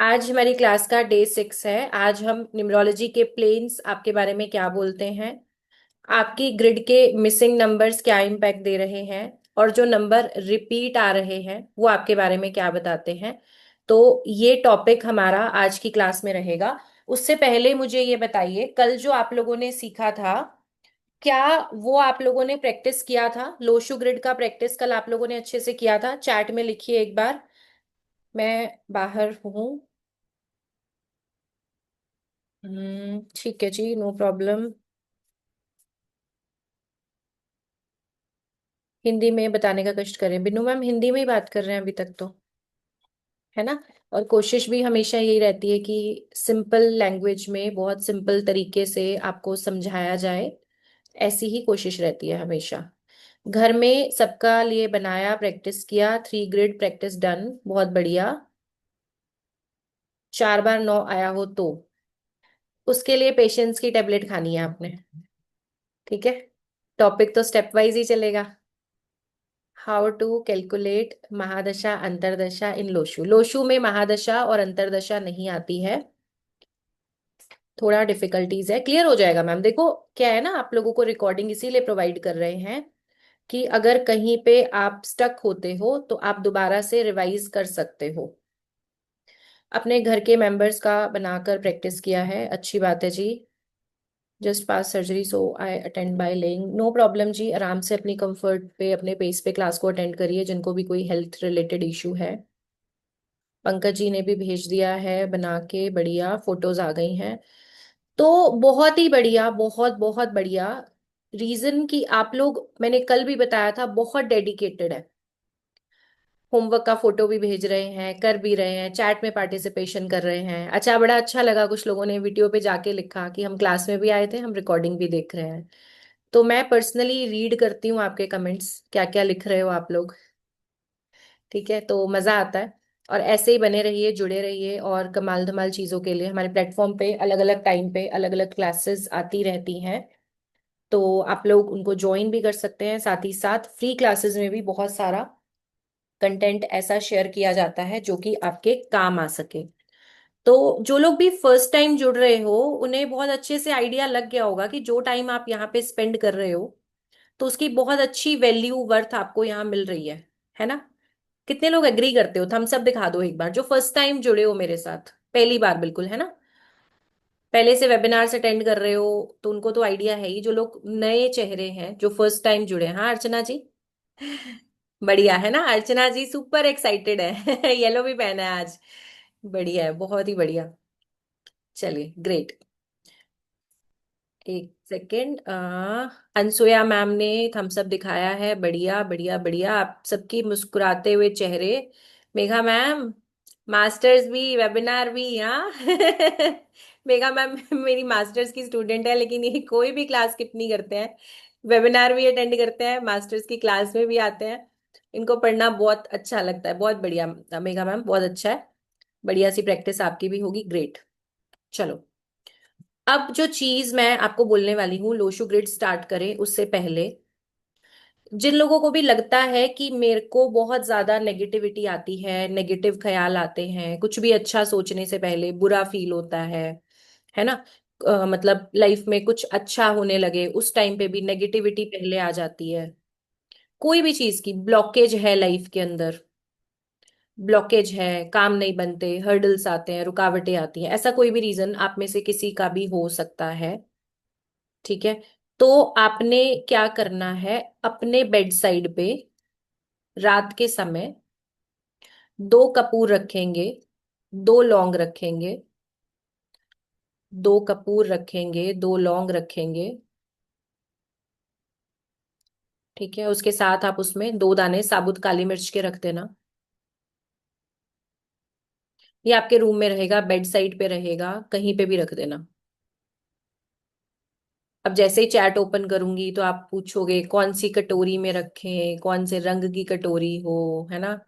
आज हमारी क्लास का डे 6 है। आज हम न्यूमरोलॉजी के प्लेन्स आपके बारे में क्या बोलते हैं, आपकी ग्रिड के मिसिंग नंबर्स क्या इम्पैक्ट दे रहे हैं, और जो नंबर रिपीट आ रहे हैं वो आपके बारे में क्या बताते हैं। तो ये टॉपिक हमारा आज की क्लास में रहेगा। उससे पहले मुझे ये बताइए, कल जो आप लोगों ने सीखा था, क्या वो आप लोगों ने प्रैक्टिस किया था? लोशु ग्रिड का प्रैक्टिस कल आप लोगों ने अच्छे से किया था? चैट में लिखिए एक बार। मैं बाहर हूँ। ठीक है जी, नो प्रॉब्लम। हिंदी में बताने का कष्ट करें। बिन्नू मैम हिंदी में ही बात कर रहे हैं अभी तक तो, है ना? और कोशिश भी हमेशा यही रहती है कि सिंपल लैंग्वेज में बहुत सिंपल तरीके से आपको समझाया जाए। ऐसी ही कोशिश रहती है हमेशा। घर में सबका लिए बनाया, प्रैक्टिस किया। 3 ग्रिड प्रैक्टिस डन, बहुत बढ़िया। 4 बार 9 आया हो तो उसके लिए पेशेंस की टेबलेट खानी है आपने। ठीक है, टॉपिक तो स्टेप वाइज ही चलेगा। How to calculate mahadasha antardasha in Lo Shu. Lo Shu में महादशा और अंतरदशा नहीं आती है, थोड़ा डिफिकल्टीज है। क्लियर हो जाएगा मैम। देखो क्या है ना, आप लोगों को रिकॉर्डिंग इसीलिए प्रोवाइड कर रहे हैं कि अगर कहीं पे आप स्टक होते हो तो आप दोबारा से रिवाइज कर सकते हो। अपने घर के मेंबर्स का बनाकर प्रैक्टिस किया है, अच्छी बात है जी। Just pass surgery so I attend by laying, no problem जी। आराम से अपनी कंफर्ट पे, अपने पेस पे क्लास को अटेंड करिए, जिनको भी कोई हेल्थ रिलेटेड इशू है। पंकज जी ने भी भेज दिया है बना के, बढ़िया फोटोज आ गई हैं। तो बहुत ही बढ़िया, बहुत बहुत बढ़िया। रीजन कि आप लोग, मैंने कल भी बताया था, बहुत डेडिकेटेड है। होमवर्क का फोटो भी भेज रहे हैं, कर भी रहे हैं, चैट में पार्टिसिपेशन कर रहे हैं। अच्छा, बड़ा अच्छा लगा, कुछ लोगों ने वीडियो पे जाके लिखा कि हम क्लास में भी आए थे, हम रिकॉर्डिंग भी देख रहे हैं। तो मैं पर्सनली रीड करती हूँ आपके कमेंट्स, क्या क्या लिख रहे हो आप लोग। ठीक है, तो मजा आता है। और ऐसे ही बने रहिए, जुड़े रहिए, और कमाल धमाल चीजों के लिए हमारे प्लेटफॉर्म पे अलग अलग टाइम पे अलग अलग क्लासेस आती रहती हैं। तो आप लोग उनको ज्वाइन भी कर सकते हैं। साथ ही साथ फ्री क्लासेस में भी बहुत सारा कंटेंट ऐसा शेयर किया जाता है जो कि आपके काम आ सके। तो जो लोग भी फर्स्ट टाइम जुड़ रहे हो, उन्हें बहुत अच्छे से आइडिया लग गया होगा कि जो टाइम आप यहाँ पे स्पेंड कर रहे हो, तो उसकी बहुत अच्छी वैल्यू वर्थ आपको यहाँ मिल रही है ना? कितने लोग एग्री करते हो? थम्स अप दिखा दो एक बार, जो फर्स्ट टाइम जुड़े हो मेरे साथ, पहली बार, बिल्कुल, है ना? पहले से वेबिनार्स अटेंड कर रहे हो तो उनको तो आइडिया है ही। जो लोग नए चेहरे हैं, जो फर्स्ट टाइम जुड़े हैं, हाँ अर्चना जी? बढ़िया है ना, अर्चना जी सुपर एक्साइटेड है। येलो भी पहना है आज। बढ़िया है, बहुत ही बढ़िया। चलिए, ग्रेट। एक सेकेंड। अनसुया मैम ने थम्स अप दिखाया है, बढ़िया बढ़िया बढ़िया, आप सबकी मुस्कुराते हुए चेहरे। मेघा मैम, मास्टर्स भी, वेबिनार भी, हाँ। मेघा मैम मेरी मास्टर्स की स्टूडेंट है, लेकिन ये कोई भी क्लास स्किप नहीं करते हैं। वेबिनार भी अटेंड करते हैं, मास्टर्स की क्लास में भी आते हैं। इनको पढ़ना बहुत अच्छा लगता है, बहुत बढ़िया मेघा मैम, बहुत अच्छा है। बढ़िया सी प्रैक्टिस आपकी भी होगी, ग्रेट। चलो, अब जो चीज मैं आपको बोलने वाली हूँ, लोशु ग्रिड स्टार्ट करें उससे पहले, जिन लोगों को भी लगता है कि मेरे को बहुत ज्यादा नेगेटिविटी आती है, नेगेटिव ख्याल आते हैं, कुछ भी अच्छा सोचने से पहले बुरा फील होता है ना? मतलब लाइफ में कुछ अच्छा होने लगे उस टाइम पे भी नेगेटिविटी पहले आ जाती है। कोई भी चीज की ब्लॉकेज है लाइफ के अंदर, ब्लॉकेज है, काम नहीं बनते, हर्डल्स आते हैं, रुकावटें आती हैं, ऐसा कोई भी रीजन आप में से किसी का भी हो सकता है। ठीक है, तो आपने क्या करना है, अपने बेड साइड पे रात के समय 2 कपूर रखेंगे, 2 लौंग रखेंगे, 2 कपूर रखेंगे, 2 लौंग रखेंगे। ठीक है, उसके साथ आप उसमें 2 दाने साबुत काली मिर्च के रख देना। ये आपके रूम में रहेगा, बेड साइड पे रहेगा, कहीं पे भी रख देना। अब जैसे ही चैट ओपन करूंगी तो आप पूछोगे कौन सी कटोरी में रखें, कौन से रंग की कटोरी हो, है ना?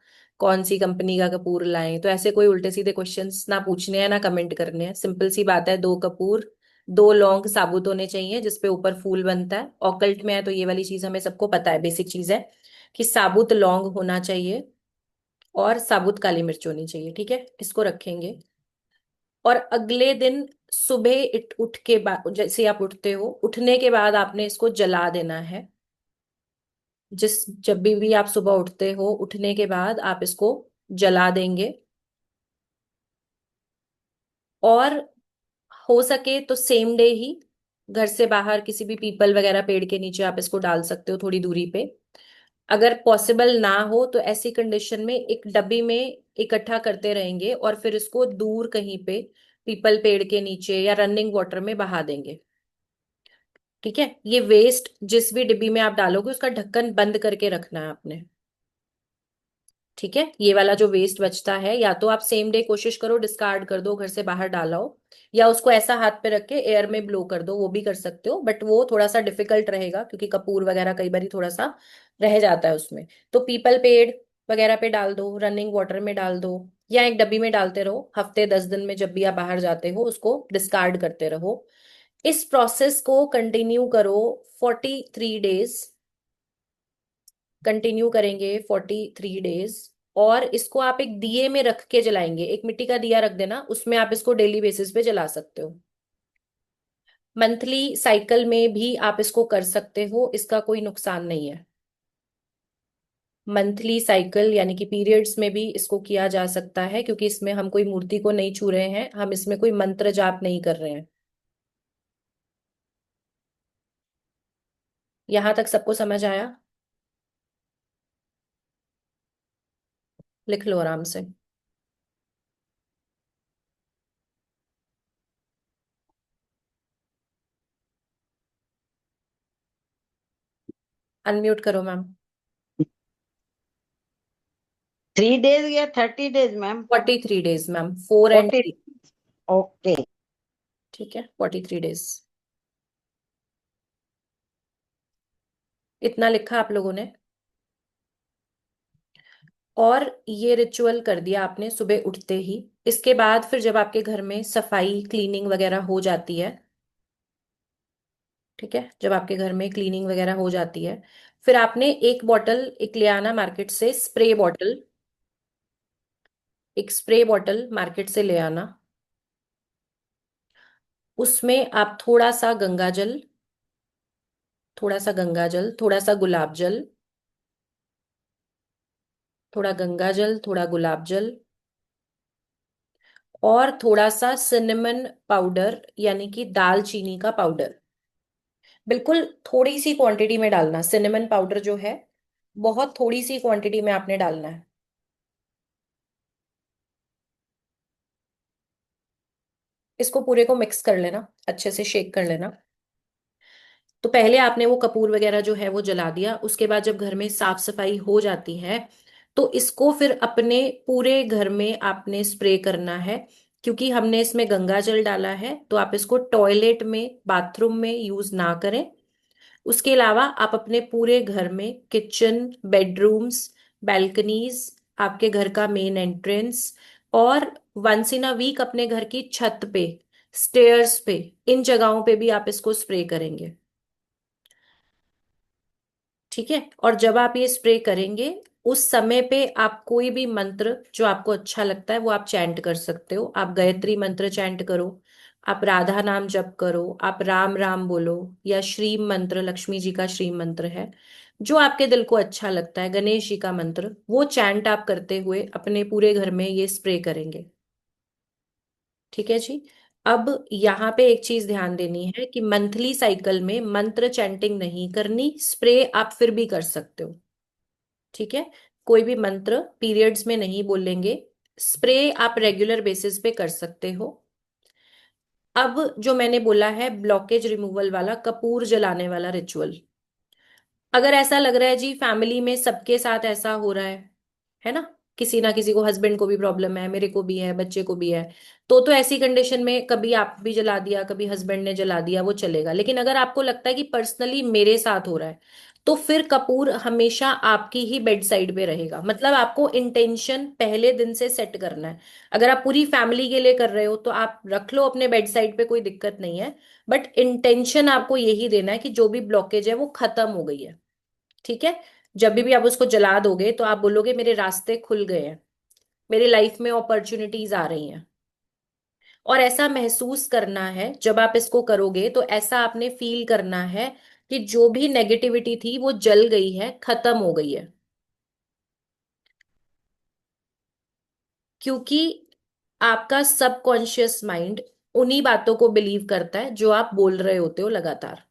कौन सी कंपनी का कपूर लाएं? तो ऐसे कोई उल्टे सीधे क्वेश्चंस ना पूछने हैं, ना कमेंट करने हैं। सिंपल सी बात है, 2 कपूर, 2 लौंग साबुत होने चाहिए, जिसपे ऊपर फूल बनता है। ऑकल्ट में है तो ये वाली चीज हमें सबको पता है, बेसिक चीज है कि साबुत लौंग होना चाहिए और साबुत काली मिर्च होनी चाहिए। ठीक है, इसको रखेंगे। और अगले दिन सुबह उठ के बाद, जैसे आप उठते हो, उठने के बाद आपने इसको जला देना है। जब भी आप सुबह उठते हो, उठने के बाद आप इसको जला देंगे। और हो सके तो सेम डे ही घर से बाहर किसी भी पीपल वगैरह पेड़ के नीचे आप इसको डाल सकते हो, थोड़ी दूरी पे। अगर पॉसिबल ना हो तो ऐसी कंडीशन में एक डब्बी में इकट्ठा करते रहेंगे और फिर इसको दूर कहीं पे पीपल पेड़ के नीचे या रनिंग वाटर में बहा देंगे। ठीक है, ये वेस्ट जिस भी डिब्बी में आप डालोगे उसका ढक्कन बंद करके रखना है आपने। ठीक है, ये वाला जो वेस्ट बचता है, या तो आप सेम डे कोशिश करो डिस्कार्ड कर दो, घर से बाहर डालाओ, या उसको ऐसा हाथ पे रख के एयर में ब्लो कर दो, वो भी कर सकते हो, बट वो थोड़ा सा डिफिकल्ट रहेगा क्योंकि कपूर वगैरह कई बार थोड़ा सा रह जाता है उसमें। तो पीपल पेड़ वगैरह पे डाल दो, रनिंग वाटर में डाल दो, या एक डब्बी में डालते रहो। हफ्ते 10 दिन में जब भी आप बाहर जाते हो उसको डिस्कार्ड करते रहो। इस प्रोसेस को कंटिन्यू करो 43 डेज। कंटिन्यू करेंगे 43 डेज। और इसको आप एक दिए में रख के जलाएंगे, एक मिट्टी का दिया रख देना, उसमें आप इसको डेली बेसिस पे जला सकते हो। मंथली साइकिल में भी आप इसको कर सकते हो, इसका कोई नुकसान नहीं है। मंथली साइकिल यानी कि पीरियड्स में भी इसको किया जा सकता है, क्योंकि इसमें हम कोई मूर्ति को नहीं छू रहे हैं, हम इसमें कोई मंत्र जाप नहीं कर रहे हैं। यहां तक सबको समझ आया? लिख लो आराम से। अनम्यूट करो मैम। 3 days या 30 days ma'am? 43 days ma'am, 4 and 40। 3। Okay. ठीक है, 43 डेज। इतना लिखा आप लोगों ने? और ये रिचुअल कर दिया आपने सुबह उठते ही। इसके बाद फिर जब आपके घर में सफाई क्लीनिंग वगैरह हो जाती है, ठीक है, जब आपके घर में क्लीनिंग वगैरह हो जाती है, फिर आपने एक बॉटल एक ले आना मार्केट से, स्प्रे बॉटल। एक स्प्रे बॉटल मार्केट से ले आना। उसमें आप थोड़ा सा गंगा जल, थोड़ा सा गंगा जल, थोड़ा सा गुलाब जल, थोड़ा गंगा जल, थोड़ा गुलाब जल, और थोड़ा सा सिनेमन पाउडर यानी कि दालचीनी का पाउडर। बिल्कुल थोड़ी सी क्वांटिटी में डालना सिनेमन पाउडर जो है, बहुत थोड़ी सी क्वांटिटी में आपने डालना है। इसको पूरे को मिक्स कर लेना, अच्छे से शेक कर लेना। तो पहले आपने वो कपूर वगैरह जो है वो जला दिया, उसके बाद जब घर में साफ सफाई हो जाती है तो इसको फिर अपने पूरे घर में आपने स्प्रे करना है। क्योंकि हमने इसमें गंगा जल डाला है तो आप इसको टॉयलेट में बाथरूम में यूज ना करें। उसके अलावा आप अपने पूरे घर में किचन, बेडरूम्स, बैल्कनीज, आपके घर का मेन एंट्रेंस, और वंस इन अ वीक अपने घर की छत पे, स्टेयर्स पे, इन जगहों पे भी आप इसको स्प्रे करेंगे। ठीक है, और जब आप ये स्प्रे करेंगे उस समय पे आप कोई भी मंत्र जो आपको अच्छा लगता है वो आप चैंट कर सकते हो। आप गायत्री मंत्र चैंट करो, आप राधा नाम जप करो, आप राम राम बोलो, या श्रीम मंत्र, लक्ष्मी जी का श्रीम मंत्र है, जो आपके दिल को अच्छा लगता है, गणेश जी का मंत्र, वो चैंट आप करते हुए अपने पूरे घर में ये स्प्रे करेंगे। ठीक है जी। अब यहाँ पे एक चीज ध्यान देनी है कि मंथली साइकिल में मंत्र चैंटिंग नहीं करनी, स्प्रे आप फिर भी कर सकते हो। ठीक है, कोई भी मंत्र पीरियड्स में नहीं बोलेंगे, स्प्रे आप रेगुलर बेसिस पे कर सकते हो। अब जो मैंने बोला है ब्लॉकेज रिमूवल वाला, कपूर जलाने वाला रिचुअल, अगर ऐसा लग रहा है जी फैमिली में सबके साथ ऐसा हो रहा है ना, किसी ना किसी को, हस्बैंड को भी प्रॉब्लम है, मेरे को भी है, बच्चे को भी है, तो ऐसी कंडीशन में कभी आप भी जला दिया, कभी हस्बैंड ने जला दिया, वो चलेगा। लेकिन अगर आपको लगता है कि पर्सनली मेरे साथ हो रहा है, तो फिर कपूर हमेशा आपकी ही बेड साइड पे रहेगा। मतलब आपको इंटेंशन पहले दिन से सेट करना है। अगर आप पूरी फैमिली के लिए कर रहे हो तो आप रख लो अपने बेड साइड पे, कोई दिक्कत नहीं है। बट इंटेंशन आपको यही देना है कि जो भी ब्लॉकेज है वो खत्म हो गई है। ठीक है, जब भी आप उसको जला दोगे तो आप बोलोगे मेरे रास्ते खुल गए हैं, मेरी लाइफ में अपॉर्चुनिटीज आ रही हैं। और ऐसा महसूस करना है, जब आप इसको करोगे तो ऐसा आपने फील करना है कि जो भी नेगेटिविटी थी वो जल गई है, खत्म हो गई है। क्योंकि आपका सबकॉन्शियस माइंड उन्हीं बातों को बिलीव करता है जो आप बोल रहे होते हो लगातार।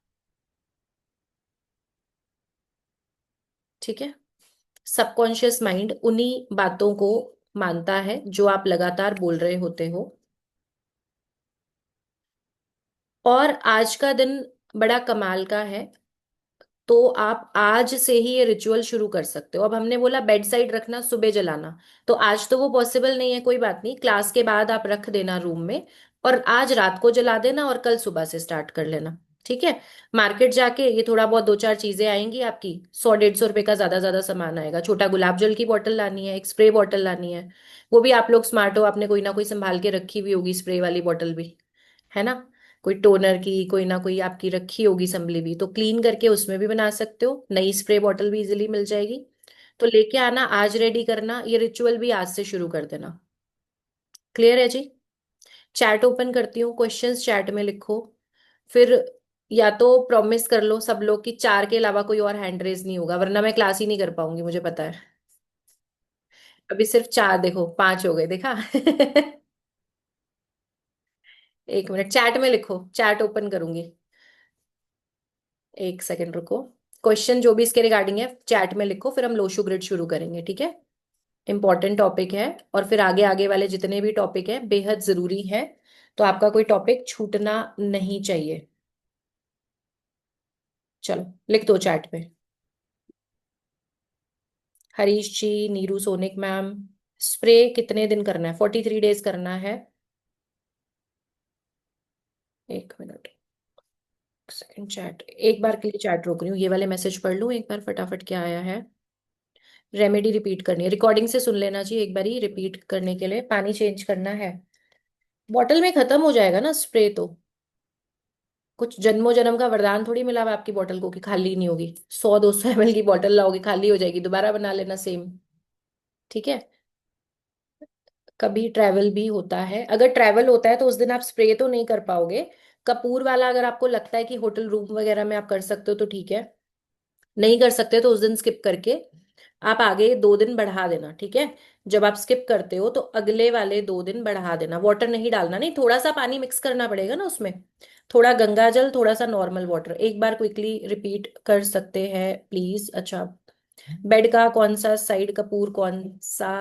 ठीक है। सबकॉन्शियस माइंड उन्हीं बातों को मानता है जो आप लगातार बोल रहे होते हो। और आज का दिन बड़ा कमाल का है। तो आप आज से ही ये रिचुअल शुरू कर सकते हो। अब हमने बोला बेड साइड रखना, सुबह जलाना, तो आज तो वो पॉसिबल नहीं है, कोई बात नहीं, क्लास के बाद आप रख देना रूम में, और आज रात को जला देना और कल सुबह से स्टार्ट कर लेना। ठीक है। मार्केट जाके ये थोड़ा बहुत दो चार चीजें आएंगी आपकी, 100-150 रुपए का ज्यादा ज्यादा सामान आएगा। छोटा गुलाब जल की बोतल लानी है, एक स्प्रे बोतल लानी है। वो भी आप लोग स्मार्ट हो, आपने कोई ना कोई संभाल के रखी हुई होगी स्प्रे वाली बोतल भी, है ना। कोई टोनर की कोई ना कोई आपकी रखी होगी संभली भी, तो क्लीन करके उसमें भी बना सकते हो। नई स्प्रे बॉटल भी इजीली मिल जाएगी। तो लेके आना, आज रेडी करना, ये रिचुअल भी आज से शुरू कर देना। क्लियर है जी। चैट ओपन करती हूँ, क्वेश्चंस चैट में लिखो। फिर या तो प्रॉमिस कर लो सब लोग कि 4 के अलावा कोई और हैंड रेज नहीं होगा, वरना मैं क्लास ही नहीं कर पाऊंगी, मुझे पता है। अभी सिर्फ 4, देखो 5 हो गए, देखा। एक मिनट, चैट में लिखो, चैट ओपन करूंगी। एक सेकंड रुको। क्वेश्चन जो भी इसके रिगार्डिंग है चैट में लिखो, फिर हम लोशो ग्रिड शुरू करेंगे, ठीक है। इंपॉर्टेंट टॉपिक है, और फिर आगे आगे वाले जितने भी टॉपिक हैं बेहद जरूरी है। तो आपका कोई टॉपिक छूटना नहीं चाहिए। चलो लिख दो चैट पे। हरीश जी, नीरू सोनिक मैम, स्प्रे कितने दिन करना है? 43 डेज करना है। एक मिनट, सेकंड चैट, एक बार के लिए चैट रोक रही हूँ, ये वाले मैसेज पढ़ लूँ एक बार फटाफट, क्या आया है। रेमेडी रिपीट करनी है, रिकॉर्डिंग से सुन लेना जी एक बारी, रिपीट करने के लिए पानी चेंज करना है। बॉटल में खत्म हो जाएगा ना स्प्रे तो। कुछ जन्मों जन्म का वरदान थोड़ी मिला हुआ है आपकी बॉटल को कि खाली नहीं होगी। 100-200 ml की बॉटल लाओगे, खाली हो जाएगी, दोबारा बना लेना सेम। ठीक है। कभी ट्रैवल भी होता है, अगर ट्रैवल होता है तो उस दिन आप स्प्रे तो नहीं कर पाओगे। कपूर वाला अगर आपको लगता है कि होटल रूम वगैरह में आप कर सकते हो तो ठीक है। नहीं कर सकते तो उस दिन स्किप करके आप आगे 2 दिन बढ़ा देना, ठीक है। जब आप स्किप करते हो तो अगले वाले 2 दिन बढ़ा देना। वाटर नहीं डालना, नहीं, थोड़ा सा पानी मिक्स करना पड़ेगा ना उसमें। थोड़ा गंगा जल, थोड़ा सा नॉर्मल वाटर, एक बार क्विकली रिपीट कर सकते हैं प्लीज। अच्छा, बेड का कौन सा साइड कपूर कौन सा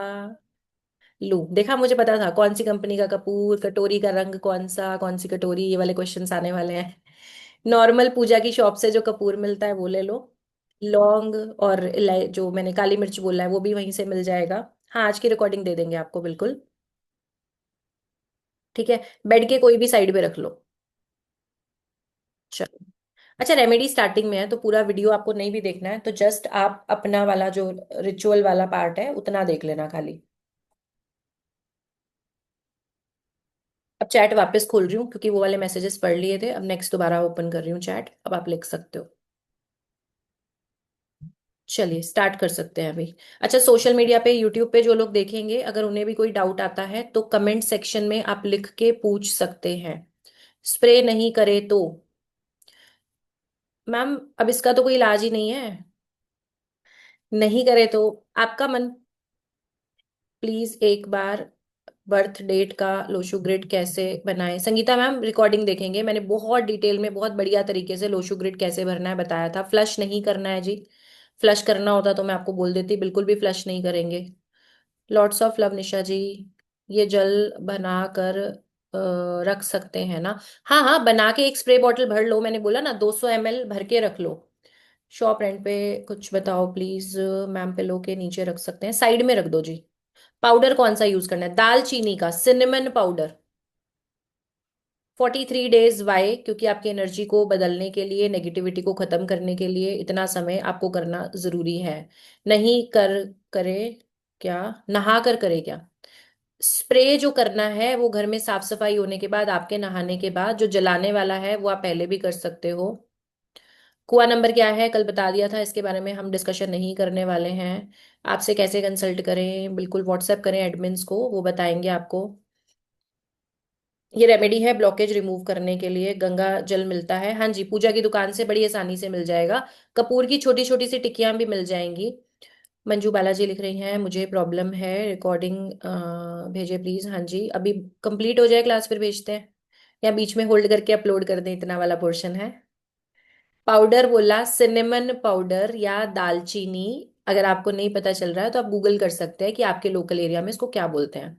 लूं? देखा, मुझे पता था कौन सी कंपनी का कपूर, कटोरी का रंग कौन सा, कौन सी कटोरी, ये वाले क्वेश्चंस आने वाले हैं। नॉर्मल पूजा की शॉप से जो कपूर मिलता है वो ले लो। लौंग और जो मैंने काली मिर्च बोला है वो भी वहीं से मिल जाएगा। हाँ, आज की रिकॉर्डिंग दे देंगे आपको बिल्कुल। ठीक है। बेड के कोई भी साइड पे रख लो। चलो। अच्छा, रेमेडी स्टार्टिंग में है तो पूरा वीडियो आपको नहीं भी देखना है, तो जस्ट आप अपना वाला जो रिचुअल वाला पार्ट है उतना देख लेना खाली। अब चैट वापस खोल रही हूँ क्योंकि वो वाले मैसेजेस पढ़ लिए थे, अब नेक्स्ट दोबारा ओपन कर रही हूँ चैट, अब आप लिख सकते हो। चलिए स्टार्ट कर सकते हैं अभी। अच्छा, सोशल मीडिया पे, यूट्यूब पे जो लोग देखेंगे, अगर उन्हें भी कोई डाउट आता है तो कमेंट सेक्शन में आप लिख के पूछ सकते हैं। स्प्रे नहीं करे तो? मैम अब इसका तो कोई इलाज ही नहीं है। नहीं करे तो आपका मन। प्लीज एक बार बर्थ डेट का लोशो ग्रिड कैसे बनाएं, संगीता मैम रिकॉर्डिंग देखेंगे, मैंने बहुत डिटेल में बहुत बढ़िया तरीके से लोशो ग्रिड कैसे भरना है बताया था। फ्लश नहीं करना है जी। फ्लश करना होता तो मैं आपको बोल देती, बिल्कुल भी फ्लश नहीं करेंगे। लॉट्स ऑफ लव निशा जी। ये जल बना कर रख सकते हैं ना? हाँ हाँ, बना के एक स्प्रे बॉटल भर लो, मैंने बोला ना 200 ml भर के रख लो। शॉप रेंट पे कुछ बताओ प्लीज मैम, पिलो के नीचे रख सकते हैं, साइड में रख दो जी। पाउडर कौन सा यूज करना है? दालचीनी का सिनेमन पाउडर। 43 days Y? क्योंकि आपकी एनर्जी को बदलने के लिए, नेगेटिविटी को खत्म करने के लिए इतना समय आपको करना जरूरी है। नहीं कर करे क्या? नहा कर करे क्या? स्प्रे जो करना है वो घर में साफ सफाई होने के बाद, आपके नहाने के बाद। जो जलाने वाला है वो आप पहले भी कर सकते हो। कुआ नंबर क्या है कल बता दिया था, इसके बारे में हम डिस्कशन नहीं करने वाले हैं। आपसे कैसे कंसल्ट करें, बिल्कुल व्हाट्सएप करें एडमिन्स को, वो बताएंगे आपको। ये रेमेडी है ब्लॉकेज रिमूव करने के लिए, गंगा जल मिलता है, हाँ जी, पूजा की दुकान से बड़ी आसानी से मिल जाएगा। कपूर की छोटी छोटी सी टिक्कियां भी मिल जाएंगी। मंजू बालाजी लिख रही हैं मुझे प्रॉब्लम है, रिकॉर्डिंग भेजे प्लीज। हाँ जी, अभी कंप्लीट हो जाए क्लास फिर भेजते हैं, या बीच में होल्ड करके अपलोड कर दें, इतना वाला पोर्शन है। पाउडर बोला, सिनेमन पाउडर या दालचीनी। अगर आपको नहीं पता चल रहा है तो आप गूगल कर सकते हैं कि आपके लोकल एरिया में इसको क्या बोलते हैं।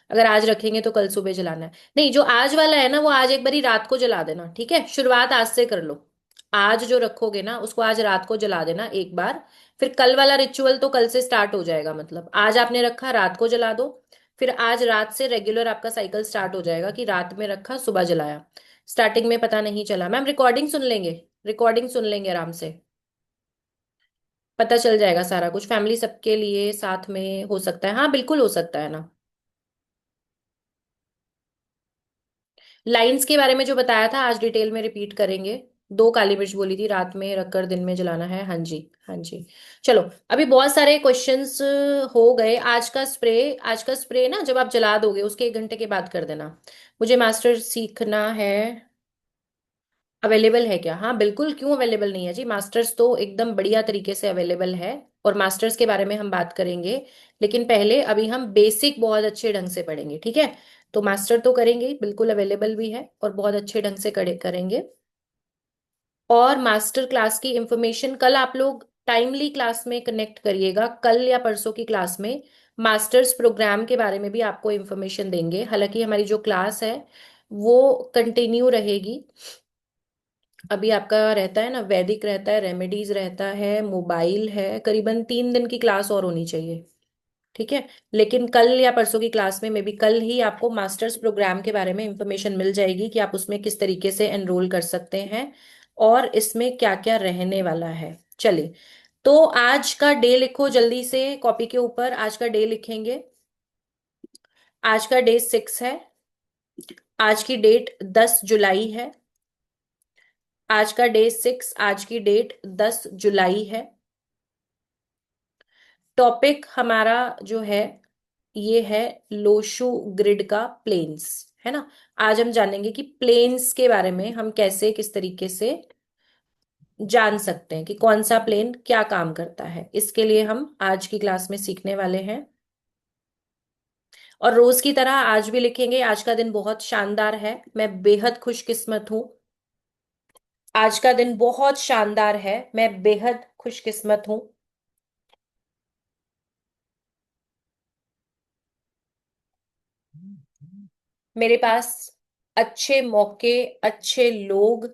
अगर आज रखेंगे तो कल सुबह जलाना है। नहीं, जो आज वाला है ना वो आज एक बारी रात को जला देना, ठीक है, शुरुआत आज से कर लो। आज जो रखोगे ना उसको आज रात को जला देना एक बार। फिर कल वाला रिचुअल तो कल से स्टार्ट हो जाएगा, मतलब आज आपने रखा रात को जला दो। फिर आज रात से रेगुलर आपका साइकिल स्टार्ट हो जाएगा कि रात में रखा सुबह जलाया। स्टार्टिंग में पता नहीं चला। मैम रिकॉर्डिंग सुन लेंगे, रिकॉर्डिंग सुन लेंगे आराम से, पता चल जाएगा सारा कुछ। फैमिली सबके लिए साथ में हो सकता है, हाँ बिल्कुल हो सकता है ना। लाइंस के बारे में जो बताया था आज डिटेल में रिपीट करेंगे। दो काली मिर्च बोली थी, रात में रखकर दिन में जलाना है, हाँ जी। हाँ जी। चलो, अभी बहुत सारे क्वेश्चंस हो गए। आज का स्प्रे ना जब आप जला दोगे उसके 1 घंटे के बाद कर देना। मुझे मास्टर सीखना है। अवेलेबल है क्या? हाँ बिल्कुल, क्यों अवेलेबल नहीं है जी, मास्टर्स तो एकदम बढ़िया तरीके से अवेलेबल है। और मास्टर्स के बारे में हम बात करेंगे, लेकिन पहले अभी हम बेसिक बहुत अच्छे ढंग से पढ़ेंगे, ठीक है। तो मास्टर तो करेंगे ही, बिल्कुल अवेलेबल भी है और बहुत अच्छे ढंग से करेंगे। और मास्टर क्लास की इंफॉर्मेशन कल आप लोग टाइमली क्लास में कनेक्ट करिएगा, कल या परसों की क्लास में मास्टर्स प्रोग्राम के बारे में भी आपको इंफॉर्मेशन देंगे। हालांकि हमारी जो क्लास है वो कंटिन्यू रहेगी। अभी आपका रहता है ना, वैदिक रहता है, रेमेडीज रहता है, मोबाइल है, करीबन 3 दिन की क्लास और होनी चाहिए, ठीक है। लेकिन कल या परसों की क्लास में, मे बी कल ही, आपको मास्टर्स प्रोग्राम के बारे में इंफॉर्मेशन मिल जाएगी कि आप उसमें किस तरीके से एनरोल कर सकते हैं और इसमें क्या क्या रहने वाला है। चलिए, तो आज का डे लिखो जल्दी से कॉपी के ऊपर, आज का डे लिखेंगे। आज का डे 6 है। आज की डेट 10 जुलाई है। आज का डे 6, आज की डेट 10 जुलाई है। टॉपिक हमारा जो है ये है लोशु ग्रिड का प्लेन्स, है ना। आज हम जानेंगे कि प्लेन्स के बारे में हम कैसे किस तरीके से जान सकते हैं कि कौन सा प्लेन क्या काम करता है, इसके लिए हम आज की क्लास में सीखने वाले हैं। और रोज की तरह आज भी लिखेंगे, आज का दिन बहुत शानदार है, मैं बेहद खुशकिस्मत हूं। आज का दिन बहुत शानदार है, मैं बेहद खुशकिस्मत हूं। मेरे पास अच्छे मौके, अच्छे लोग,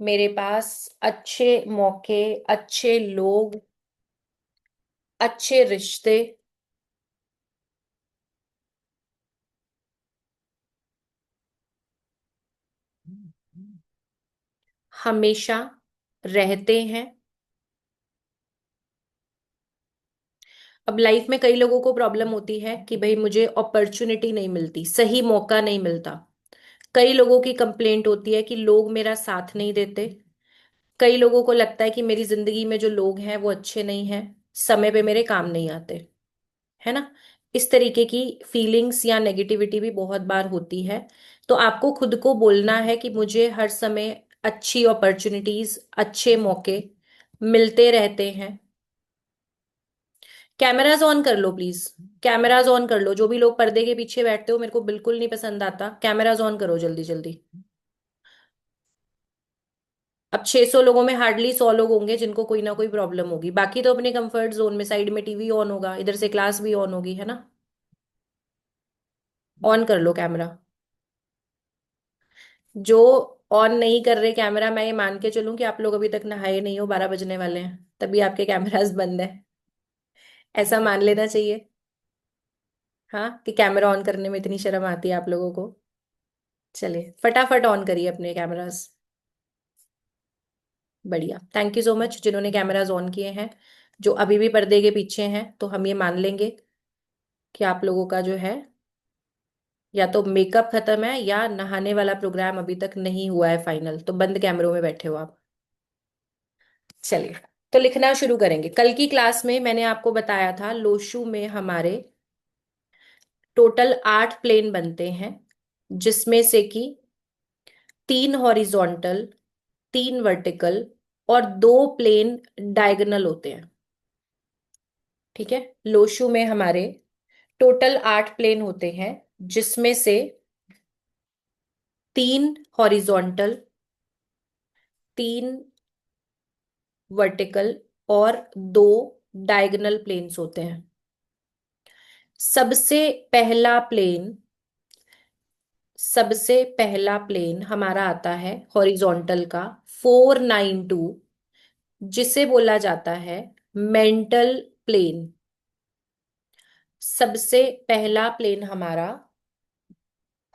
मेरे पास अच्छे मौके, अच्छे लोग, अच्छे रिश्ते हमेशा रहते हैं। अब लाइफ में कई लोगों को प्रॉब्लम होती है कि भाई मुझे अपॉर्चुनिटी नहीं मिलती, सही मौका नहीं मिलता। कई लोगों की कंप्लेंट होती है कि लोग मेरा साथ नहीं देते। कई लोगों को लगता है कि मेरी जिंदगी में जो लोग हैं वो अच्छे नहीं हैं, समय पे मेरे काम नहीं आते, है ना। इस तरीके की फीलिंग्स या नेगेटिविटी भी बहुत बार होती है। तो आपको खुद को बोलना है कि मुझे हर समय अच्छी अपॉर्चुनिटीज, अच्छे मौके मिलते रहते हैं। कैमराज ऑन कर लो प्लीज, कैमराज ऑन कर लो। जो भी लोग पर्दे के पीछे बैठते हो मेरे को बिल्कुल नहीं पसंद आता, कैमराज ऑन करो जल्दी जल्दी। अब 600 लोगों में हार्डली 100 लोग होंगे जिनको कोई ना कोई प्रॉब्लम होगी, बाकी तो अपने कंफर्ट जोन में, साइड में टीवी ऑन होगा, इधर से क्लास भी ऑन होगी, है ना। ऑन कर लो कैमरा। जो ऑन नहीं कर रहे कैमरा, मैं ये मान के चलूं कि आप लोग अभी तक नहाए नहीं हो, 12 बजने वाले हैं, तभी आपके कैमरास बंद है। ऐसा मान लेना चाहिए, हाँ, कि कैमरा ऑन करने में इतनी शर्म आती है आप लोगों को। चलिए फटाफट ऑन करिए अपने कैमरास। बढ़िया, थैंक यू सो मच जिन्होंने कैमरास ऑन किए हैं। जो अभी भी पर्दे के पीछे हैं तो हम ये मान लेंगे कि आप लोगों का जो है या तो मेकअप खत्म है या नहाने वाला प्रोग्राम अभी तक नहीं हुआ है फाइनल, तो बंद कैमरों में बैठे हो आप। चलिए, तो लिखना शुरू करेंगे। कल की क्लास में मैंने आपको बताया था लोशु में हमारे टोटल 8 प्लेन बनते हैं। जिसमें से कि 3 हॉरिजॉन्टल, 3 वर्टिकल और 2 प्लेन डायगोनल होते हैं। ठीक है, लोशु में हमारे टोटल 8 प्लेन होते हैं, जिसमें से 3 हॉरिजॉन्टल, 3 वर्टिकल और 2 डायगोनल प्लेन्स होते हैं। सबसे पहला प्लेन सबसे पहला प्लेन हमारा आता है हॉरिजॉन्टल का 492, जिसे बोला जाता है मेंटल प्लेन। सबसे पहला प्लेन हमारा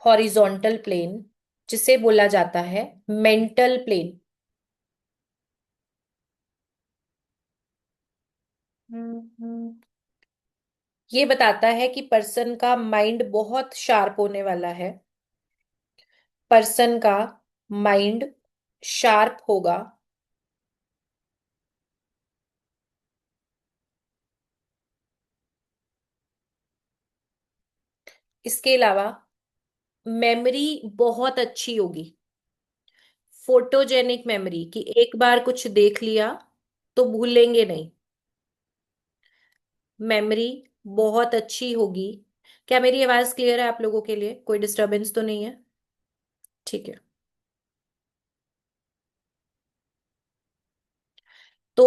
हॉरिजॉन्टल प्लेन, जिसे बोला जाता है मेंटल प्लेन। ये बताता है कि पर्सन का माइंड बहुत शार्प होने वाला है। पर्सन का माइंड शार्प होगा। इसके अलावा मेमोरी बहुत अच्छी होगी। फोटोजेनिक मेमोरी, कि एक बार कुछ देख लिया तो भूलेंगे नहीं। मेमोरी बहुत अच्छी होगी। क्या मेरी आवाज क्लियर है आप लोगों के लिए? कोई डिस्टरबेंस तो नहीं है? ठीक है। तो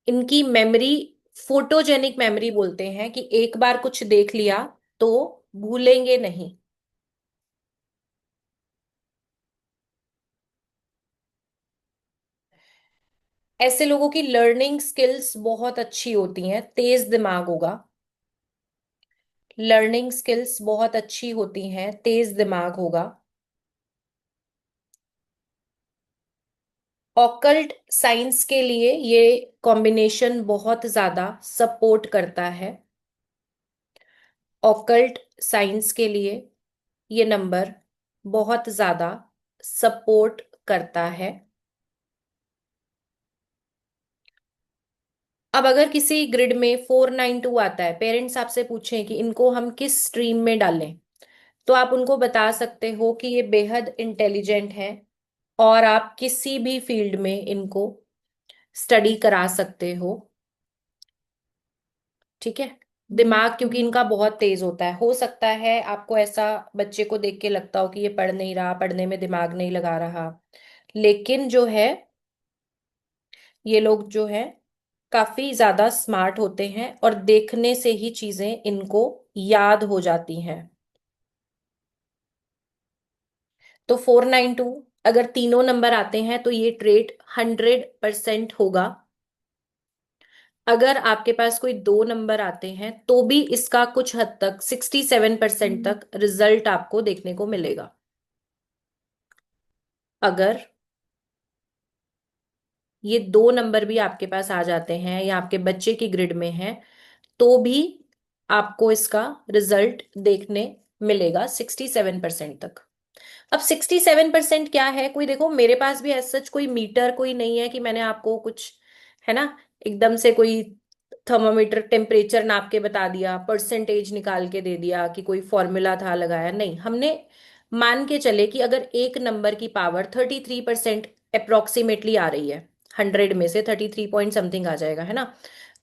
इनकी मेमोरी फोटोजेनिक मेमोरी बोलते हैं, कि एक बार कुछ देख लिया तो भूलेंगे नहीं। ऐसे लोगों की लर्निंग स्किल्स बहुत अच्छी होती हैं, तेज दिमाग होगा। लर्निंग स्किल्स बहुत अच्छी होती हैं, तेज दिमाग होगा। ऑकल्ट साइंस के लिए ये कॉम्बिनेशन बहुत ज्यादा सपोर्ट करता है। ऑकल्ट साइंस के लिए ये नंबर बहुत ज्यादा सपोर्ट करता है। अब अगर किसी ग्रिड में 492 आता है, पेरेंट्स आपसे पूछें कि इनको हम किस स्ट्रीम में डालें, तो आप उनको बता सकते हो कि ये बेहद इंटेलिजेंट है और आप किसी भी फील्ड में इनको स्टडी करा सकते हो। ठीक है। दिमाग क्योंकि इनका बहुत तेज होता है, हो सकता है आपको ऐसा बच्चे को देख के लगता हो कि ये पढ़ नहीं रहा, पढ़ने में दिमाग नहीं लगा रहा, लेकिन जो है ये लोग जो है काफी ज्यादा स्मार्ट होते हैं और देखने से ही चीजें इनको याद हो जाती हैं। तो 492 अगर तीनों नंबर आते हैं तो ये ट्रेड 100% होगा। अगर आपके पास कोई 2 नंबर आते हैं तो भी इसका कुछ हद तक 67% तक रिजल्ट आपको देखने को मिलेगा। अगर ये 2 नंबर भी आपके पास आ जाते हैं या आपके बच्चे की ग्रिड में है, तो भी आपको इसका रिजल्ट देखने मिलेगा 67% तक। अब 67% क्या है? कोई देखो, मेरे पास भी ऐसा सच कोई मीटर कोई नहीं है कि मैंने आपको कुछ, है ना, एकदम से कोई थर्मामीटर टेम्परेचर नाप के बता दिया, परसेंटेज निकाल के दे दिया, कि कोई फॉर्मूला था लगाया। नहीं, हमने मान के चले कि अगर एक नंबर की पावर 33% अप्रोक्सीमेटली आ रही है, 100 में से 33 पॉइंट समथिंग आ जाएगा, है ना।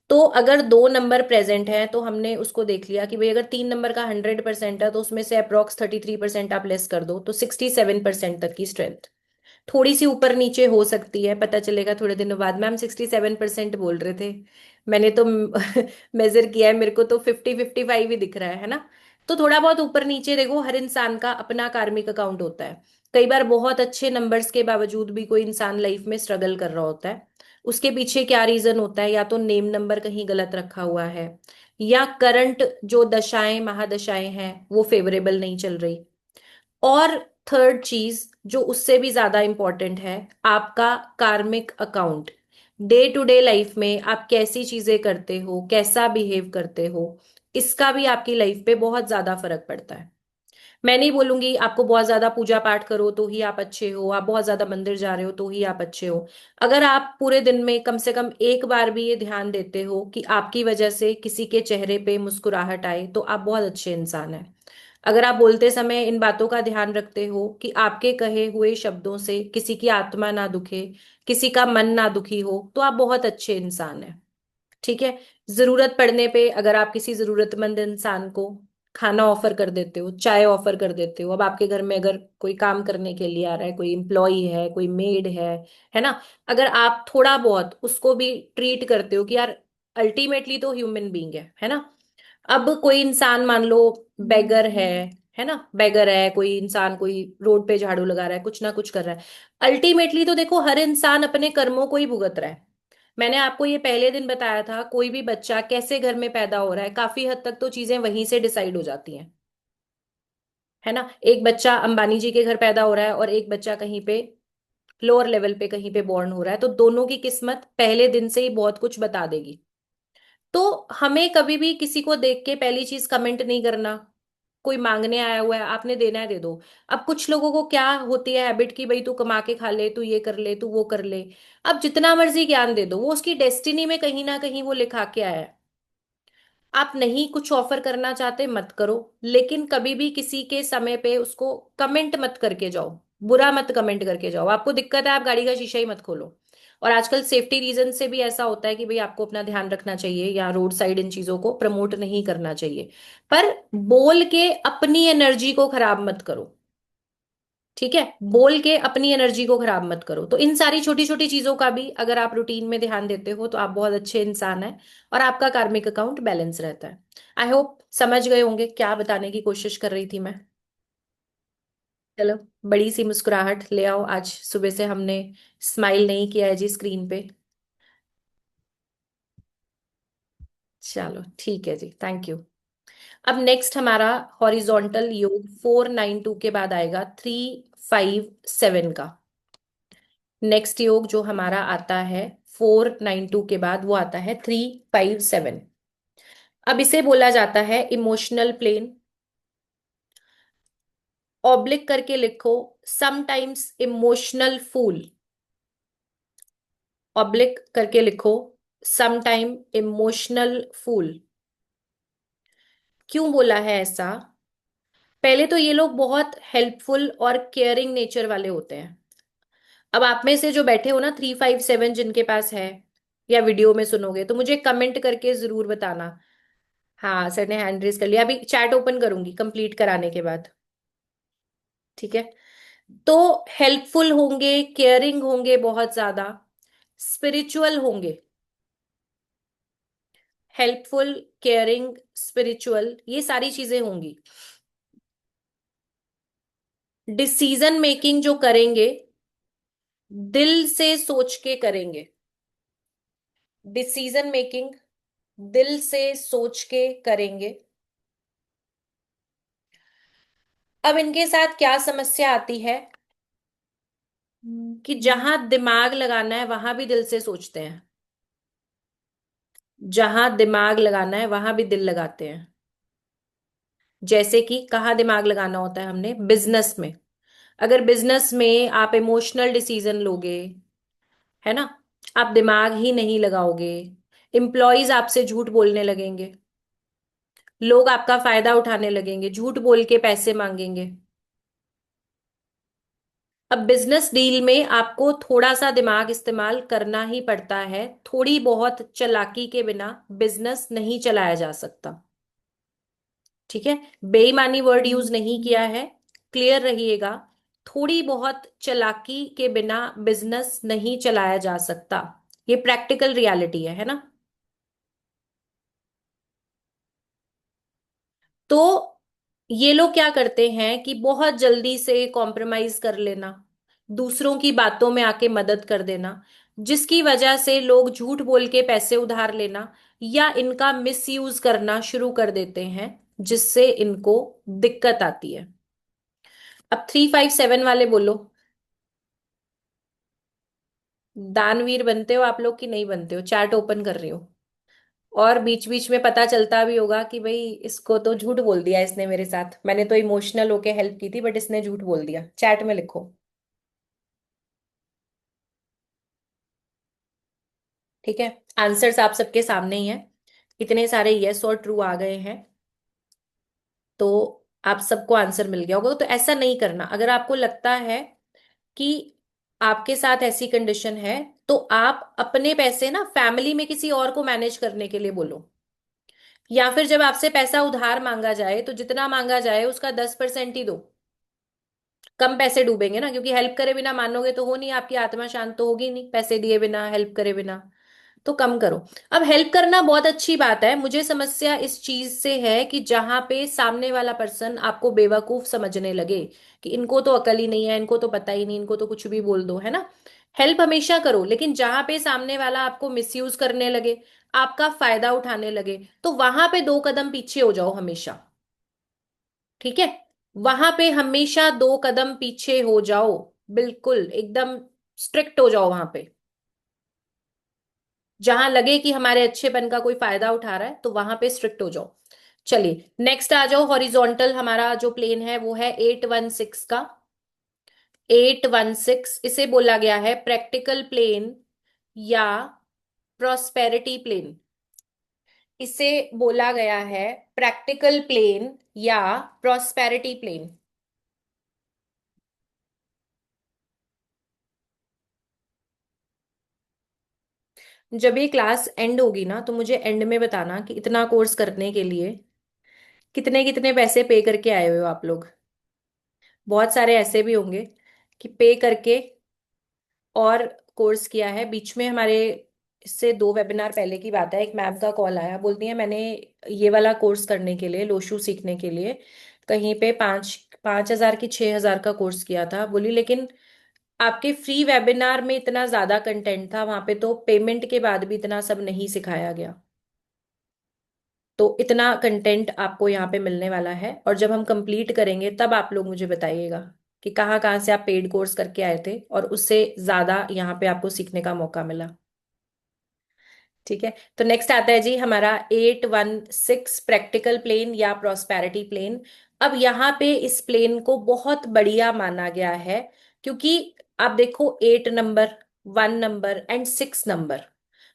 तो अगर 2 नंबर प्रेजेंट है तो हमने उसको देख लिया कि भाई अगर 3 नंबर का 100% है तो उसमें से अप्रोक्स 33% आप लेस कर दो, तो 67% तक की स्ट्रेंथ। थोड़ी सी ऊपर नीचे हो सकती है, पता चलेगा थोड़े दिनों बाद। मैम 67% बोल रहे थे, मैंने तो मेजर किया है, मेरे को तो 50-55 ही दिख रहा है ना। तो थोड़ा बहुत ऊपर नीचे, देखो हर इंसान का अपना कार्मिक अकाउंट होता है। कई बार बहुत अच्छे नंबर्स के बावजूद भी कोई इंसान लाइफ में स्ट्रगल कर रहा होता है। उसके पीछे क्या रीजन होता है? या तो नेम नंबर कहीं गलत रखा हुआ है, या करंट जो दशाएं महादशाएं हैं वो फेवरेबल नहीं चल रही। और थर्ड चीज जो उससे भी ज्यादा इंपॉर्टेंट है, आपका karmic account. Day to day life में आप कैसी चीजें करते हो, कैसा बिहेव करते हो, इसका भी आपकी लाइफ पे बहुत ज्यादा फर्क पड़ता है। मैं नहीं बोलूंगी आपको बहुत ज्यादा पूजा पाठ करो तो ही आप अच्छे हो, आप बहुत ज्यादा मंदिर जा रहे हो तो ही आप अच्छे हो। अगर आप पूरे दिन में कम से कम एक बार भी ये ध्यान देते हो कि आपकी वजह से किसी के चेहरे पे मुस्कुराहट आए, तो आप बहुत अच्छे इंसान हैं। अगर आप बोलते समय इन बातों का ध्यान रखते हो कि आपके कहे हुए शब्दों से किसी की आत्मा ना दुखे, किसी का मन ना दुखी हो, तो आप बहुत अच्छे इंसान हैं। ठीक है। जरूरत पड़ने पे अगर आप किसी जरूरतमंद इंसान को खाना ऑफर कर देते हो, चाय ऑफर कर देते हो, अब आपके घर में अगर कोई काम करने के लिए आ रहा है, कोई इम्प्लॉई है, कोई मेड है ना, अगर आप थोड़ा बहुत उसको भी ट्रीट करते हो कि यार अल्टीमेटली तो ह्यूमन बीइंग है ना। अब कोई इंसान मान लो बेगर है ना, बेगर है कोई इंसान, कोई रोड पे झाड़ू लगा रहा है, कुछ ना कुछ कर रहा है, अल्टीमेटली तो देखो हर इंसान अपने कर्मों को ही भुगत रहा है। मैंने आपको ये पहले दिन बताया था, कोई भी बच्चा कैसे घर में पैदा हो रहा है, काफी हद तक तो चीजें वहीं से डिसाइड हो जाती हैं, है ना। एक बच्चा अंबानी जी के घर पैदा हो रहा है और एक बच्चा कहीं पे लोअर लेवल पे कहीं पे बॉर्न हो रहा है, तो दोनों की किस्मत पहले दिन से ही बहुत कुछ बता देगी। तो हमें कभी भी किसी को देख के पहली चीज कमेंट नहीं करना। कोई मांगने आया हुआ है, आपने देना है दे दो। अब कुछ लोगों को क्या होती है हैबिट कि भाई तू कमा के खा ले, तू ये कर ले, तू वो कर ले। अब जितना मर्जी ज्ञान दे दो, वो उसकी डेस्टिनी में कहीं ना कहीं वो लिखा के आया है। आप नहीं कुछ ऑफर करना चाहते मत करो, लेकिन कभी भी किसी के समय पे उसको कमेंट मत करके जाओ, बुरा मत कमेंट करके जाओ। आपको दिक्कत है, आप गाड़ी का शीशा ही मत खोलो। और आजकल सेफ्टी रीजन से भी ऐसा होता है कि भाई आपको अपना ध्यान रखना चाहिए, या रोड साइड इन चीजों को प्रमोट नहीं करना चाहिए। पर बोल के अपनी एनर्जी को खराब मत करो। ठीक है, बोल के अपनी एनर्जी को खराब मत करो। तो इन सारी छोटी छोटी चीजों का भी अगर आप रूटीन में ध्यान देते हो तो आप बहुत अच्छे इंसान हैं, और आपका कार्मिक अकाउंट बैलेंस रहता है। आई होप समझ गए होंगे क्या बताने की कोशिश कर रही थी मैं। चलो, बड़ी सी मुस्कुराहट ले आओ, आज सुबह से हमने स्माइल नहीं किया है जी स्क्रीन पे। चलो ठीक है जी, थैंक यू। अब नेक्स्ट हमारा हॉरिजॉन्टल योग 492 के बाद आएगा 357 का। नेक्स्ट योग जो हमारा आता है 492 के बाद, वो आता है 357। अब इसे बोला जाता है इमोशनल प्लेन। ऑब्लिक करके लिखो, समटाइम्स इमोशनल फूल। ऑब्लिक करके लिखो, समटाइम इमोशनल फूल। क्यों बोला है ऐसा? पहले तो ये लोग बहुत हेल्पफुल और केयरिंग नेचर वाले होते हैं। अब आप में से जो बैठे हो ना 357 जिनके पास है, या वीडियो में सुनोगे, तो मुझे कमेंट करके जरूर बताना। हाँ, सर ने हैंड रेज कर लिया, अभी चैट ओपन करूंगी कंप्लीट कराने के बाद। ठीक है। तो हेल्पफुल होंगे, केयरिंग होंगे बहुत ज्यादा, स्पिरिचुअल होंगे। हेल्पफुल, केयरिंग, स्पिरिचुअल, ये सारी चीजें होंगी। डिसीजन मेकिंग जो करेंगे, दिल से सोच के करेंगे। डिसीजन मेकिंग दिल से सोच के करेंगे। अब इनके साथ क्या समस्या आती है कि जहां दिमाग लगाना है वहां भी दिल से सोचते हैं, जहां दिमाग लगाना है वहां भी दिल लगाते हैं। जैसे कि कहाँ दिमाग लगाना होता है हमने, बिजनेस में। अगर बिजनेस में आप इमोशनल डिसीजन लोगे, है ना, आप दिमाग ही नहीं लगाओगे, एम्प्लॉयज आपसे झूठ बोलने लगेंगे, लोग आपका फायदा उठाने लगेंगे, झूठ बोल के पैसे मांगेंगे। अब बिजनेस डील में आपको थोड़ा सा दिमाग इस्तेमाल करना ही पड़ता है, थोड़ी बहुत चालाकी के बिना बिजनेस नहीं चलाया जा सकता। ठीक है, बेईमानी वर्ड यूज नहीं किया है, क्लियर रहिएगा। थोड़ी बहुत चालाकी के बिना बिजनेस नहीं चलाया जा सकता, ये प्रैक्टिकल रियलिटी है ना। तो ये लोग क्या करते हैं कि बहुत जल्दी से कॉम्प्रोमाइज कर लेना, दूसरों की बातों में आके मदद कर देना, जिसकी वजह से लोग झूठ बोल के पैसे उधार लेना या इनका मिस यूज करना शुरू कर देते हैं, जिससे इनको दिक्कत आती है। अब 357 वाले बोलो, दानवीर बनते हो आप लोग कि नहीं बनते हो? चैट ओपन कर रही हो, और बीच बीच में पता चलता भी होगा कि भाई इसको तो झूठ बोल दिया इसने मेरे साथ, मैंने तो इमोशनल होके हेल्प की थी बट इसने झूठ बोल दिया। चैट में लिखो। ठीक है, आंसर्स आप सबके सामने ही हैं, इतने सारे यस और ट्रू आ गए हैं। तो आप सबको आंसर मिल गया होगा। तो ऐसा नहीं करना। अगर आपको लगता है कि आपके साथ ऐसी कंडीशन है, तो आप अपने पैसे ना फैमिली में किसी और को मैनेज करने के लिए बोलो। या फिर जब आपसे पैसा उधार मांगा जाए तो जितना मांगा जाए उसका 10% ही दो। कम पैसे डूबेंगे ना, क्योंकि हेल्प करे बिना मानोगे तो हो नहीं, आपकी आत्मा शांत तो होगी नहीं, पैसे दिए बिना, हेल्प करे बिना। तो कम करो। अब हेल्प करना बहुत अच्छी बात है, मुझे समस्या इस चीज से है कि जहां पे सामने वाला पर्सन आपको बेवकूफ समझने लगे कि इनको तो अकल ही नहीं है, इनको तो पता ही नहीं, इनको तो कुछ भी बोल दो, है ना। हेल्प हमेशा करो, लेकिन जहां पे सामने वाला आपको मिसयूज करने लगे, आपका फायदा उठाने लगे, तो वहां पे 2 कदम पीछे हो जाओ हमेशा। ठीक है। वहां पे हमेशा 2 कदम पीछे हो जाओ। बिल्कुल एकदम स्ट्रिक्ट हो जाओ वहां पे। जहां लगे कि हमारे अच्छेपन का कोई फायदा उठा रहा है तो वहां पे स्ट्रिक्ट हो जाओ। चलिए नेक्स्ट आ जाओ। हॉरिजॉन्टल हमारा जो प्लेन है वो है 816 का। 816 इसे बोला गया है प्रैक्टिकल प्लेन या प्रॉस्पेरिटी प्लेन। इसे बोला गया है प्रैक्टिकल प्लेन या प्रॉस्पेरिटी प्लेन। जब ये क्लास एंड होगी ना, तो मुझे एंड में बताना कि इतना कोर्स करने के लिए कितने कितने पैसे पे करके आए हुए हो आप लोग। बहुत सारे ऐसे भी होंगे कि पे करके और कोर्स किया है। बीच में हमारे इससे 2 वेबिनार पहले की बात है, एक मैम का कॉल आया, बोलती है मैंने ये वाला कोर्स करने के लिए, लोशू सीखने के लिए कहीं पे 5,000 की 6,000 का कोर्स किया था। बोली लेकिन आपके फ्री वेबिनार में इतना ज्यादा कंटेंट था, वहां पे तो पेमेंट के बाद भी इतना सब नहीं सिखाया गया। तो इतना कंटेंट आपको यहाँ पे मिलने वाला है, और जब हम कंप्लीट करेंगे तब आप लोग मुझे बताइएगा कि कहाँ कहाँ से आप पेड कोर्स करके आए थे और उससे ज्यादा यहाँ पे आपको सीखने का मौका मिला। ठीक है। तो नेक्स्ट आता है जी हमारा 816 प्रैक्टिकल प्लेन या प्रॉस्पेरिटी प्लेन। अब यहाँ पे इस प्लेन को बहुत बढ़िया माना गया है, क्योंकि आप देखो 8 number, 1 number and 6 number,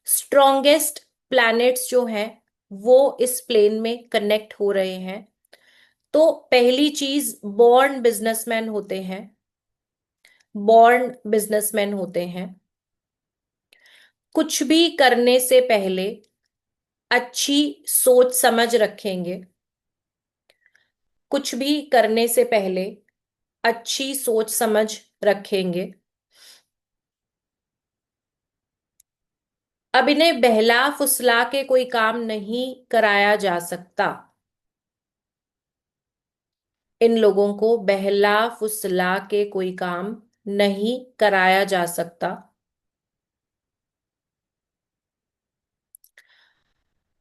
strongest planets जो हैं वो इस प्लेन में कनेक्ट हो रहे हैं। तो पहली चीज, बॉर्न बिजनेसमैन होते हैं। बॉर्न बिजनेसमैन होते हैं। कुछ भी करने से पहले अच्छी सोच समझ रखेंगे। कुछ भी करने से पहले अच्छी सोच समझ रखेंगे। अब इन्हें बहला फुसला के कोई काम नहीं कराया जा सकता। इन लोगों को बहला फुसला के कोई काम नहीं कराया जा सकता।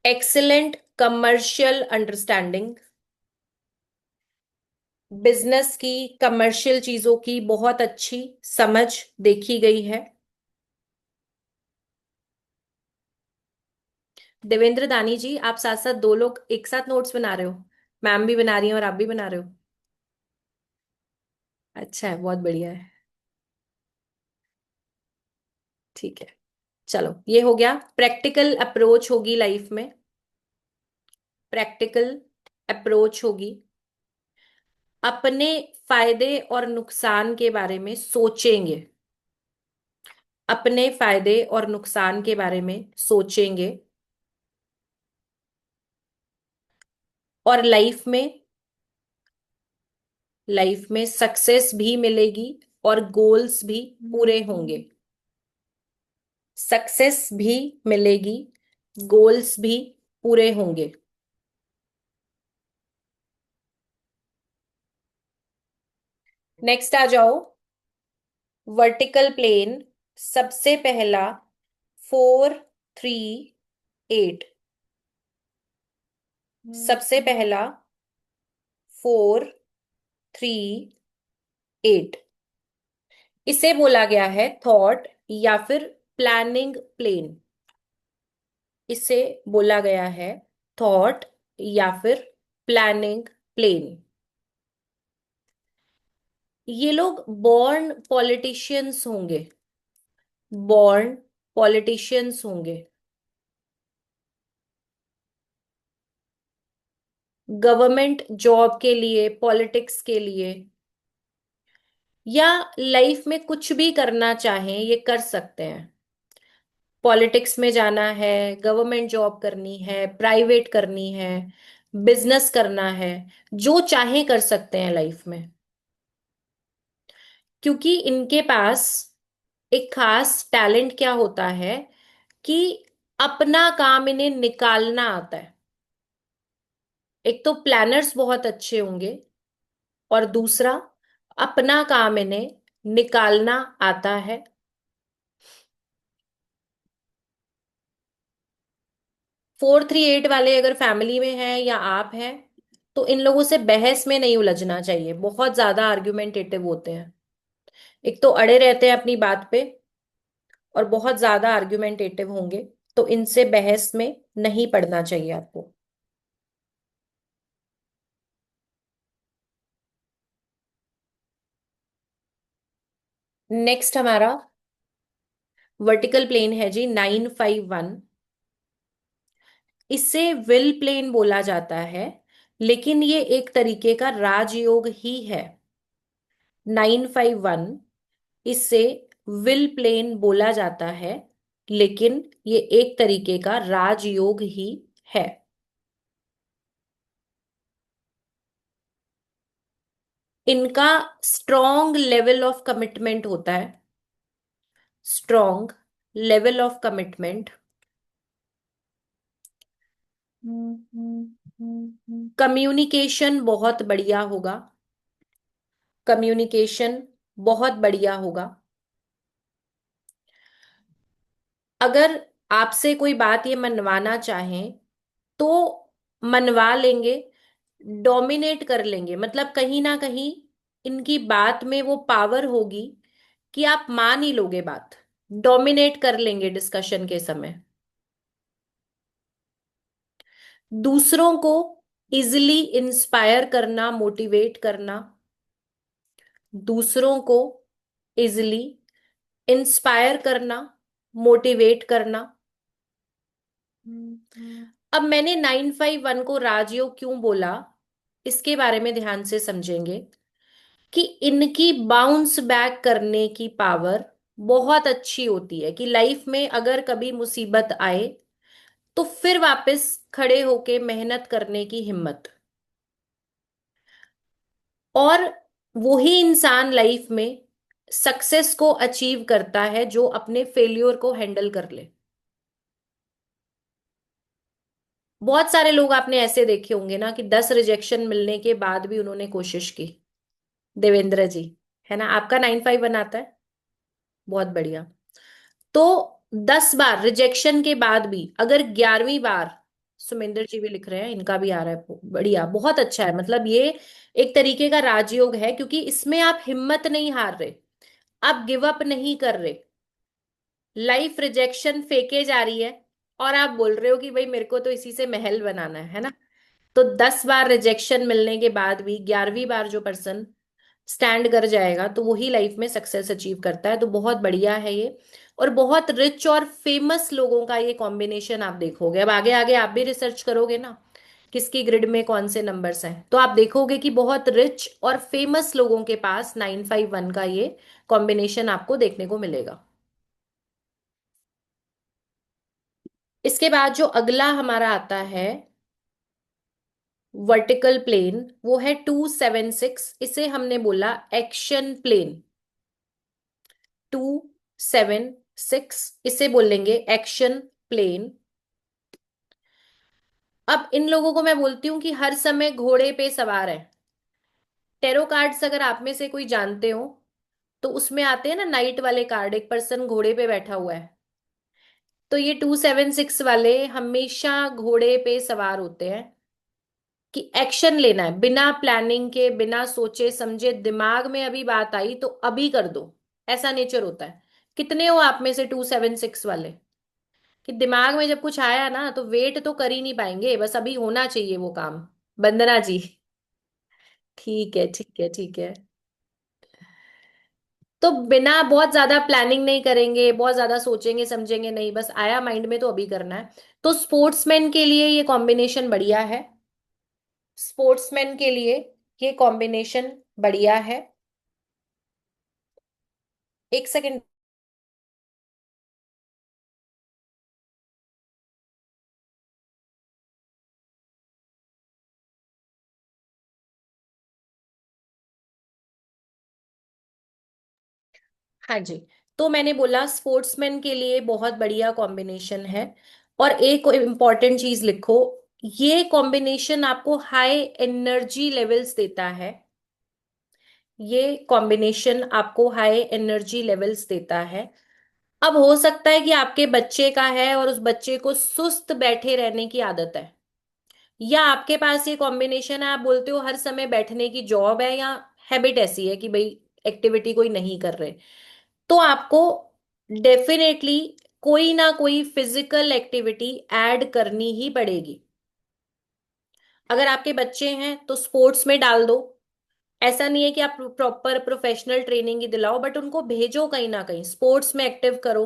एक्सीलेंट कमर्शियल अंडरस्टैंडिंग, बिजनेस की, कमर्शियल चीजों की बहुत अच्छी समझ देखी गई है। देवेंद्र दानी जी, आप साथ साथ 2 लोग एक साथ नोट्स बना रहे हो? मैम भी बना रही है और आप भी बना रहे हो? अच्छा है, बहुत बढ़िया है। ठीक है। चलो ये हो गया। प्रैक्टिकल अप्रोच होगी लाइफ में। प्रैक्टिकल अप्रोच होगी। अपने फायदे और नुकसान के बारे में सोचेंगे। अपने फायदे और नुकसान के बारे में सोचेंगे। और लाइफ में सक्सेस भी मिलेगी और गोल्स भी पूरे होंगे। सक्सेस भी मिलेगी, गोल्स भी पूरे होंगे। नेक्स्ट आ जाओ। वर्टिकल प्लेन, सबसे पहला 4, 3, 8। सबसे पहला 4, 3, 8। इसे बोला गया है थॉट या फिर प्लानिंग प्लेन। इसे बोला गया है थॉट या फिर प्लानिंग प्लेन। ये लोग बॉर्न पॉलिटिशियंस होंगे। बॉर्न पॉलिटिशियंस होंगे। गवर्नमेंट जॉब के लिए, पॉलिटिक्स के लिए, या लाइफ में कुछ भी करना चाहें ये कर सकते हैं। पॉलिटिक्स में जाना है, गवर्नमेंट जॉब करनी है, प्राइवेट करनी है, बिजनेस करना है, जो चाहे कर सकते हैं लाइफ में। क्योंकि इनके पास एक खास टैलेंट क्या होता है कि अपना काम इन्हें निकालना आता है। एक तो प्लानर्स बहुत अच्छे होंगे, और दूसरा अपना काम इन्हें निकालना आता है। 438 वाले अगर फैमिली में हैं या आप हैं, तो इन लोगों से बहस में नहीं उलझना चाहिए, बहुत ज्यादा आर्ग्यूमेंटेटिव होते हैं। एक तो अड़े रहते हैं अपनी बात पे, और बहुत ज्यादा आर्ग्यूमेंटेटिव होंगे, तो इनसे बहस में नहीं पड़ना चाहिए आपको। नेक्स्ट हमारा वर्टिकल प्लेन है जी 951। इसे विल प्लेन बोला जाता है, लेकिन ये एक तरीके का राजयोग ही है। 951, इसे विल प्लेन बोला जाता है, लेकिन ये एक तरीके का राजयोग ही है। इनका स्ट्रॉन्ग लेवल ऑफ कमिटमेंट होता है, strong level of commitment. Communication बहुत बढ़िया होगा, कम्युनिकेशन बहुत बढ़िया होगा। अगर आपसे कोई बात ये मनवाना चाहें तो मनवा लेंगे, डोमिनेट कर लेंगे, मतलब कहीं ना कहीं इनकी बात में वो पावर होगी कि आप मान ही लोगे बात, डोमिनेट कर लेंगे डिस्कशन के समय। दूसरों को इजिली इंस्पायर करना, मोटिवेट करना, दूसरों को इजिली इंस्पायर करना, मोटिवेट करना। अब मैंने 951 को राजयोग क्यों बोला, इसके बारे में ध्यान से समझेंगे कि इनकी बाउंस बैक करने की पावर बहुत अच्छी होती है, कि लाइफ में अगर कभी मुसीबत आए तो फिर वापस खड़े होके मेहनत करने की हिम्मत। और वही इंसान लाइफ में सक्सेस को अचीव करता है जो अपने फेल्योर को हैंडल कर ले। बहुत सारे लोग आपने ऐसे देखे होंगे ना कि 10 रिजेक्शन मिलने के बाद भी उन्होंने कोशिश की। देवेंद्र जी, है ना, आपका 951 आता है, बहुत बढ़िया। तो 10 बार रिजेक्शन के बाद भी अगर 11वीं बार, सुमेंद्र जी भी लिख रहे हैं, इनका भी आ रहा है, बढ़िया, बहुत अच्छा है। मतलब ये एक तरीके का राजयोग है, क्योंकि इसमें आप हिम्मत नहीं हार रहे, आप गिव अप नहीं कर रहे। लाइफ रिजेक्शन फेंके जा रही है, और आप बोल रहे हो कि भाई मेरे को तो इसी से महल बनाना है ना। तो 10 बार रिजेक्शन मिलने के बाद भी 11वीं बार जो पर्सन स्टैंड कर जाएगा, तो वही लाइफ में सक्सेस अचीव करता है। तो बहुत बढ़िया है ये। और बहुत रिच और फेमस लोगों का ये कॉम्बिनेशन आप देखोगे, अब आगे आगे आप भी रिसर्च करोगे ना किसकी ग्रिड में कौन से नंबर्स हैं, तो आप देखोगे कि बहुत रिच और फेमस लोगों के पास 951 का ये कॉम्बिनेशन आपको देखने को मिलेगा। इसके बाद जो अगला हमारा आता है वर्टिकल प्लेन, वो है 276। इसे हमने बोला एक्शन प्लेन। 276, इसे बोलेंगे एक्शन प्लेन। अब इन लोगों को मैं बोलती हूँ कि हर समय घोड़े पे सवार है। टेरो कार्ड्स अगर आप में से कोई जानते हो, तो उसमें आते हैं ना नाइट वाले कार्ड, एक पर्सन घोड़े पे बैठा हुआ है। तो ये 276 वाले हमेशा घोड़े पे सवार होते हैं, कि एक्शन लेना है बिना प्लानिंग के, बिना सोचे समझे, दिमाग में अभी बात आई तो अभी कर दो, ऐसा नेचर होता है। कितने हो आप में से 276 वाले, कि दिमाग में जब कुछ आया ना तो वेट तो कर ही नहीं पाएंगे, बस अभी होना चाहिए वो काम। वंदना जी, ठीक है ठीक है ठीक है। तो बिना बहुत ज्यादा प्लानिंग नहीं करेंगे, बहुत ज्यादा सोचेंगे समझेंगे नहीं, बस आया माइंड में तो अभी करना है। तो स्पोर्ट्समैन के लिए ये कॉम्बिनेशन बढ़िया है। स्पोर्ट्समैन के लिए ये कॉम्बिनेशन बढ़िया है। एक सेकंड। हाँ जी। तो मैंने बोला स्पोर्ट्समैन के लिए बहुत बढ़िया कॉम्बिनेशन है। और एक इम्पॉर्टेंट चीज लिखो, ये कॉम्बिनेशन आपको हाई एनर्जी लेवल्स देता है। ये कॉम्बिनेशन आपको हाई एनर्जी लेवल्स देता है। अब हो सकता है कि आपके बच्चे का है और उस बच्चे को सुस्त बैठे रहने की आदत है, या आपके पास ये कॉम्बिनेशन है, आप बोलते हो हर समय बैठने की जॉब है, या हैबिट ऐसी है कि भाई एक्टिविटी कोई नहीं कर रहे, तो आपको डेफिनेटली कोई ना कोई फिजिकल एक्टिविटी ऐड करनी ही पड़ेगी। अगर आपके बच्चे हैं तो स्पोर्ट्स में डाल दो। ऐसा नहीं है कि आप प्रॉपर प्रोफेशनल ट्रेनिंग ही दिलाओ, बट उनको भेजो कहीं ना कहीं स्पोर्ट्स में एक्टिव करो।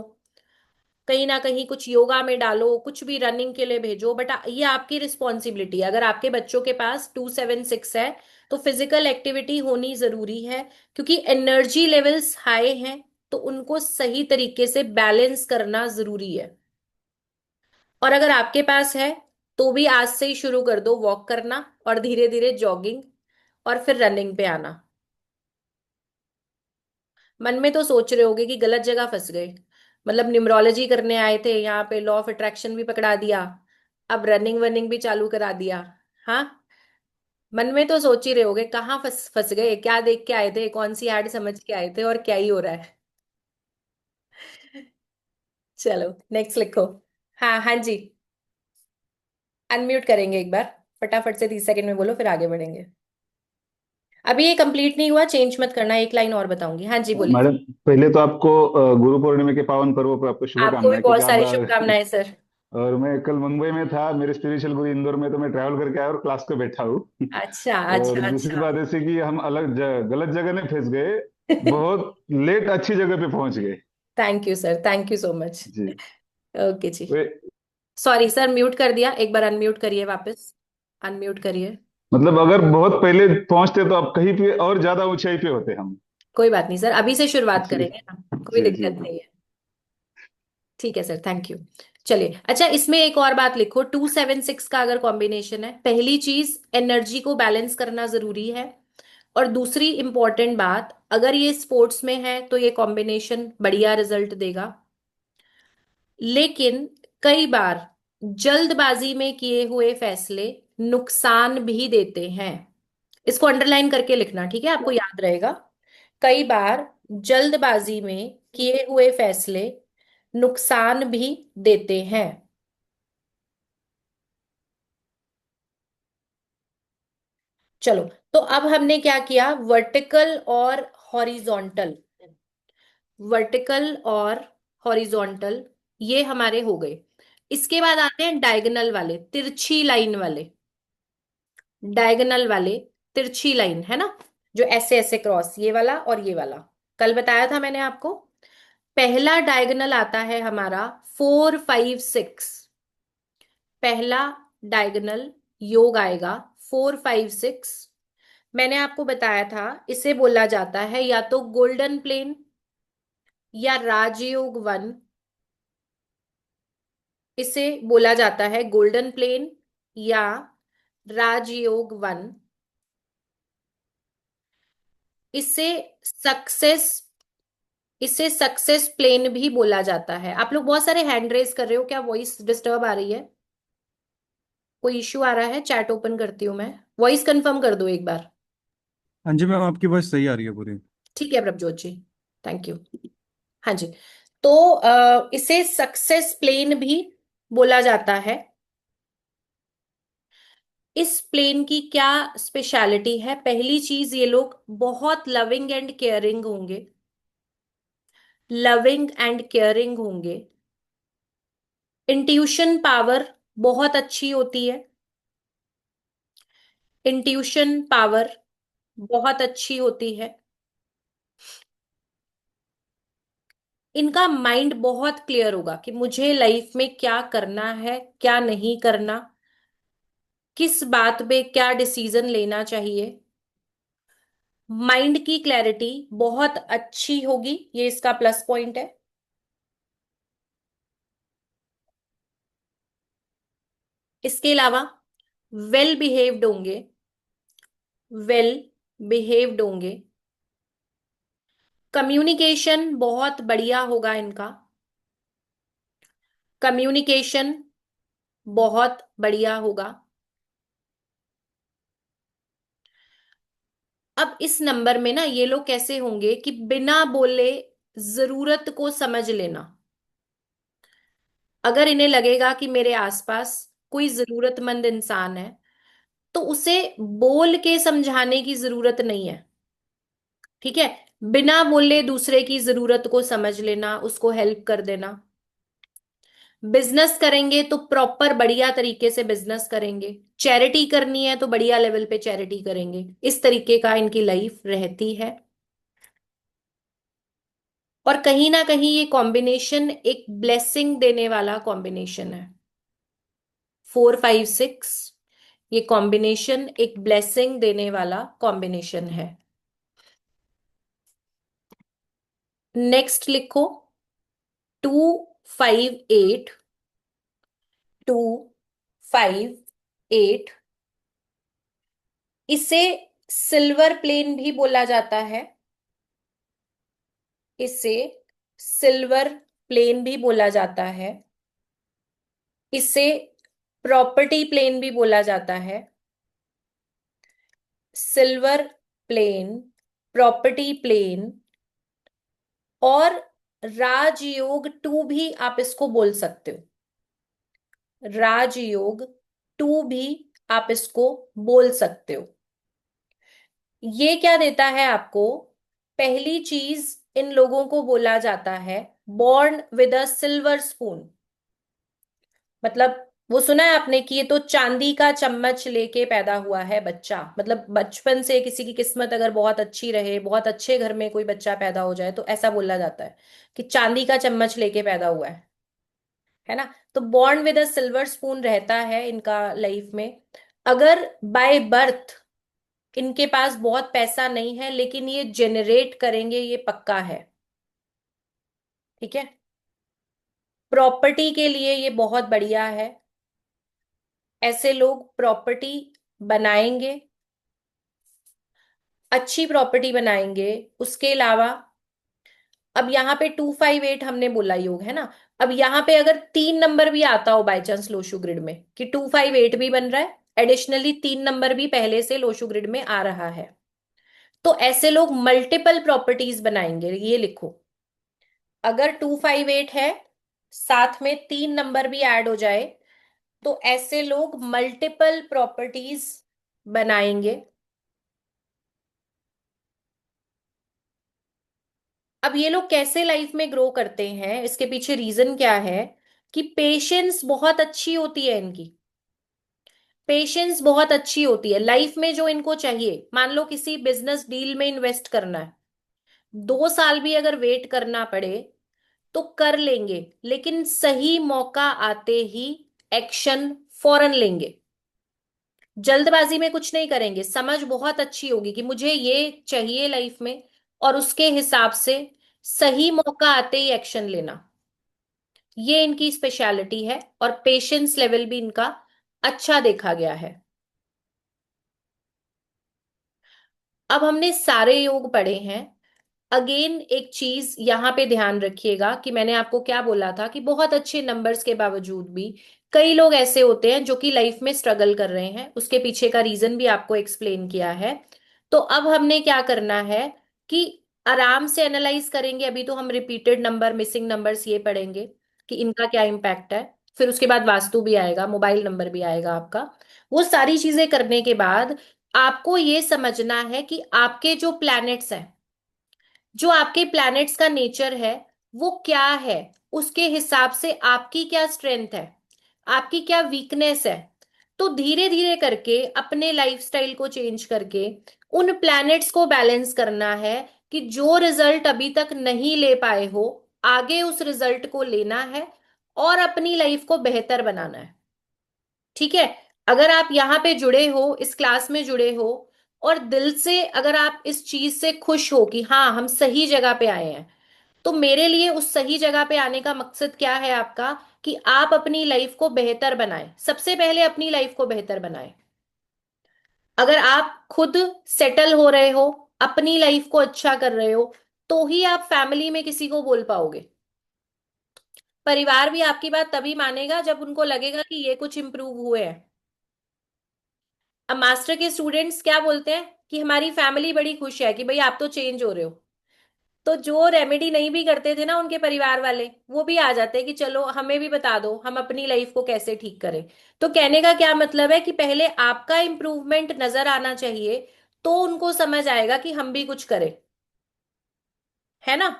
कहीं ना कहीं कुछ योगा में डालो, कुछ भी रनिंग के लिए भेजो, बट ये आपकी रिस्पॉन्सिबिलिटी है। अगर आपके बच्चों के पास 276 है तो फिजिकल एक्टिविटी होनी जरूरी है, क्योंकि एनर्जी लेवल्स हाई हैं, तो उनको सही तरीके से बैलेंस करना जरूरी है। और अगर आपके पास है तो भी आज से ही शुरू कर दो वॉक करना, और धीरे धीरे जॉगिंग, और फिर रनिंग पे आना। मन में तो सोच रहे होगे कि गलत जगह फंस गए, मतलब न्यूमरोलॉजी करने आए थे यहाँ पे, लॉ ऑफ अट्रैक्शन भी पकड़ा दिया, अब रनिंग वनिंग भी चालू करा दिया। हाँ, मन में तो सोच ही रहे होगे कहाँ फंस फंस गए, क्या देख के आए थे, कौन सी ऐड समझ के आए थे, और क्या ही हो रहा है। चलो नेक्स्ट लिखो। हाँ हाँ जी। अनम्यूट करेंगे एक बार, फटाफट से 30 सेकंड में बोलो, फिर आगे बढ़ेंगे। अभी ये कंप्लीट नहीं हुआ, चेंज मत करना, एक लाइन और बताऊंगी। हाँ जी बोलिए। मैडम, पहले तो आपको गुरु पूर्णिमा के पावन पर्व पर आपको आपको भी शुभकामनाएं, क्योंकि बहुत आप सारी शुभकामनाएं सर। और मैं कल मुंबई में था, मेरे स्पिरिचुअल गुरु इंदौर में, तो मैं ट्रैवल करके आया और क्लास पे बैठा हूँ। अच्छा और अच्छा दूसरी अच्छा। बात ऐसी कि हम गलत जगह नहीं फंस गए, बहुत लेट अच्छी जगह पे पहुंच गए। Thank you sir, thank you so much. जी। ओके जी। वे सॉरी सर, म्यूट कर दिया, एक बार अनम्यूट करिए वापस। अनम्यूट करिए। मतलब अगर बहुत पहले पहुंचते तो अब कहीं पे और ज्यादा ऊंचाई पे होते हम। कोई बात नहीं सर, अभी से शुरुआत जी करेंगे ना, कोई जी जी दिक्कत जी। नहीं है। ठीक है सर, थैंक यू। चलिए, अच्छा इसमें एक और बात लिखो, 276 का अगर कॉम्बिनेशन है, पहली चीज एनर्जी को बैलेंस करना जरूरी है। और दूसरी इंपॉर्टेंट बात, अगर ये स्पोर्ट्स में है तो ये कॉम्बिनेशन बढ़िया रिजल्ट देगा। लेकिन कई बार जल्दबाजी में किए हुए फैसले नुकसान भी देते हैं। इसको अंडरलाइन करके लिखना, ठीक है, आपको याद रहेगा। कई बार जल्दबाजी में किए हुए फैसले नुकसान भी देते हैं। चलो, तो अब हमने क्या किया, वर्टिकल और हॉरिजॉन्टल। वर्टिकल और हॉरिजॉन्टल ये हमारे हो गए। इसके बाद आते हैं डायगोनल वाले, तिरछी लाइन वाले। डायगोनल वाले, तिरछी लाइन है ना, जो ऐसे ऐसे क्रॉस, ये वाला और ये वाला। कल बताया था मैंने आपको। पहला डायगोनल आता है हमारा 4 5 6। पहला डायगोनल योग आएगा 4 5 6। मैंने आपको बताया था इसे बोला जाता है या तो गोल्डन प्लेन, या राजयोग 1। इसे बोला जाता है गोल्डन प्लेन या राजयोग 1। इसे सक्सेस इसे सक्सेस प्लेन भी बोला जाता है। आप लोग बहुत सारे हैंड रेस कर रहे हो, क्या वॉइस डिस्टर्ब आ रही है? कोई इश्यू आ रहा है? चैट ओपन करती हूँ मैं, वॉइस कंफर्म कर दो एक बार। हाँ जी मैम, आपकी वॉइस सही आ रही है पूरी। ठीक है प्रभजोत जी, थैंक यू। हाँ जी। तो इसे सक्सेस प्लेन भी बोला जाता है। इस प्लेन की क्या स्पेशलिटी है? पहली चीज, ये लोग बहुत लविंग एंड केयरिंग होंगे। लविंग एंड केयरिंग होंगे। इंट्यूशन पावर बहुत अच्छी होती है। इंट्यूशन पावर बहुत अच्छी होती है। इनका माइंड बहुत क्लियर होगा कि मुझे लाइफ में क्या करना है, क्या नहीं करना। किस बात पे क्या डिसीजन लेना चाहिए। माइंड की क्लैरिटी बहुत अच्छी होगी, ये इसका प्लस पॉइंट है। इसके अलावा वेल बिहेव्ड होंगे, वेल बिहेव्ड होंगे। कम्युनिकेशन बहुत बढ़िया होगा इनका, कम्युनिकेशन बहुत बढ़िया होगा। अब इस नंबर में ना ये लोग कैसे होंगे कि बिना बोले जरूरत को समझ लेना। अगर इन्हें लगेगा कि मेरे आसपास कोई जरूरतमंद इंसान है तो उसे बोल के समझाने की जरूरत नहीं है। ठीक है, बिना बोले दूसरे की जरूरत को समझ लेना, उसको हेल्प कर देना। बिजनेस करेंगे तो प्रॉपर बढ़िया तरीके से बिजनेस करेंगे। चैरिटी करनी है तो बढ़िया लेवल पे चैरिटी करेंगे। इस तरीके का इनकी लाइफ रहती है। और कहीं ना कहीं ये कॉम्बिनेशन एक ब्लेसिंग देने वाला कॉम्बिनेशन है। 4 5 6, ये कॉम्बिनेशन एक ब्लेसिंग देने वाला कॉम्बिनेशन है। नेक्स्ट लिखो 2 5 8, 2 5 8। इसे सिल्वर प्लेन भी बोला जाता है, इसे सिल्वर प्लेन भी बोला जाता है, इसे प्रॉपर्टी प्लेन भी बोला जाता है। सिल्वर प्लेन, प्रॉपर्टी प्लेन और राजयोग टू भी आप इसको बोल सकते हो। राजयोग टू भी आप इसको बोल सकते हो। ये क्या देता है आपको? पहली चीज, इन लोगों को बोला जाता है born with a silver spoon. मतलब वो सुना है आपने कि ये तो चांदी का चम्मच लेके पैदा हुआ है बच्चा। मतलब बचपन से किसी की किस्मत अगर बहुत अच्छी रहे, बहुत अच्छे घर में कोई बच्चा पैदा हो जाए तो ऐसा बोला जाता है कि चांदी का चम्मच लेके पैदा हुआ है ना। तो born with a silver spoon रहता है इनका लाइफ में। अगर बाय बर्थ इनके पास बहुत पैसा नहीं है लेकिन ये जेनरेट करेंगे, ये पक्का है। ठीक है, प्रॉपर्टी के लिए ये बहुत बढ़िया है। ऐसे लोग प्रॉपर्टी बनाएंगे, अच्छी प्रॉपर्टी बनाएंगे। उसके अलावा अब यहाँ पे 2 5 8 हमने बोला योग है ना। अब यहाँ पे अगर 3 नंबर भी आता हो बाय चांस लोशु ग्रिड में, कि 2 5 8 भी बन रहा है, एडिशनली 3 नंबर भी पहले से लोशु ग्रिड में आ रहा है, तो ऐसे लोग मल्टीपल प्रॉपर्टीज बनाएंगे। ये लिखो, अगर 2 5 8 है, साथ में 3 नंबर भी ऐड हो जाए, तो ऐसे लोग मल्टीपल प्रॉपर्टीज बनाएंगे। अब ये लोग कैसे लाइफ में ग्रो करते हैं, इसके पीछे रीजन क्या है कि पेशेंस बहुत अच्छी होती है इनकी। पेशेंस बहुत अच्छी होती है लाइफ में। जो इनको चाहिए, मान लो किसी बिजनेस डील में इन्वेस्ट करना है, 2 साल भी अगर वेट करना पड़े तो कर लेंगे, लेकिन सही मौका आते ही एक्शन फौरन लेंगे। जल्दबाजी में कुछ नहीं करेंगे। समझ बहुत अच्छी होगी कि मुझे ये चाहिए लाइफ में, और उसके हिसाब से सही मौका आते ही एक्शन लेना, ये इनकी स्पेशलिटी है। और पेशेंस लेवल भी इनका अच्छा देखा गया है। अब हमने सारे योग पढ़े हैं। अगेन एक चीज यहां पे ध्यान रखिएगा कि मैंने आपको क्या बोला था कि बहुत अच्छे नंबर्स के बावजूद भी कई लोग ऐसे होते हैं जो कि लाइफ में स्ट्रगल कर रहे हैं। उसके पीछे का रीजन भी आपको एक्सप्लेन किया है। तो अब हमने क्या करना है कि आराम से एनालाइज करेंगे। अभी तो हम रिपीटेड नंबर, मिसिंग नंबर्स ये पढ़ेंगे कि इनका क्या इम्पैक्ट है। फिर उसके बाद वास्तु भी आएगा, मोबाइल नंबर भी आएगा आपका। वो सारी चीजें करने के बाद आपको ये समझना है कि आपके जो प्लैनेट्स हैं, जो आपके प्लैनेट्स का नेचर है वो क्या है, उसके हिसाब से आपकी क्या स्ट्रेंथ है, आपकी क्या वीकनेस है। तो धीरे धीरे करके अपने लाइफस्टाइल को चेंज करके उन प्लैनेट्स को बैलेंस करना है कि जो रिजल्ट अभी तक नहीं ले पाए हो, आगे उस रिजल्ट को लेना है और अपनी लाइफ को बेहतर बनाना है। ठीक है, अगर आप यहाँ पे जुड़े हो, इस क्लास में जुड़े हो, और दिल से अगर आप इस चीज से खुश हो कि हाँ हम सही जगह पे आए हैं, तो मेरे लिए उस सही जगह पे आने का मकसद क्या है आपका, कि आप अपनी लाइफ को बेहतर बनाएं। सबसे पहले अपनी लाइफ को बेहतर बनाएं। अगर आप खुद सेटल हो रहे हो, अपनी लाइफ को अच्छा कर रहे हो, तो ही आप फैमिली में किसी को बोल पाओगे। परिवार भी आपकी बात तभी मानेगा जब उनको लगेगा कि ये कुछ इंप्रूव हुए हैं। अब मास्टर के स्टूडेंट्स क्या बोलते हैं कि हमारी फैमिली बड़ी खुश है कि भाई आप तो चेंज हो रहे हो। तो जो रेमेडी नहीं भी करते थे ना उनके परिवार वाले, वो भी आ जाते हैं कि चलो हमें भी बता दो हम अपनी लाइफ को कैसे ठीक करें। तो कहने का क्या मतलब है कि पहले आपका इंप्रूवमेंट नजर आना चाहिए, तो उनको समझ आएगा कि हम भी कुछ करें। है ना?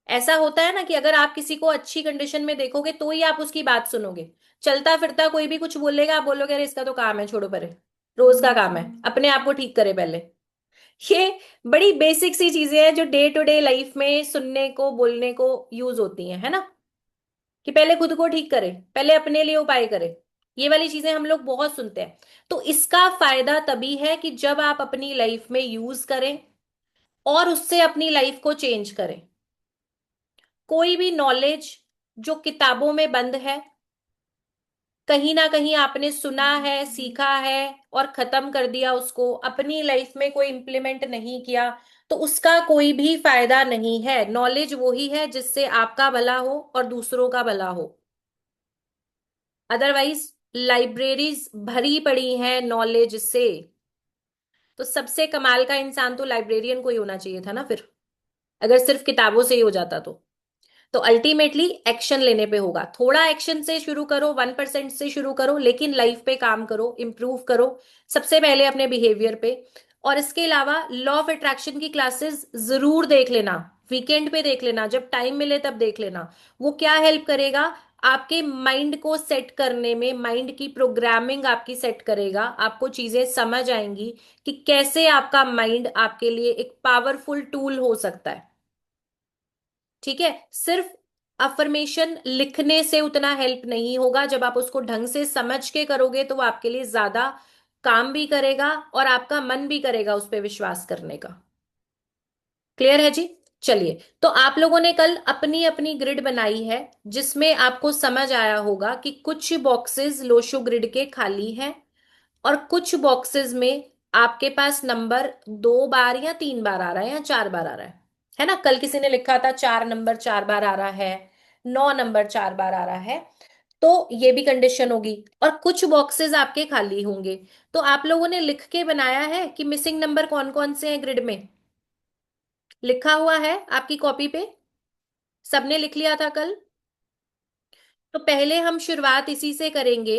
ऐसा होता है ना कि अगर आप किसी को अच्छी कंडीशन में देखोगे तो ही आप उसकी बात सुनोगे। चलता फिरता कोई भी कुछ बोलेगा, आप बोलोगे अरे इसका तो काम है, छोड़ो परे, रोज का काम है, अपने आप को ठीक करे पहले। ये बड़ी बेसिक सी चीजें हैं जो डे टू डे लाइफ में सुनने को बोलने को यूज होती हैं, है ना? कि पहले खुद को ठीक करे, पहले अपने लिए उपाय करे। ये वाली चीजें हम लोग बहुत सुनते हैं। तो इसका फायदा तभी है कि जब आप अपनी लाइफ में यूज करें और उससे अपनी लाइफ को चेंज करें। कोई भी नॉलेज जो किताबों में बंद है, कहीं ना कहीं आपने सुना है, सीखा है और खत्म कर दिया, उसको अपनी लाइफ में कोई इंप्लीमेंट नहीं किया, तो उसका कोई भी फायदा नहीं है। नॉलेज वही है जिससे आपका भला हो और दूसरों का भला हो। अदरवाइज लाइब्रेरीज भरी पड़ी हैं नॉलेज से। तो सबसे कमाल का इंसान तो लाइब्रेरियन को ही होना चाहिए था ना फिर, अगर सिर्फ किताबों से ही हो जाता तो अल्टीमेटली एक्शन लेने पे होगा। थोड़ा एक्शन से शुरू करो, 1% से शुरू करो, लेकिन लाइफ पे काम करो, इंप्रूव करो सबसे पहले अपने बिहेवियर पे। और इसके अलावा लॉ ऑफ अट्रैक्शन की क्लासेस जरूर देख लेना, वीकेंड पे देख लेना, जब टाइम मिले तब देख लेना। वो क्या हेल्प करेगा, आपके माइंड को सेट करने में, माइंड की प्रोग्रामिंग आपकी सेट करेगा। आपको चीजें समझ आएंगी कि कैसे आपका माइंड आपके लिए एक पावरफुल टूल हो सकता है। ठीक है? सिर्फ अफर्मेशन लिखने से उतना हेल्प नहीं होगा, जब आप उसको ढंग से समझ के करोगे तो वो आपके लिए ज्यादा काम भी करेगा और आपका मन भी करेगा उस पर विश्वास करने का। क्लियर है जी? चलिए, तो आप लोगों ने कल अपनी अपनी ग्रिड बनाई है, जिसमें आपको समझ आया होगा कि कुछ बॉक्सेस लोशो ग्रिड के खाली हैं और कुछ बॉक्सेस में आपके पास नंबर 2 बार या 3 बार आ रहा है या 4 बार आ रहा है ना? कल किसी ने लिखा था 4 नंबर 4 बार आ रहा है, 9 नंबर 4 बार आ रहा है। तो ये भी कंडीशन होगी, और कुछ बॉक्सेस आपके खाली होंगे। तो आप लोगों ने लिख के बनाया है कि मिसिंग नंबर कौन कौन से हैं ग्रिड में? लिखा हुआ है आपकी कॉपी पे? सबने लिख लिया था कल? तो पहले हम शुरुआत इसी से करेंगे,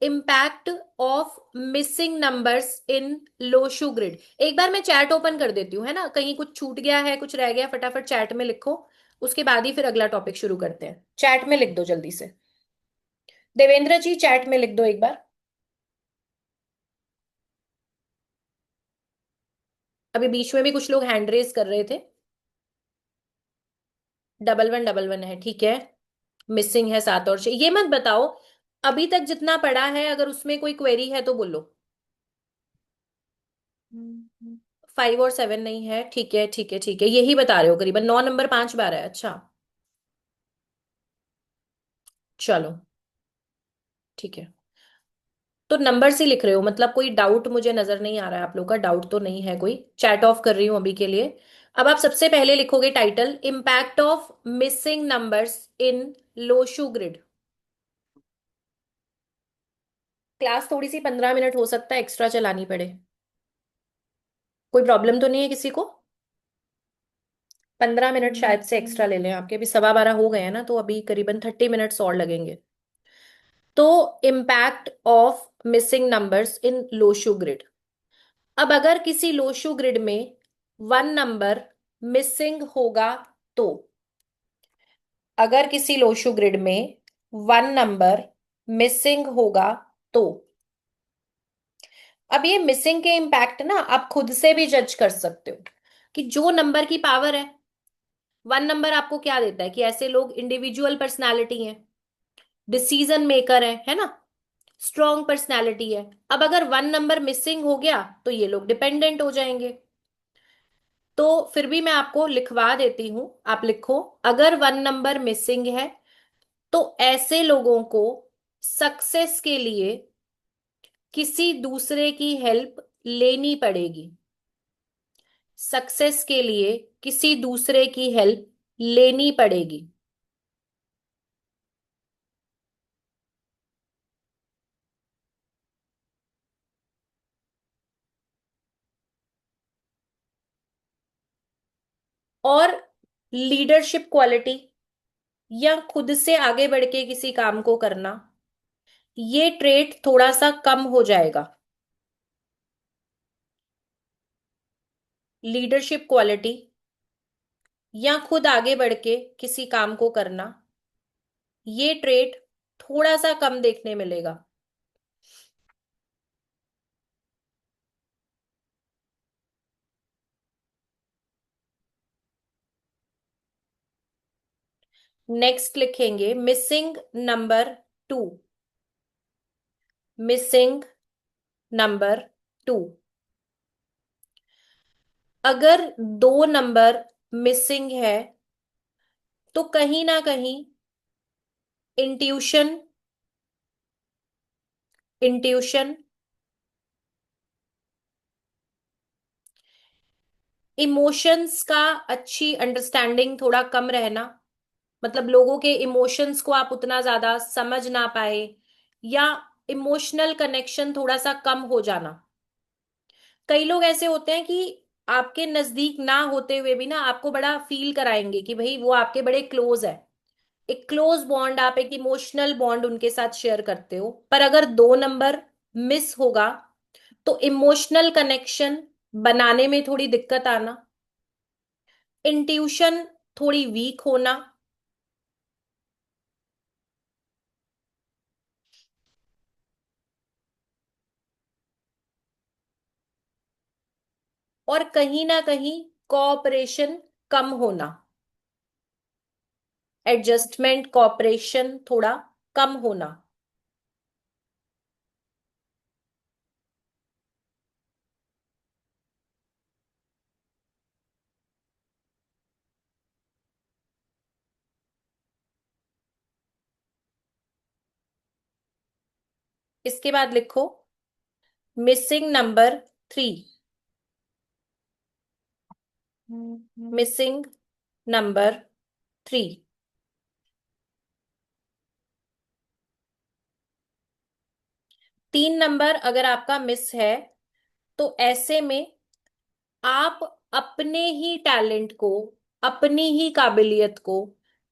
impact of missing numbers in Lo Shu grid. एक बार मैं चैट ओपन कर देती हूँ, है ना? कहीं कुछ छूट गया है, कुछ रह गया, फटाफट चैट में लिखो। उसके बाद ही फिर अगला टॉपिक शुरू करते हैं। चैट में लिख दो जल्दी से। देवेंद्र जी चैट में लिख दो एक बार। अभी बीच में भी कुछ लोग हैंड रेज कर रहे थे। 1111 है, ठीक है। मिसिंग है 7 और 6। ये मत बताओ, अभी तक जितना पढ़ा है अगर उसमें कोई क्वेरी है तो बोलो। 5 और 7 नहीं है, ठीक है ठीक है ठीक है, यही बता रहे हो करीबन 9 नंबर 5 बार है। अच्छा, चलो ठीक है। तो नंबर से लिख रहे हो मतलब कोई डाउट मुझे नजर नहीं आ रहा है, आप लोग का डाउट तो नहीं है कोई? चैट ऑफ कर रही हूं अभी के लिए। अब आप सबसे पहले लिखोगे title, impact of missing numbers in Lo Shu grid. Class थोड़ी सी 15 मिनट हो सकता है एक्स्ट्रा चलानी पड़े। कोई प्रॉब्लम तो नहीं है किसी को? 15 मिनट शायद से एक्स्ट्रा ले लें आपके, अभी 12:15 हो गए हैं ना, तो अभी करीबन 30 मिनट्स और लगेंगे। तो impact of missing numbers in Lo Shu grid. अब अगर किसी लोशु ग्रिड में 1 नंबर मिसिंग होगा तो, अगर किसी लोशु ग्रिड में 1 नंबर मिसिंग होगा तो, अब ये मिसिंग के इम्पैक्ट ना आप खुद से भी जज कर सकते हो कि जो नंबर की पावर है, 1 नंबर आपको क्या देता है कि ऐसे लोग इंडिविजुअल पर्सनालिटी हैं, डिसीजन मेकर है ना? स्ट्रॉन्ग पर्सनैलिटी है। अब अगर 1 नंबर मिसिंग हो गया तो ये लोग डिपेंडेंट हो जाएंगे। तो फिर भी मैं आपको लिखवा देती हूं, आप लिखो, अगर 1 नंबर मिसिंग है तो ऐसे लोगों को सक्सेस के लिए किसी दूसरे की हेल्प लेनी पड़ेगी। सक्सेस के लिए किसी दूसरे की हेल्प लेनी पड़ेगी। और लीडरशिप क्वालिटी या खुद से आगे बढ़ के किसी काम को करना, ये ट्रेट थोड़ा सा कम हो जाएगा। लीडरशिप क्वालिटी या खुद आगे बढ़ के किसी काम को करना, ये ट्रेट थोड़ा सा कम देखने मिलेगा। नेक्स्ट लिखेंगे मिसिंग नंबर 2। मिसिंग नंबर 2, अगर 2 नंबर मिसिंग है तो कहीं ना कहीं इंट्यूशन इंट्यूशन इमोशंस का अच्छी अंडरस्टैंडिंग थोड़ा कम रहना, मतलब लोगों के इमोशंस को आप उतना ज्यादा समझ ना पाए, या इमोशनल कनेक्शन थोड़ा सा कम हो जाना। कई लोग ऐसे होते हैं कि आपके नजदीक ना होते हुए भी ना आपको बड़ा फील कराएंगे कि भाई वो आपके बड़े क्लोज है। एक क्लोज बॉन्ड, आप एक इमोशनल बॉन्ड उनके साथ शेयर करते हो। पर अगर 2 नंबर मिस होगा तो इमोशनल कनेक्शन बनाने में थोड़ी दिक्कत आना, इंट्यूशन थोड़ी वीक होना, और कहीं ना कहीं कोऑपरेशन कम होना, एडजस्टमेंट कोऑपरेशन थोड़ा कम होना। इसके बाद लिखो missing number 3। Missing number 3, 3 number अगर आपका मिस है तो ऐसे में आप अपने ही टैलेंट को, अपनी ही काबिलियत को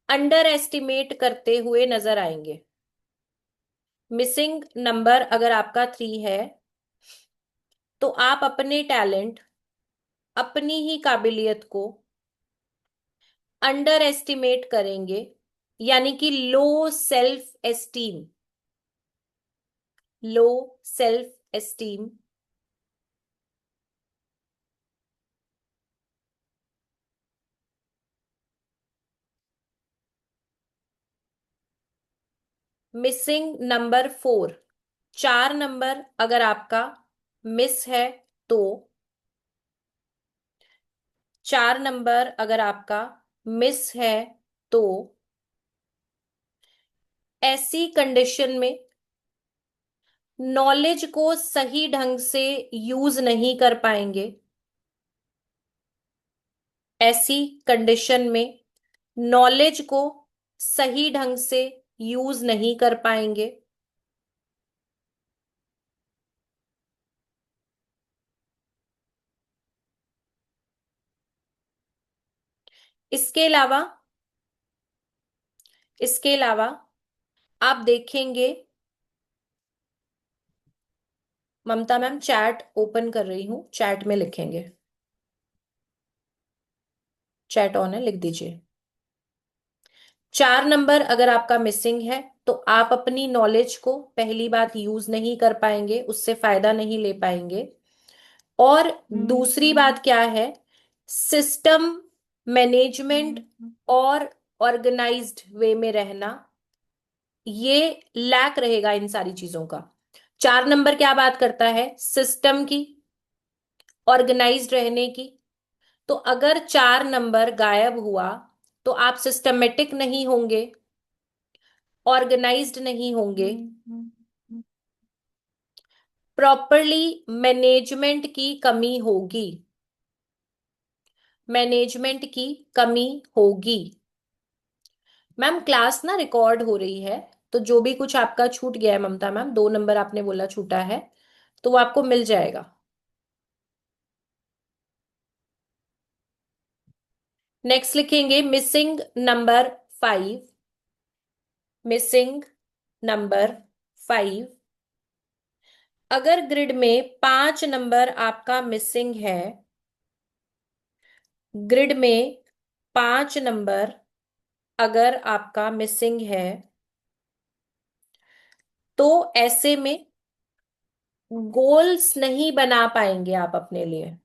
अंडर एस्टिमेट करते हुए नजर आएंगे। मिसिंग नंबर अगर आपका 3 है तो आप अपने टैलेंट, अपनी ही काबिलियत को अंडर एस्टिमेट करेंगे, यानी कि low self esteem, low self esteem. Missing number 4, 4 number अगर आपका मिस है तो 4 नंबर अगर आपका मिस है तो ऐसी कंडीशन में नॉलेज को सही ढंग से यूज नहीं कर पाएंगे। ऐसी कंडीशन में नॉलेज को सही ढंग से यूज नहीं कर पाएंगे। इसके अलावा इसके अलावा आप देखेंगे, ममता मैम चैट ओपन कर रही हूं, चैट में लिखेंगे, चैट ऑन है, लिख दीजिए। 4 नंबर अगर आपका मिसिंग है तो आप अपनी नॉलेज को पहली बात यूज नहीं कर पाएंगे, उससे फायदा नहीं ले पाएंगे। और दूसरी बात क्या है, सिस्टम मैनेजमेंट और ऑर्गेनाइज्ड वे में रहना, ये लैक रहेगा इन सारी चीजों का। 4 नंबर क्या बात करता है? सिस्टम की, ऑर्गेनाइज्ड रहने की। तो अगर 4 नंबर गायब हुआ तो आप सिस्टमेटिक नहीं होंगे, ऑर्गेनाइज्ड नहीं होंगे, प्रॉपरली मैनेजमेंट की कमी होगी, मैनेजमेंट की कमी होगी। मैम क्लास ना रिकॉर्ड हो रही है, तो जो भी कुछ आपका छूट गया है ममता मैम, 2 नंबर आपने बोला छूटा है, तो वो आपको मिल जाएगा। नेक्स्ट लिखेंगे मिसिंग नंबर 5। Missing number 5। अगर ग्रिड में 5 नंबर आपका मिसिंग है, ग्रिड में 5 नंबर अगर आपका मिसिंग है, तो ऐसे में गोल्स नहीं बना पाएंगे आप अपने लिए,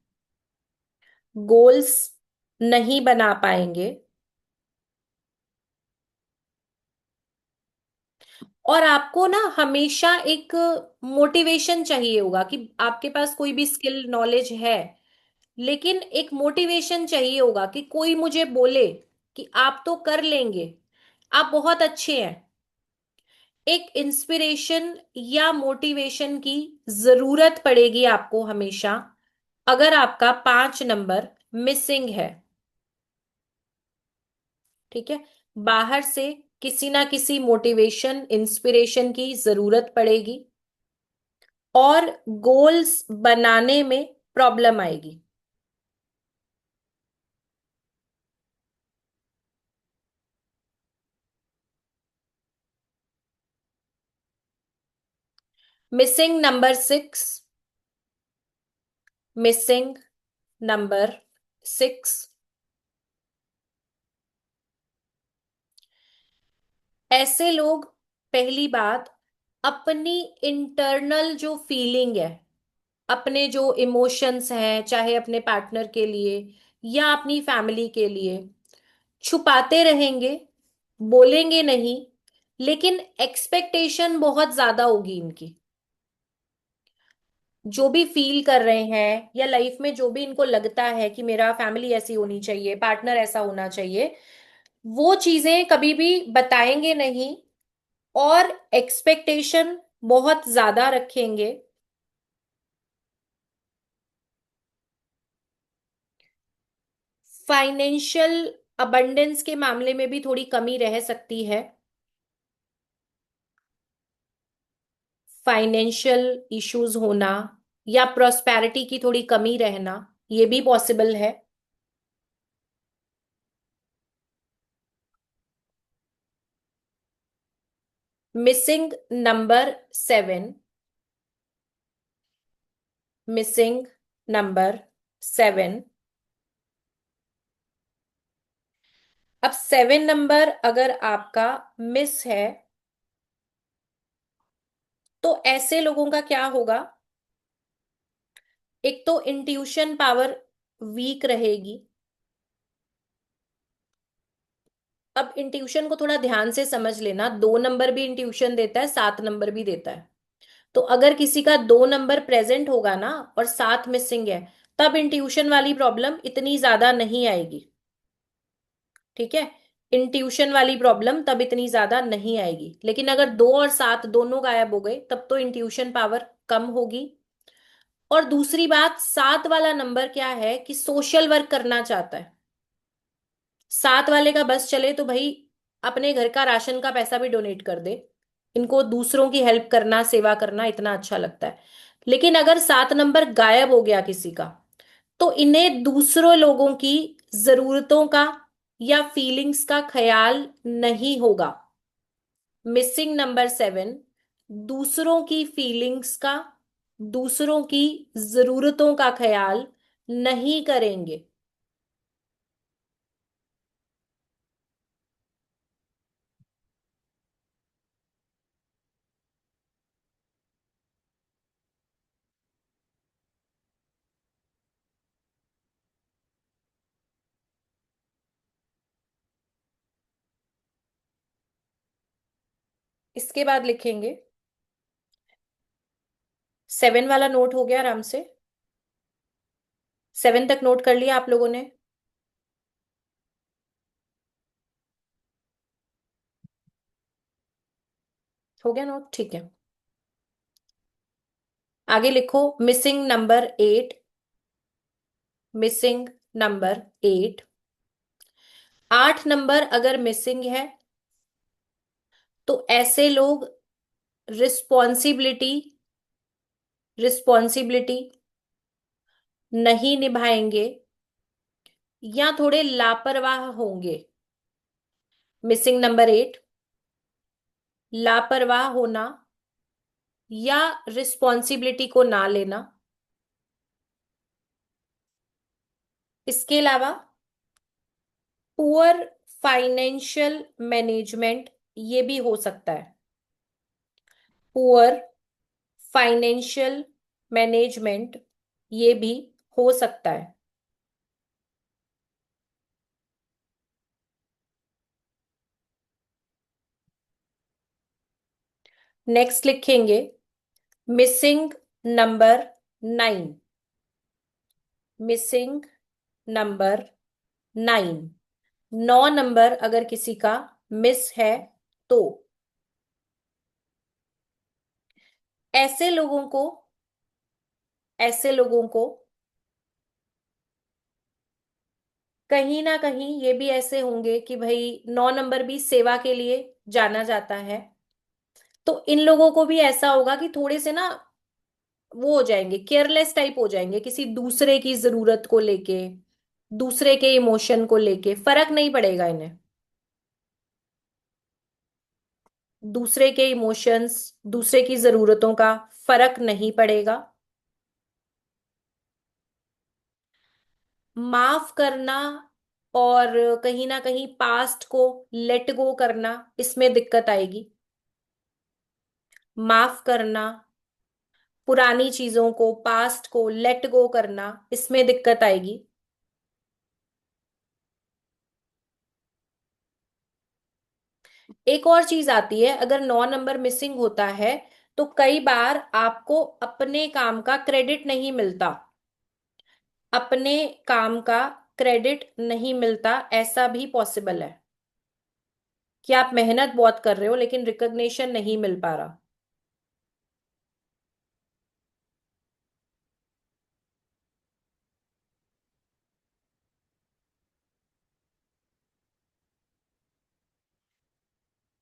गोल्स नहीं बना पाएंगे। और आपको ना हमेशा एक मोटिवेशन चाहिए होगा कि आपके पास कोई भी स्किल नॉलेज है, लेकिन एक मोटिवेशन चाहिए होगा कि कोई मुझे बोले कि आप तो कर लेंगे, आप बहुत अच्छे हैं। एक इंस्पिरेशन या मोटिवेशन की जरूरत पड़ेगी आपको हमेशा, अगर आपका 5 नंबर मिसिंग है। ठीक है, बाहर से किसी ना किसी मोटिवेशन इंस्पिरेशन की जरूरत पड़ेगी और गोल्स बनाने में प्रॉब्लम आएगी। Missing number 6। Missing number 6। ऐसे लोग, पहली बात, अपनी इंटरनल जो फीलिंग है, अपने जो इमोशंस हैं, चाहे अपने पार्टनर के लिए या अपनी फैमिली के लिए, छुपाते रहेंगे, बोलेंगे नहीं, लेकिन एक्सपेक्टेशन बहुत ज्यादा होगी इनकी। जो भी फील कर रहे हैं या लाइफ में जो भी इनको लगता है कि मेरा फैमिली ऐसी होनी चाहिए, पार्टनर ऐसा होना चाहिए, वो चीजें कभी भी बताएंगे नहीं और एक्सपेक्टेशन बहुत ज्यादा रखेंगे। फाइनेंशियल अबंडेंस के मामले में भी थोड़ी कमी रह सकती है, फाइनेंशियल इश्यूज होना या प्रोस्पेरिटी की थोड़ी कमी रहना, ये भी पॉसिबल है। Missing number 7। Missing number 7। अब 7 नंबर अगर आपका मिस है, तो ऐसे लोगों का क्या होगा? एक तो इंट्यूशन पावर वीक रहेगी। अब इंट्यूशन को थोड़ा ध्यान से समझ लेना, 2 नंबर भी इंट्यूशन देता है, 7 नंबर भी देता है। तो अगर किसी का 2 नंबर प्रेजेंट होगा ना और 7 मिसिंग है, तब इंट्यूशन वाली प्रॉब्लम इतनी ज्यादा नहीं आएगी। ठीक है, इंट्यूशन वाली प्रॉब्लम तब इतनी ज्यादा नहीं आएगी। लेकिन अगर 2 और 7 दोनों गायब हो गए, तब तो इंट्यूशन पावर कम होगी। और दूसरी बात, 7 वाला नंबर क्या है कि सोशल वर्क करना चाहता है। 7 वाले का बस चले तो भाई अपने घर का राशन का पैसा भी डोनेट कर दे। इनको दूसरों की हेल्प करना, सेवा करना इतना अच्छा लगता है। लेकिन अगर 7 नंबर गायब हो गया किसी का, तो इन्हें दूसरों लोगों की जरूरतों का या फीलिंग्स का ख्याल नहीं होगा। मिसिंग नंबर 7 दूसरों की फीलिंग्स का, दूसरों की जरूरतों का ख्याल नहीं करेंगे। इसके बाद लिखेंगे 7 वाला नोट हो गया आराम से? 7 तक नोट कर लिया आप लोगों ने? हो गया नोट, ठीक है। आगे लिखो missing number 8। Missing number 8। 8 number अगर मिसिंग है तो ऐसे लोग रिस्पॉन्सिबिलिटी रिस्पॉन्सिबिलिटी नहीं निभाएंगे या थोड़े लापरवाह होंगे। मिसिंग नंबर 8, लापरवाह होना या रिस्पॉन्सिबिलिटी को ना लेना। इसके अलावा पुअर फाइनेंशियल मैनेजमेंट, ये भी हो सकता है। पुअर फाइनेंशियल मैनेजमेंट ये भी हो सकता है। नेक्स्ट लिखेंगे missing number 9। Missing number 9। 9 number अगर किसी का मिस है तो ऐसे लोगों को ऐसे लोगों को कहीं ना कहीं ये भी ऐसे होंगे कि भाई 9 नंबर भी सेवा के लिए जाना जाता है। तो इन लोगों को भी ऐसा होगा कि थोड़े से ना वो हो जाएंगे, केयरलेस टाइप हो जाएंगे किसी दूसरे की जरूरत को लेके, दूसरे के इमोशन को लेके फर्क नहीं पड़ेगा इन्हें। दूसरे के इमोशंस, दूसरे की जरूरतों का फर्क नहीं पड़ेगा। माफ करना और कहीं ना कहीं पास्ट को लेट गो करना, इसमें दिक्कत आएगी। माफ करना, पुरानी चीजों को, पास्ट को लेट गो करना, इसमें दिक्कत आएगी। एक और चीज आती है, अगर 9 नंबर मिसिंग होता है तो कई बार आपको अपने काम का क्रेडिट नहीं मिलता। अपने काम का क्रेडिट नहीं मिलता, ऐसा भी पॉसिबल है कि आप मेहनत बहुत कर रहे हो लेकिन रिकॉग्निशन नहीं मिल पा रहा।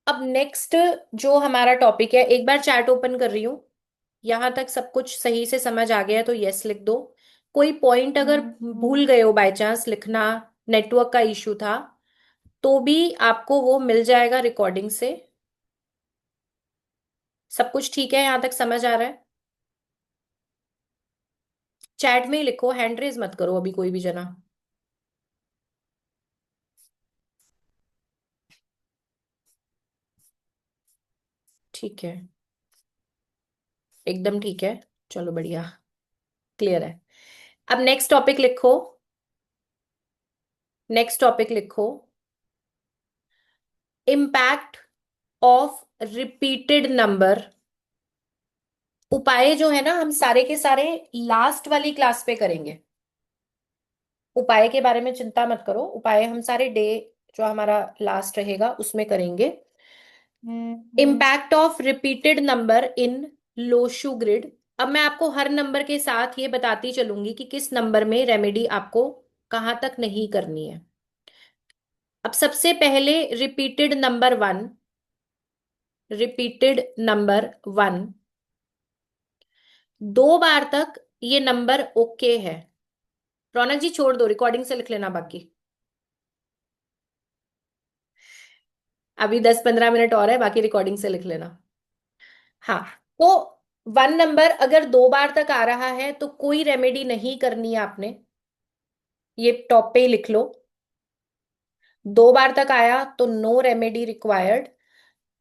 अब नेक्स्ट जो हमारा टॉपिक है, एक बार चैट ओपन कर रही हूं। यहां तक सब कुछ सही से समझ आ गया है तो यस लिख दो। कोई पॉइंट अगर भूल गए हो बाय चांस लिखना, नेटवर्क का इशू था, तो भी आपको वो मिल जाएगा रिकॉर्डिंग से। सब कुछ ठीक है, यहां तक समझ आ रहा है? चैट में ही लिखो, हैंड रेज मत करो अभी कोई भी जना। ठीक है, एकदम ठीक है। चलो बढ़िया, क्लियर है। अब नेक्स्ट टॉपिक लिखो। नेक्स्ट टॉपिक लिखो इम्पैक्ट ऑफ रिपीटेड नंबर। उपाय जो है ना, हम सारे के सारे लास्ट वाली क्लास पे करेंगे। उपाय के बारे में चिंता मत करो, उपाय हम सारे डे जो हमारा लास्ट रहेगा उसमें करेंगे। Impact of repeated number in Lo Shu grid. अब मैं आपको हर नंबर के साथ ये बताती चलूंगी कि किस नंबर में रेमेडी आपको कहां तक नहीं करनी है। अब सबसे पहले रिपीटेड नंबर 1। रिपीटेड नंबर 1, 2 बार तक ये नंबर ओके है। रौनक जी छोड़ दो, रिकॉर्डिंग से लिख लेना बाकी। अभी 10-15 मिनट और है, बाकी रिकॉर्डिंग से लिख लेना। हाँ, तो 1 नंबर अगर 2 बार तक आ रहा है तो कोई रेमेडी नहीं करनी है आपने, ये टॉप पे ही लिख लो। 2 बार तक आया तो नो रेमेडी रिक्वायर्ड।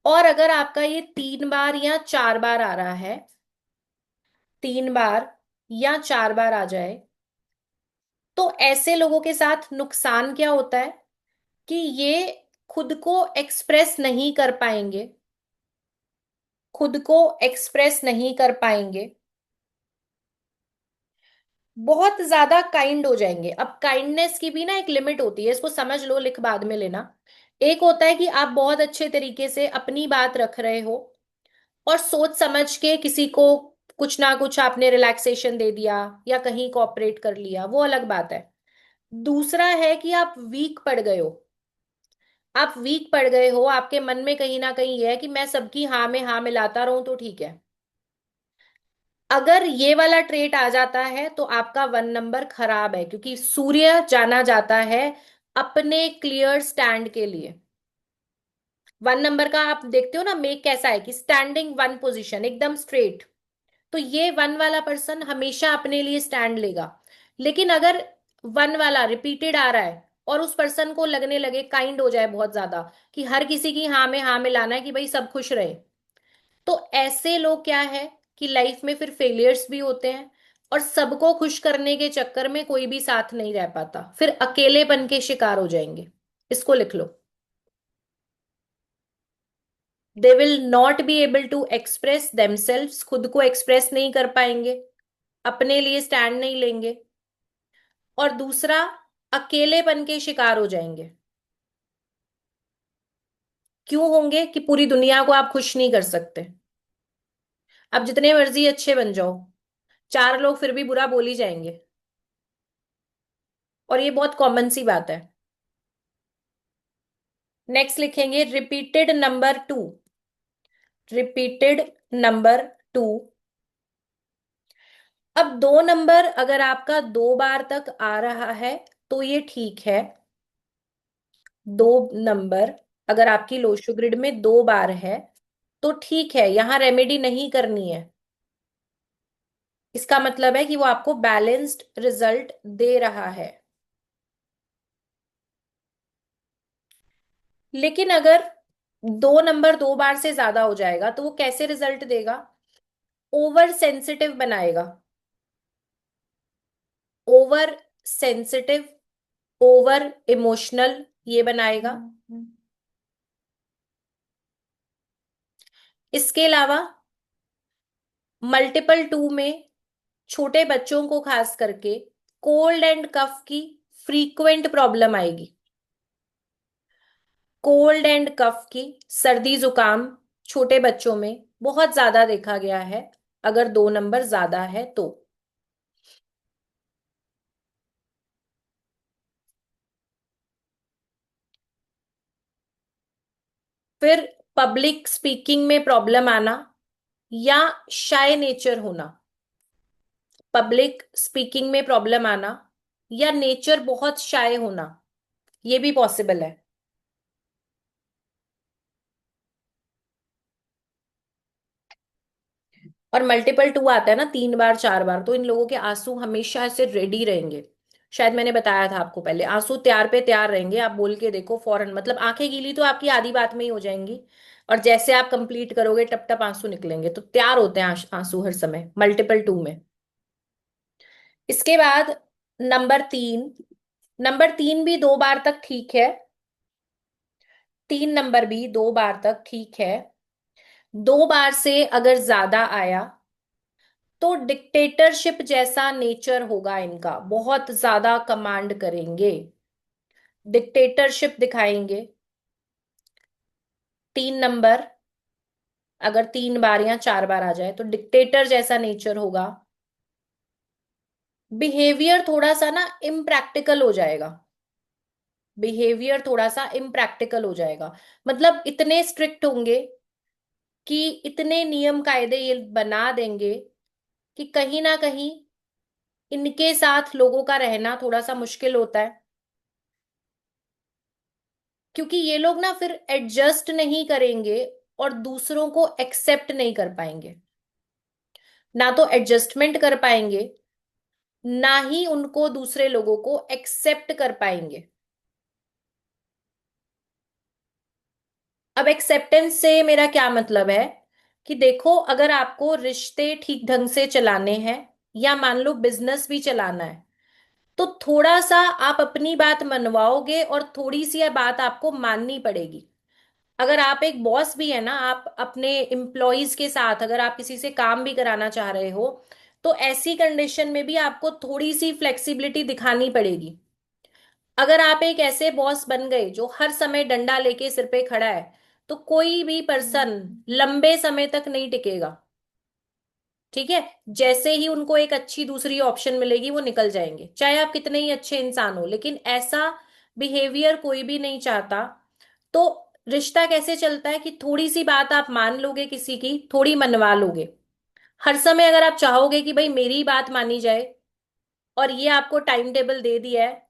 और अगर आपका ये 3 बार या 4 बार आ रहा है, 3 बार या 4 बार आ जाए, तो ऐसे लोगों के साथ नुकसान क्या होता है कि ये खुद को एक्सप्रेस नहीं कर पाएंगे। खुद को एक्सप्रेस नहीं कर पाएंगे। बहुत ज्यादा काइंड हो जाएंगे। अब काइंडनेस की भी ना एक लिमिट होती है, इसको समझ लो, लिख बाद में लेना। एक होता है कि आप बहुत अच्छे तरीके से अपनी बात रख रहे हो और सोच समझ के किसी को कुछ ना कुछ आपने रिलैक्सेशन दे दिया या कहीं कोऑपरेट कर लिया, वो अलग बात है। दूसरा है कि आप वीक पड़ गए हो। आप वीक पड़ गए हो, आपके मन में कहीं ना कहीं ये है कि मैं सबकी हाँ में हाँ मिलाता रहूं तो ठीक है। अगर ये वाला ट्रेट आ जाता है तो आपका 1 नंबर खराब है, क्योंकि सूर्य जाना जाता है अपने क्लियर स्टैंड के लिए। 1 नंबर का आप देखते हो ना मेक कैसा है, कि स्टैंडिंग वन पोजीशन एकदम स्ट्रेट। तो ये 1 वाला पर्सन हमेशा अपने लिए स्टैंड लेगा। लेकिन अगर 1 वाला रिपीटेड आ रहा है और उस पर्सन को लगने लगे, काइंड हो जाए बहुत ज्यादा, कि हर किसी की हाँ में हाँ मिलाना है कि भाई सब खुश रहे, तो ऐसे लोग क्या है कि लाइफ में फिर फेलियर्स भी होते हैं। और सबको खुश करने के चक्कर में कोई भी साथ नहीं रह पाता, फिर अकेलेपन के शिकार हो जाएंगे। इसको लिख लो। They will not be able to express themselves, खुद को एक्सप्रेस नहीं कर पाएंगे, अपने लिए स्टैंड नहीं लेंगे। और दूसरा, अकेलेपन के शिकार हो जाएंगे। क्यों होंगे? कि पूरी दुनिया को आप खुश नहीं कर सकते। आप जितने मर्जी अच्छे बन जाओ, 4 लोग फिर भी बुरा बोल ही जाएंगे। और ये बहुत कॉमन सी बात है। नेक्स्ट लिखेंगे रिपीटेड नंबर 2। Repeated number 2। अब 2 नंबर अगर आपका 2 बार तक आ रहा है तो ये ठीक है। 2 नंबर अगर आपकी लोशो ग्रिड में 2 बार है तो ठीक है, यहां रेमेडी नहीं करनी है। इसका मतलब है कि वो आपको बैलेंस्ड रिजल्ट दे रहा है। लेकिन अगर 2 नंबर 2 बार से ज्यादा हो जाएगा तो वो कैसे रिजल्ट देगा? ओवर सेंसिटिव बनाएगा। ओवर सेंसिटिव, ओवर इमोशनल, ये बनाएगा। इसके अलावा मल्टीपल 2 में छोटे बच्चों को खास करके कोल्ड एंड कफ की फ्रीक्वेंट प्रॉब्लम आएगी। कोल्ड एंड कफ की, सर्दी जुकाम छोटे बच्चों में बहुत ज्यादा देखा गया है अगर 2 नंबर ज्यादा है तो। फिर पब्लिक स्पीकिंग में प्रॉब्लम आना या शाय नेचर होना। पब्लिक स्पीकिंग में प्रॉब्लम आना या नेचर बहुत शाय होना, ये भी पॉसिबल है। और मल्टीपल 2 आता है ना 3 बार 4 बार, तो इन लोगों के आंसू हमेशा ऐसे रेडी रहेंगे। शायद मैंने बताया था आपको पहले, आंसू तैयार पे तैयार रहेंगे। आप बोल के देखो फौरन, मतलब आंखें गीली तो आपकी आधी बात में ही हो जाएंगी, और जैसे आप कंप्लीट करोगे टप टप आंसू निकलेंगे। तो तैयार होते हैं आंसू हर समय मल्टीपल 2 में। इसके बाद नंबर 3। नंबर 3 भी 2 बार तक ठीक है। 3 नंबर भी 2 बार तक ठीक है। 2 बार से अगर ज्यादा आया तो डिक्टेटरशिप जैसा नेचर होगा इनका, बहुत ज्यादा कमांड करेंगे, डिक्टेटरशिप दिखाएंगे। 3 नंबर अगर 3 बार या 4 बार आ जाए तो डिक्टेटर जैसा नेचर होगा। बिहेवियर थोड़ा सा ना इम्प्रैक्टिकल हो जाएगा। बिहेवियर थोड़ा सा इम्प्रैक्टिकल हो जाएगा, मतलब इतने स्ट्रिक्ट होंगे कि इतने नियम कायदे ये बना देंगे कि कहीं ना कहीं इनके साथ लोगों का रहना थोड़ा सा मुश्किल होता है। क्योंकि ये लोग ना फिर एडजस्ट नहीं करेंगे और दूसरों को एक्सेप्ट नहीं कर पाएंगे। ना तो एडजस्टमेंट कर पाएंगे, ना ही उनको दूसरे लोगों को एक्सेप्ट कर पाएंगे। अब एक्सेप्टेंस से मेरा क्या मतलब है? कि देखो, अगर आपको रिश्ते ठीक ढंग से चलाने हैं या मान लो बिजनेस भी चलाना है, तो थोड़ा सा आप अपनी बात मनवाओगे और थोड़ी सी बात आपको माननी पड़ेगी। अगर आप एक बॉस भी है ना, आप अपने एम्प्लॉयज के साथ अगर आप किसी से काम भी कराना चाह रहे हो, तो ऐसी कंडीशन में भी आपको थोड़ी सी फ्लेक्सिबिलिटी दिखानी पड़ेगी। अगर आप एक ऐसे बॉस बन गए जो हर समय डंडा लेके सिर पे खड़ा है, तो कोई भी पर्सन लंबे समय तक नहीं टिकेगा। ठीक है, जैसे ही उनको एक अच्छी दूसरी ऑप्शन मिलेगी वो निकल जाएंगे, चाहे आप कितने ही अच्छे इंसान हो। लेकिन ऐसा बिहेवियर कोई भी नहीं चाहता। तो रिश्ता कैसे चलता है कि थोड़ी सी बात आप मान लोगे, किसी की थोड़ी मनवा लोगे। हर समय अगर आप चाहोगे कि भाई मेरी बात मानी जाए, और ये आपको टाइम टेबल दे दिया है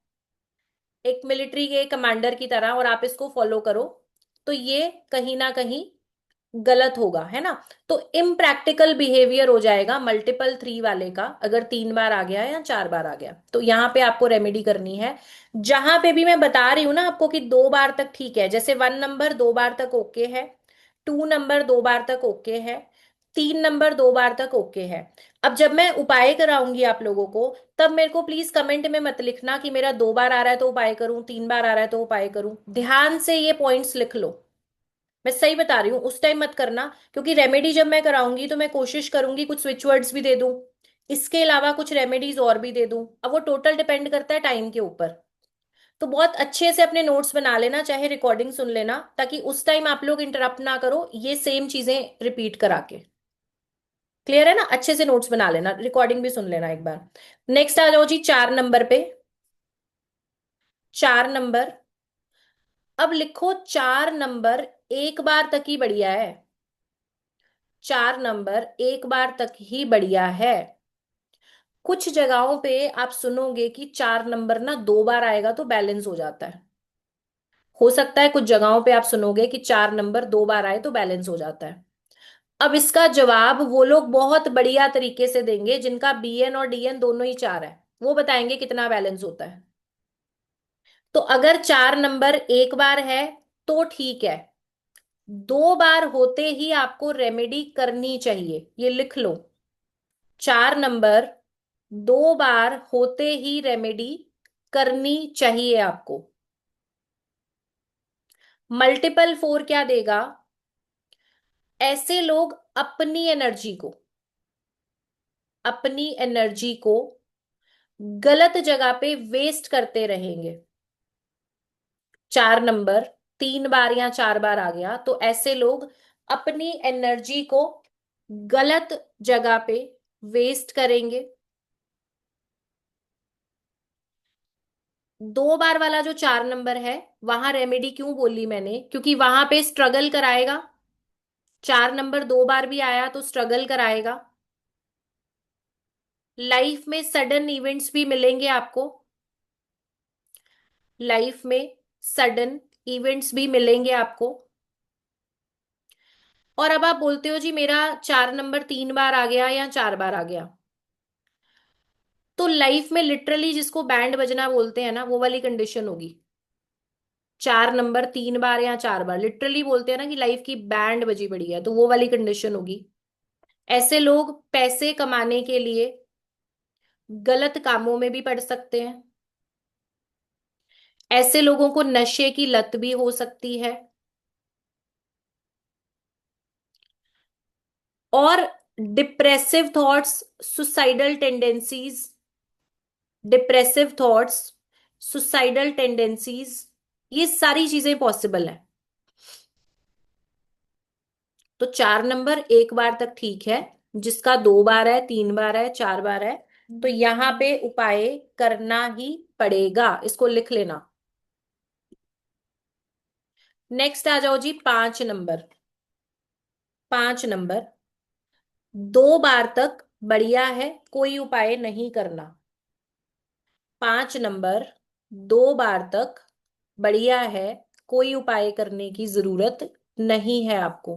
एक मिलिट्री के कमांडर की तरह, और आप इसको फॉलो करो, तो ये कहीं ना कहीं गलत होगा, है ना। तो इम्प्रैक्टिकल बिहेवियर हो जाएगा मल्टीपल थ्री वाले का, अगर 3 बार आ गया या 4 बार आ गया। तो यहाँ पे आपको रेमेडी करनी है। जहां पे भी मैं बता रही हूं ना आपको कि 2 बार तक ठीक है, जैसे 1 नंबर 2 बार तक ओके है, 2 नंबर 2 बार तक ओके है, 3 नंबर 2 बार तक ओके है। अब जब मैं उपाय कराऊंगी आप लोगों को, तब मेरे को प्लीज कमेंट में मत लिखना कि मेरा 2 बार आ रहा है तो उपाय करूं, 3 बार आ रहा है तो उपाय करूं। ध्यान से ये पॉइंट्स लिख लो। मैं सही बता रही हूँ, उस टाइम मत करना, क्योंकि रेमेडी जब मैं कराऊंगी तो मैं कोशिश करूंगी कुछ स्विच वर्ड्स भी दे दूं, इसके अलावा कुछ रेमेडीज और भी दे दूं। अब वो टोटल डिपेंड करता है टाइम के ऊपर। तो बहुत अच्छे से अपने नोट्स बना लेना, चाहे रिकॉर्डिंग सुन लेना, ताकि उस टाइम आप लोग इंटरप्ट ना करो ये सेम चीजें रिपीट करा के। क्लियर है ना, अच्छे से नोट्स बना लेना, रिकॉर्डिंग भी सुन लेना एक बार। नेक्स्ट आ जाओ जी 4 नंबर पे। 4 नंबर, अब लिखो 4 नंबर 1 बार तक ही बढ़िया है। 4 नंबर 1 बार तक ही बढ़िया है। कुछ जगहों पे आप सुनोगे कि 4 नंबर ना 2 बार आएगा तो बैलेंस हो जाता है। हो सकता है कुछ जगहों पे आप सुनोगे कि 4 नंबर 2 बार आए तो बैलेंस हो जाता है। अब इसका जवाब वो लोग बहुत बढ़िया तरीके से देंगे जिनका बीएन और डीएन दोनों ही 4 है। वो बताएंगे कितना बैलेंस होता है। तो अगर 4 नंबर 1 बार है तो ठीक है, 2 बार होते ही आपको रेमेडी करनी चाहिए, ये लिख लो। 4 नंबर 2 बार होते ही रेमेडी करनी चाहिए आपको। मल्टीपल 4 क्या देगा? ऐसे लोग अपनी एनर्जी को गलत जगह पे वेस्ट करते रहेंगे। 4 नंबर 3 बार या 4 बार आ गया तो ऐसे लोग अपनी एनर्जी को गलत जगह पे वेस्ट करेंगे। 2 बार वाला जो 4 नंबर है, वहां रेमेडी क्यों बोली मैंने, क्योंकि वहां पे स्ट्रगल कराएगा। 4 नंबर 2 बार भी आया तो स्ट्रगल कराएगा। लाइफ में सडन इवेंट्स भी मिलेंगे आपको। लाइफ में सडन इवेंट्स भी मिलेंगे आपको। और अब आप बोलते हो जी मेरा 4 नंबर 3 बार आ गया या 4 बार आ गया, तो लाइफ में लिटरली जिसको बैंड बजना बोलते हैं ना, वो वाली कंडीशन होगी। 4 नंबर 3 बार या 4 बार लिटरली बोलते हैं ना कि लाइफ की बैंड बजी पड़ी है, तो वो वाली कंडीशन होगी। ऐसे लोग पैसे कमाने के लिए गलत कामों में भी पड़ सकते हैं। ऐसे लोगों को नशे की लत भी हो सकती है। और depressive thoughts, suicidal tendencies, depressive thoughts, suicidal tendencies, ये सारी चीजें पॉसिबल है। तो 4 नंबर 1 बार तक ठीक है, जिसका 2 बार है, 3 बार है, 4 बार है, तो यहां पे उपाय करना ही पड़ेगा, इसको लिख लेना। नेक्स्ट आ जाओ जी 5 नंबर। 5 नंबर 2 बार तक बढ़िया है, कोई उपाय नहीं करना। 5 नंबर 2 बार तक बढ़िया है, कोई उपाय करने की जरूरत नहीं है आपको।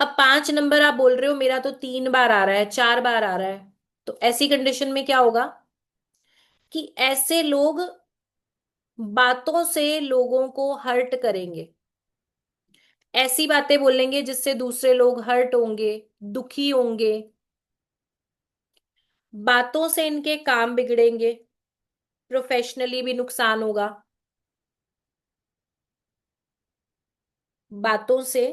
अब 5 नंबर आप बोल रहे हो मेरा तो 3 बार आ रहा है, 4 बार आ रहा है, तो ऐसी कंडीशन में क्या होगा कि ऐसे लोग बातों से लोगों को हर्ट करेंगे। ऐसी बातें बोलेंगे जिससे दूसरे लोग हर्ट होंगे, दुखी होंगे। बातों से इनके काम बिगड़ेंगे, प्रोफेशनली भी नुकसान होगा। बातों से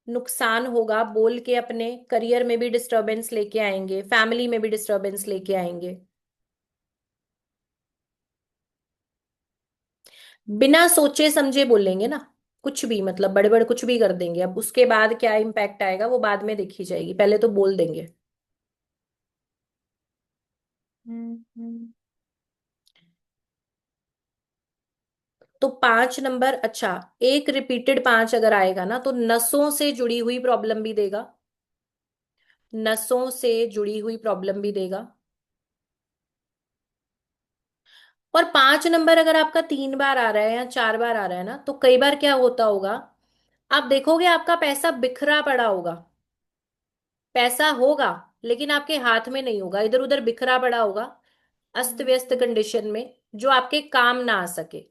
नुकसान होगा बोल के अपने करियर में भी डिस्टरबेंस लेके आएंगे, फैमिली में भी डिस्टरबेंस लेके आएंगे। बिना सोचे समझे बोलेंगे ना, कुछ भी मतलब बड़े बड़े कुछ भी कर देंगे। अब उसके बाद क्या इम्पैक्ट आएगा वो बाद में देखी जाएगी, पहले तो बोल देंगे। तो 5 नंबर, अच्छा, एक रिपीटेड 5 अगर आएगा ना तो नसों से जुड़ी हुई प्रॉब्लम भी देगा, नसों से जुड़ी हुई प्रॉब्लम भी देगा। और 5 नंबर अगर आपका 3 बार आ रहा है या 4 बार आ रहा है ना, तो कई बार क्या होता होगा, आप देखोगे आपका पैसा बिखरा पड़ा होगा। पैसा होगा लेकिन आपके हाथ में नहीं होगा, इधर उधर बिखरा पड़ा होगा, अस्त व्यस्त कंडीशन में, जो आपके काम ना आ सके।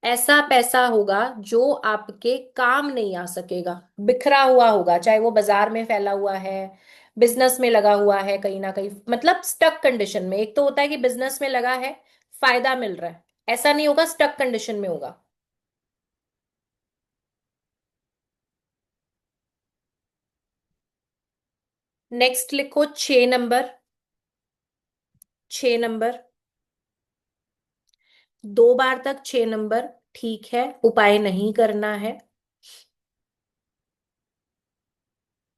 ऐसा पैसा होगा जो आपके काम नहीं आ सकेगा, बिखरा हुआ होगा, चाहे वो बाजार में फैला हुआ है, बिजनेस में लगा हुआ है, कहीं ना कहीं मतलब स्टक कंडीशन में। एक तो होता है कि बिजनेस में लगा है, फायदा मिल रहा है, ऐसा नहीं होगा, स्टक कंडीशन में होगा। नेक्स्ट लिखो 6 नंबर, 6 नंबर, 2 बार तक 6 नंबर ठीक है, उपाय नहीं करना है।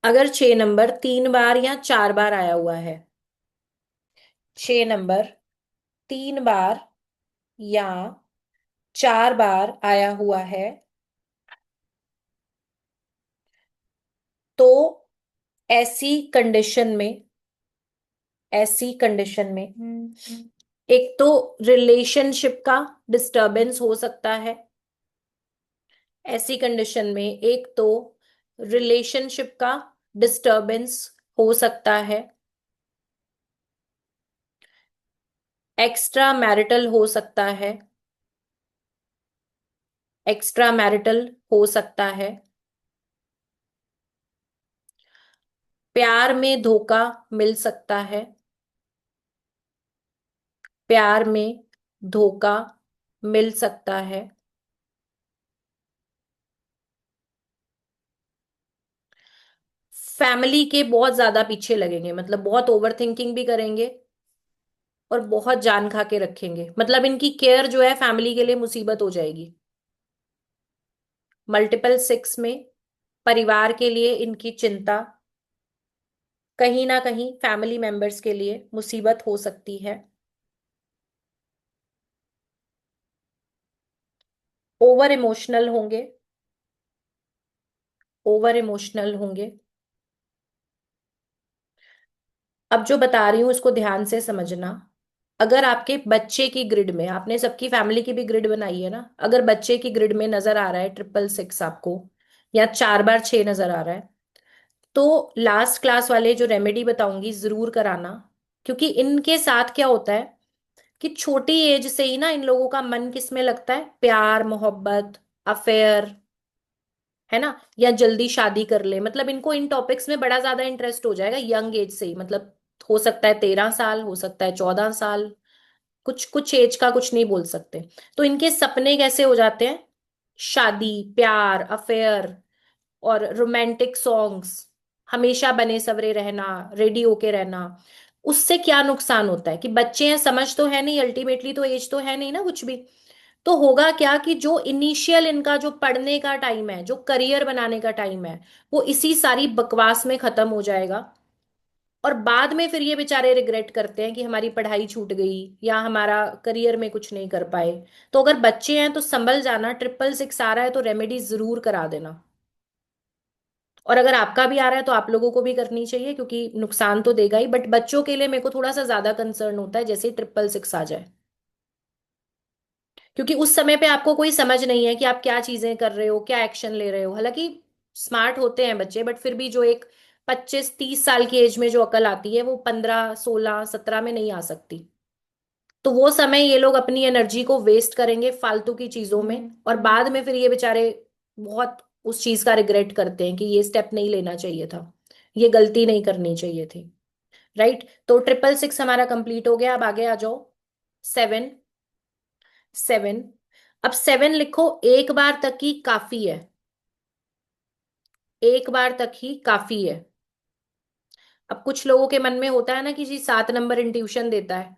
अगर 6 नंबर 3 बार या 4 बार आया हुआ है, 6 नंबर 3 बार या 4 बार आया हुआ है, तो ऐसी कंडीशन में, ऐसी कंडीशन में एक तो रिलेशनशिप का डिस्टरबेंस हो सकता है। ऐसी कंडीशन में एक तो रिलेशनशिप का डिस्टरबेंस हो सकता है, एक्स्ट्रा मैरिटल हो सकता है, एक्स्ट्रा मैरिटल हो सकता है, प्यार में धोखा मिल सकता है, प्यार में धोखा मिल सकता है, फैमिली के बहुत ज्यादा पीछे लगेंगे, मतलब बहुत ओवर थिंकिंग भी करेंगे और बहुत जान खा के रखेंगे, मतलब इनकी केयर जो है फैमिली के लिए मुसीबत हो जाएगी। मल्टीपल 6 में परिवार के लिए इनकी चिंता कहीं ना कहीं फैमिली मेंबर्स के लिए मुसीबत हो सकती है। ओवर इमोशनल होंगे, ओवर इमोशनल होंगे। अब जो बता रही हूं इसको ध्यान से समझना। अगर आपके बच्चे की ग्रिड में, आपने सबकी फैमिली की भी ग्रिड बनाई है ना, अगर बच्चे की ग्रिड में नजर आ रहा है 666 आपको, या 4 बार 6 नजर आ रहा है, तो लास्ट क्लास वाले जो रेमेडी बताऊंगी जरूर कराना। क्योंकि इनके साथ क्या होता है कि छोटी एज से ही ना इन लोगों का मन किस में लगता है, प्यार मोहब्बत, अफेयर, है ना, या जल्दी शादी कर ले, मतलब इनको इन टॉपिक्स में बड़ा ज्यादा इंटरेस्ट हो जाएगा यंग एज से ही, मतलब हो सकता है 13 साल, हो सकता है 14 साल, कुछ कुछ एज का कुछ नहीं बोल सकते। तो इनके सपने कैसे हो जाते हैं, शादी, प्यार, अफेयर और रोमांटिक सॉन्ग्स, हमेशा बने सवरे रहना, रेडी होके रहना। उससे क्या नुकसान होता है कि बच्चे हैं, समझ तो है नहीं, अल्टीमेटली तो एज तो है नहीं ना कुछ भी। तो होगा क्या कि जो इनिशियल इनका जो पढ़ने का टाइम है, जो करियर बनाने का टाइम है, वो इसी सारी बकवास में खत्म हो जाएगा। और बाद में फिर ये बेचारे रिग्रेट करते हैं कि हमारी पढ़ाई छूट गई या हमारा करियर में कुछ नहीं कर पाए। तो अगर बच्चे हैं तो संभल जाना, 666 आ रहा है तो रेमेडी जरूर करा देना। और अगर आपका भी आ रहा है तो आप लोगों को भी करनी चाहिए, क्योंकि नुकसान तो देगा ही, बट बच्चों के लिए मेरे को थोड़ा सा ज्यादा कंसर्न होता है जैसे 666 आ जाए। क्योंकि उस समय पे आपको कोई समझ नहीं है कि आप क्या चीजें कर रहे हो, क्या एक्शन ले रहे हो। हालांकि स्मार्ट होते हैं बच्चे, बट फिर भी जो एक 25-30 साल की एज में जो अकल आती है वो 15-16-17 में नहीं आ सकती। तो वो समय ये लोग अपनी एनर्जी को वेस्ट करेंगे फालतू की चीजों में, और बाद में फिर ये बेचारे बहुत उस चीज का रिग्रेट करते हैं कि ये स्टेप नहीं लेना चाहिए था, ये गलती नहीं करनी चाहिए थी। राइट, तो 666 हमारा कंप्लीट हो गया। अब आगे आ जाओ 7, 7। अब 7 लिखो, एक बार तक की काफी है, एक बार तक ही काफी है। अब कुछ लोगों के मन में होता है ना कि जी 7 नंबर इंट्यूशन देता है,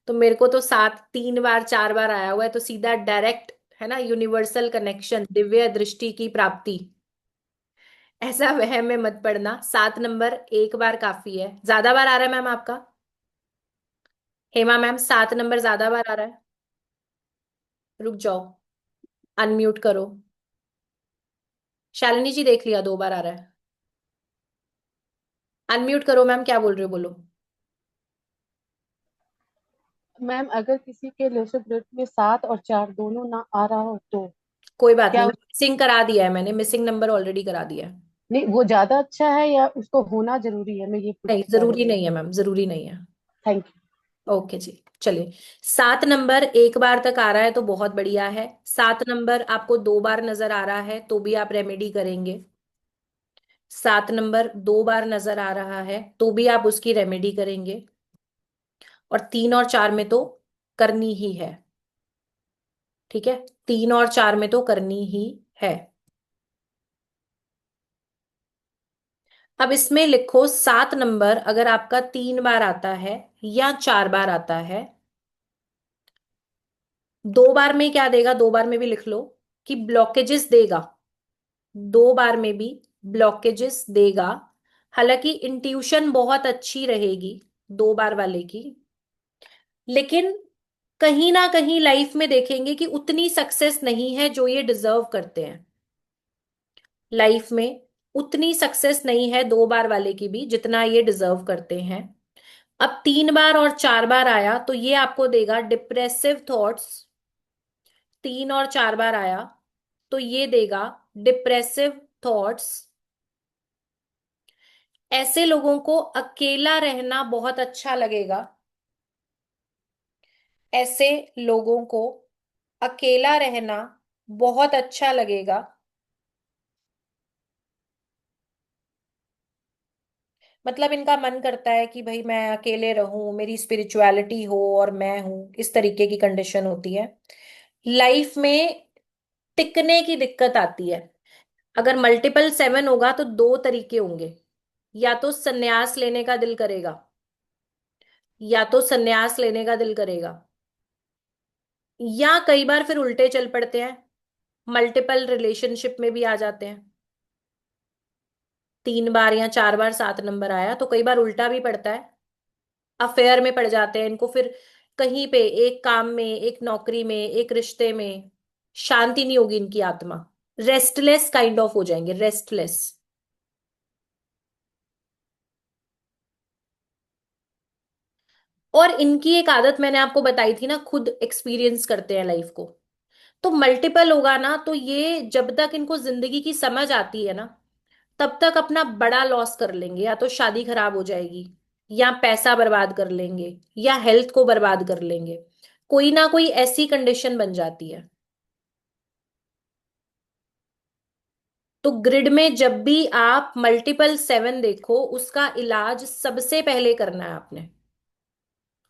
तो मेरे को तो 7 3 बार 4 बार आया हुआ है, तो सीधा डायरेक्ट है ना, यूनिवर्सल कनेक्शन, दिव्य दृष्टि की प्राप्ति। ऐसा वहम में मत पड़ना, 7 नंबर एक बार काफी है। ज्यादा बार आ रहा है मैम आपका? हेमा मैम 7 नंबर ज्यादा बार आ रहा है? रुक जाओ, अनम्यूट करो। शालिनी जी देख लिया, 2 बार आ रहा है। अनम्यूट करो मैम, क्या बोल रहे हो बोलो। मैम अगर किसी के लूसिड ड्रीम में 7 और 4 दोनों ना आ रहा हो तो कोई बात नहीं, क्या मिसिंग करा दिया है मैंने, मिसिंग नंबर ऑलरेडी करा दिया है। नहीं वो ज्यादा अच्छा है या उसको होना जरूरी है, मैं ये नहीं पूछना चाह रही जरूरी हूँ। नहीं है मैम, जरूरी नहीं है। Thank you. ओके जी, चलिए। 7 नंबर एक बार तक आ रहा है तो बहुत बढ़िया है। 7 नंबर आपको 2 बार नजर आ रहा है तो भी आप रेमेडी करेंगे। 7 नंबर 2 बार नजर आ रहा है तो भी आप उसकी रेमेडी करेंगे। और 3 और 4 में तो करनी ही है। ठीक है, 3 और 4 में तो करनी ही है। अब इसमें लिखो 7 नंबर अगर आपका 3 बार आता है या 4 बार आता है, 2 बार में क्या देगा, 2 बार में भी लिख लो कि ब्लॉकेजेस देगा। 2 बार में भी ब्लॉकेजेस देगा। हालांकि इंट्यूशन बहुत अच्छी रहेगी 2 बार वाले की, लेकिन कहीं ना कहीं लाइफ में देखेंगे कि उतनी सक्सेस नहीं है जो ये डिजर्व करते हैं। लाइफ में उतनी सक्सेस नहीं है 2 बार वाले की भी जितना ये डिजर्व करते हैं। अब 3 बार और 4 बार आया तो ये आपको देगा डिप्रेसिव थॉट्स। 3 और 4 बार आया तो ये देगा डिप्रेसिव थॉट्स। ऐसे लोगों को अकेला रहना बहुत अच्छा लगेगा। ऐसे लोगों को अकेला रहना बहुत अच्छा लगेगा। मतलब इनका मन करता है कि भाई मैं अकेले रहूं, मेरी स्पिरिचुअलिटी हो और मैं हूं, इस तरीके की कंडीशन होती है। लाइफ में टिकने की दिक्कत आती है। अगर मल्टीपल 7 होगा तो 2 तरीके होंगे। या तो संन्यास लेने का दिल करेगा, या तो संन्यास लेने का दिल करेगा, या कई बार फिर उल्टे चल पड़ते हैं, मल्टीपल रिलेशनशिप में भी आ जाते हैं। 3 बार या 4 बार 7 नंबर आया तो कई बार उल्टा भी पड़ता है, अफेयर में पड़ जाते हैं इनको। फिर कहीं पे एक काम में, एक नौकरी में, एक रिश्ते में शांति नहीं होगी, इनकी आत्मा रेस्टलेस काइंड ऑफ हो जाएंगे, रेस्टलेस। और इनकी एक आदत मैंने आपको बताई थी ना, खुद एक्सपीरियंस करते हैं लाइफ को। तो मल्टीपल होगा ना तो ये जब तक इनको जिंदगी की समझ आती है ना, तब तक अपना बड़ा लॉस कर लेंगे। या तो शादी खराब हो जाएगी, या पैसा बर्बाद कर लेंगे, या हेल्थ को बर्बाद कर लेंगे। कोई ना कोई ऐसी कंडीशन बन जाती है। तो ग्रिड में जब भी आप मल्टीपल 7 देखो, उसका इलाज सबसे पहले करना है आपने।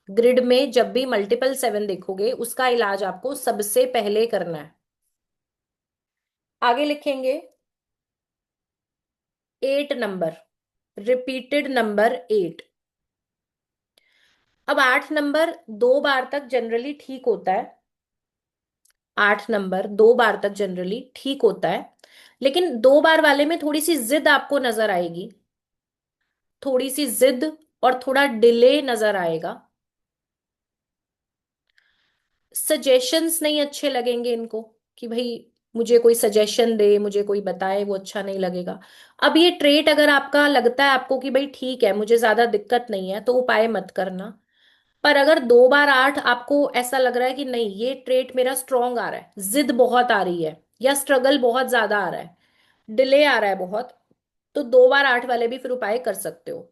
ग्रिड में जब भी मल्टीपल 7 देखोगे, उसका इलाज आपको सबसे पहले करना है। आगे लिखेंगे 8 नंबर, रिपीटेड नंबर 8। अब 8 नंबर 2 बार तक जनरली ठीक होता है। 8 नंबर 2 बार तक जनरली ठीक होता है, लेकिन 2 बार वाले में थोड़ी सी जिद आपको नजर आएगी। थोड़ी सी जिद और थोड़ा डिले नजर आएगा। सजेशंस नहीं अच्छे लगेंगे इनको कि भाई मुझे कोई सजेशन दे, मुझे कोई बताए, वो अच्छा नहीं लगेगा। अब ये ट्रेट अगर आपका लगता है आपको कि भाई ठीक है, मुझे ज्यादा दिक्कत नहीं है, तो उपाय मत करना। पर अगर 2 बार 8 आपको ऐसा लग रहा है कि नहीं, ये ट्रेट मेरा स्ट्रांग आ रहा है, जिद बहुत आ रही है, या स्ट्रगल बहुत ज्यादा आ रहा है, डिले आ रहा है बहुत, तो 2 बार 8 वाले भी फिर उपाय कर सकते हो।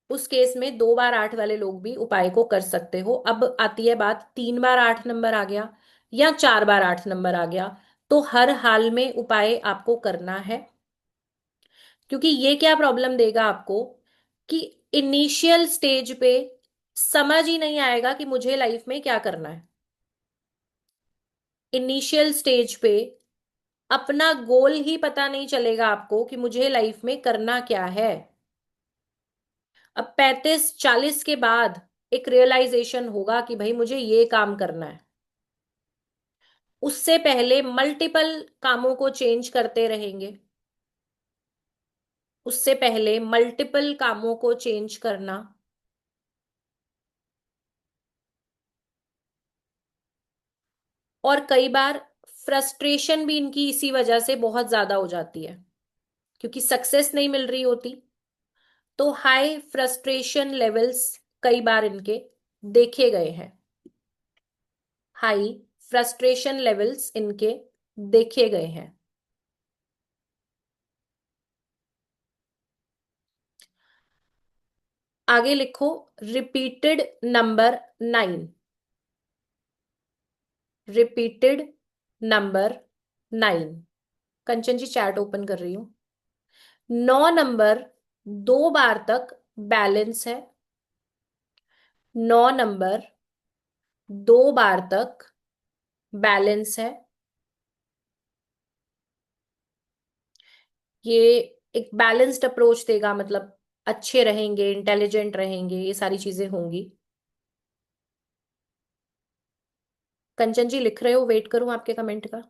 उस केस में 2 बार 8 वाले लोग भी उपाय को कर सकते हो। अब आती है बात, 3 बार 8 नंबर आ गया या 4 बार 8 नंबर आ गया, तो हर हाल में उपाय आपको करना है। क्योंकि ये क्या प्रॉब्लम देगा आपको कि इनिशियल स्टेज पे समझ ही नहीं आएगा कि मुझे लाइफ में क्या करना है। इनिशियल स्टेज पे अपना गोल ही पता नहीं चलेगा आपको कि मुझे लाइफ में करना क्या है। अब 35-40 के बाद एक रियलाइजेशन होगा कि भाई मुझे ये काम करना है। उससे पहले मल्टीपल कामों को चेंज करते रहेंगे। उससे पहले मल्टीपल कामों को चेंज करना, और कई बार फ्रस्ट्रेशन भी इनकी इसी वजह से बहुत ज्यादा हो जाती है, क्योंकि सक्सेस नहीं मिल रही होती। तो हाई फ्रस्ट्रेशन लेवल्स कई बार इनके देखे गए हैं। हाई फ्रस्ट्रेशन लेवल्स इनके देखे गए हैं। आगे लिखो, रिपीटेड नंबर 9। Repeated number 9। कंचन जी चैट ओपन कर रही हूं। 9 नंबर 2 बार तक बैलेंस है। 9 नंबर 2 बार तक बैलेंस है। ये एक बैलेंस्ड अप्रोच देगा, मतलब अच्छे रहेंगे, इंटेलिजेंट रहेंगे, ये सारी चीजें होंगी। कंचन जी लिख रहे हो, वेट करूं आपके कमेंट का।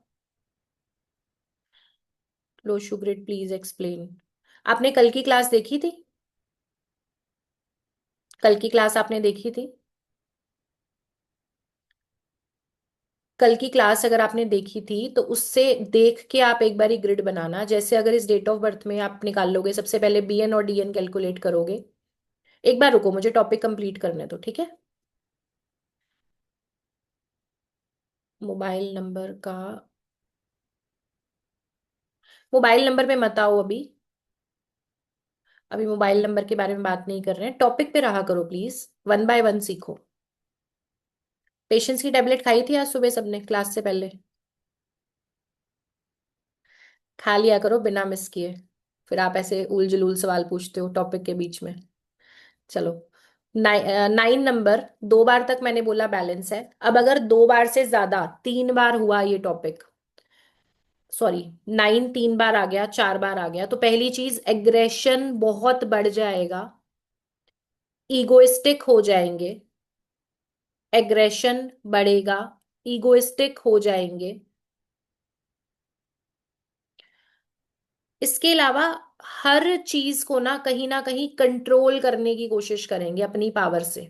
लो शुग्रिट प्लीज एक्सप्लेन। आपने कल की क्लास देखी थी? कल की क्लास आपने देखी थी? कल की क्लास अगर आपने देखी थी तो उससे देख के आप एक बारी ग्रिड बनाना। जैसे अगर इस डेट ऑफ बर्थ में आप निकाल लोगे, सबसे पहले बीएन और डीएन कैलकुलेट करोगे। एक बार रुको, मुझे टॉपिक कंप्लीट करने दो, ठीक है। मोबाइल नंबर का, मोबाइल नंबर पे मत आओ अभी। अभी मोबाइल नंबर के बारे में बात नहीं कर रहे हैं, टॉपिक पे रहा करो प्लीज। 1 बाय 1 सीखो। पेशेंस की टेबलेट खाई थी आज सुबह सबने क्लास से पहले? खा लिया करो बिना मिस किए। फिर आप ऐसे उल जलूल सवाल पूछते हो टॉपिक के बीच में। चलो, 9 नंबर 2 बार तक मैंने बोला बैलेंस है। अब अगर 2 बार से ज्यादा, 3 बार हुआ ये टॉपिक, सॉरी, 9 3 बार आ गया, 4 बार आ गया, तो पहली चीज एग्रेशन बहुत बढ़ जाएगा। ईगोइस्टिक हो जाएंगे। एग्रेशन बढ़ेगा, ईगोइस्टिक हो जाएंगे। इसके अलावा हर चीज को ना कहीं कंट्रोल करने की कोशिश करेंगे अपनी पावर से।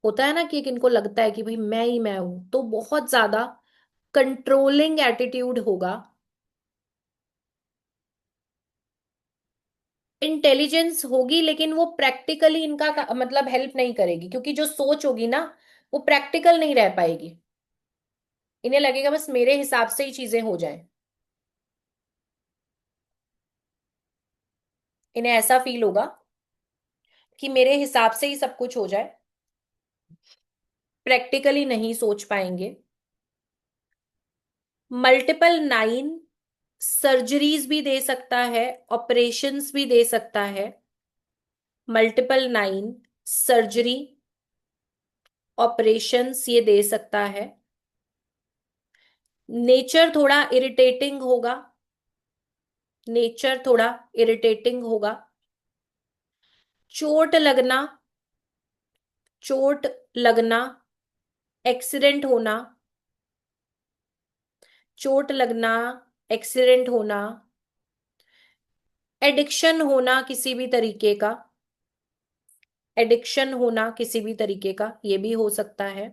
होता है ना कि एक इनको लगता है कि भाई मैं ही मैं हूं, तो बहुत ज्यादा कंट्रोलिंग एटीट्यूड होगा। इंटेलिजेंस होगी लेकिन वो प्रैक्टिकली इनका मतलब हेल्प नहीं करेगी, क्योंकि जो सोच होगी ना वो प्रैक्टिकल नहीं रह पाएगी। इन्हें लगेगा बस मेरे हिसाब से ही चीजें हो जाएं। इन्हें ऐसा फील होगा कि मेरे हिसाब से ही सब कुछ हो जाए। प्रैक्टिकली नहीं सोच पाएंगे। मल्टीपल 9 सर्जरीज भी दे सकता है, ऑपरेशंस भी दे सकता है। मल्टीपल 9 सर्जरी, ऑपरेशंस ये दे सकता है। नेचर थोड़ा इरिटेटिंग होगा। नेचर थोड़ा इरिटेटिंग होगा। चोट लगना, चोट लगना, एक्सीडेंट होना, चोट लगना, एक्सीडेंट होना, एडिक्शन होना किसी भी तरीके का, एडिक्शन होना किसी भी तरीके का, ये भी हो सकता है।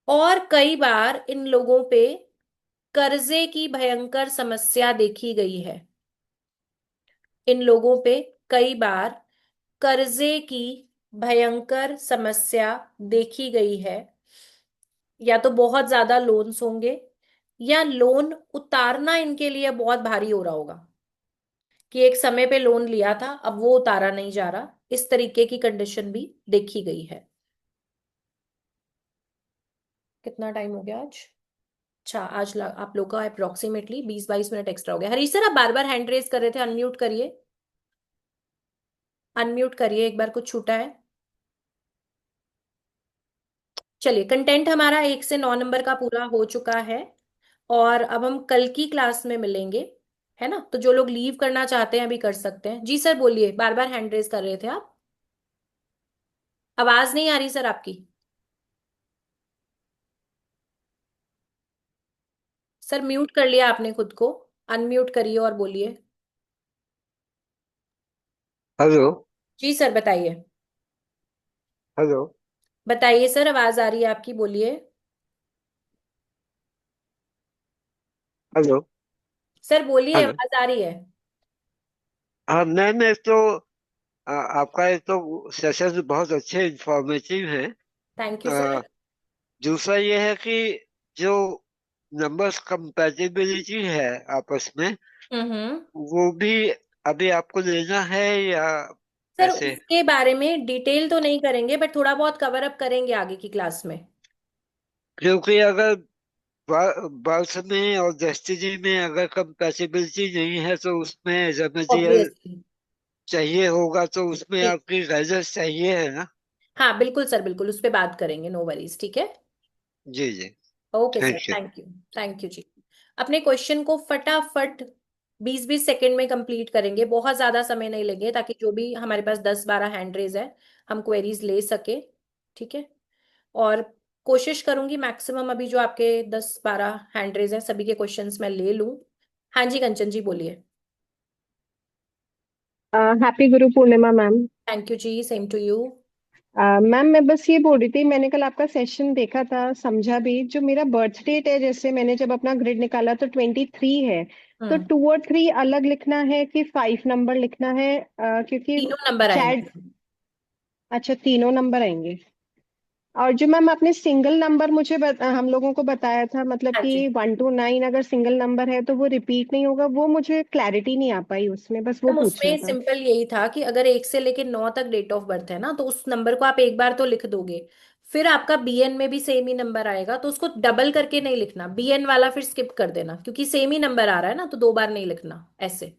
और कई बार इन लोगों पे कर्जे की भयंकर समस्या देखी गई है। इन लोगों पे कई बार कर्जे की भयंकर समस्या देखी गई है। या तो बहुत ज्यादा लोन्स होंगे, या लोन उतारना इनके लिए बहुत भारी हो रहा होगा, कि एक समय पे लोन लिया था अब वो उतारा नहीं जा रहा। इस तरीके की कंडीशन भी देखी गई है। कितना टाइम हो गया आज? अच्छा, आज आप लोग का अप्रोक्सीमेटली 20-22 मिनट एक्स्ट्रा हो गया। हरीश सर, आप बार बार हैंड रेज कर रहे थे, अनम्यूट करिए। अनम्यूट करिए, एक बार कुछ छूटा है। चलिए, कंटेंट हमारा 1 से 9 नंबर का पूरा हो चुका है। और अब हम कल की क्लास में मिलेंगे, है ना? तो जो लोग लीव करना चाहते हैं अभी कर सकते हैं। जी सर बोलिए, बार बार हैंड रेज कर रहे थे आप। आवाज नहीं आ रही सर आपकी। सर म्यूट कर लिया आपने खुद को, अनम्यूट करिए और बोलिए। हेलो। जी सर बताइए। हेलो। बताइए सर, आवाज आ रही है आपकी, बोलिए। हेलो। सर बोलिए, हेलो। आवाज आ रही है। हाँ, नहीं तो आपका ये तो सेशन बहुत अच्छे इंफॉर्मेटिव है। Thank you ah, sir. दूसरा ये है कि जो नंबर्स कंपैटिबिलिटी है आपस में, हम्म। वो भी अभी आपको लेना है या सर कैसे? उसके बारे में डिटेल तो नहीं करेंगे, बट थोड़ा बहुत कवर अप करेंगे आगे की क्लास में। क्योंकि अगर बर्थ में और डेस्टिनी में अगर कंपैटिबिलिटी नहीं है तो उसमें रेमेडियल ऑब्वियसली। चाहिए होगा, तो उसमें ठीक। आपकी गाइडेंस चाहिए है ना। हाँ बिल्कुल सर, बिल्कुल उस पर बात करेंगे, नो वरीज, ठीक है। जी जी। Okay sir, thank you. Thank you. Thank you जी। अपने क्वेश्चन को फटाफट 20-20 सेकंड में कंप्लीट करेंगे, बहुत ज्यादा समय नहीं लेंगे, ताकि जो भी हमारे पास 10-12 हैंड रेज है हम क्वेरीज ले सके। ठीक है। और कोशिश करूंगी मैक्सिमम अभी जो आपके 10-12 हैंड रेज है सभी के क्वेश्चंस मैं ले लूं। हाँ जी कंचन जी बोलिए। Happy Guru Purnima ma'am. Thank you जी, सेम टू यू। मैम मैं बस ये बोल रही थी, मैंने कल आपका सेशन देखा था, समझा भी। जो मेरा बर्थ डेट है, जैसे मैंने जब अपना ग्रिड निकाला तो 23 है। तो हम्म। 2 और 3 अलग लिखना है कि 5 नंबर लिखना है? क्योंकि तीनों नंबर चैट। आएंगे। अच्छा, तीनों नंबर आएंगे। और जो मैम आपने सिंगल नंबर मुझे हम लोगों को बताया था, मतलब हाँ जी। कि 1 to 9 अगर सिंगल नंबर है तो वो रिपीट नहीं होगा, वो मुझे क्लैरिटी नहीं आ पाई उसमें, बस वो हम पूछना उसमें था। सिंपल यही था कि अगर 1 से लेकर 9 तक डेट ऑफ बर्थ है ना, तो उस नंबर को आप एक बार तो लिख दोगे। फिर आपका बीएन में भी सेम ही नंबर आएगा, तो उसको डबल करके नहीं लिखना, बीएन वाला फिर स्किप कर देना, क्योंकि सेम ही नंबर आ रहा है ना, तो 2 बार नहीं लिखना ऐसे।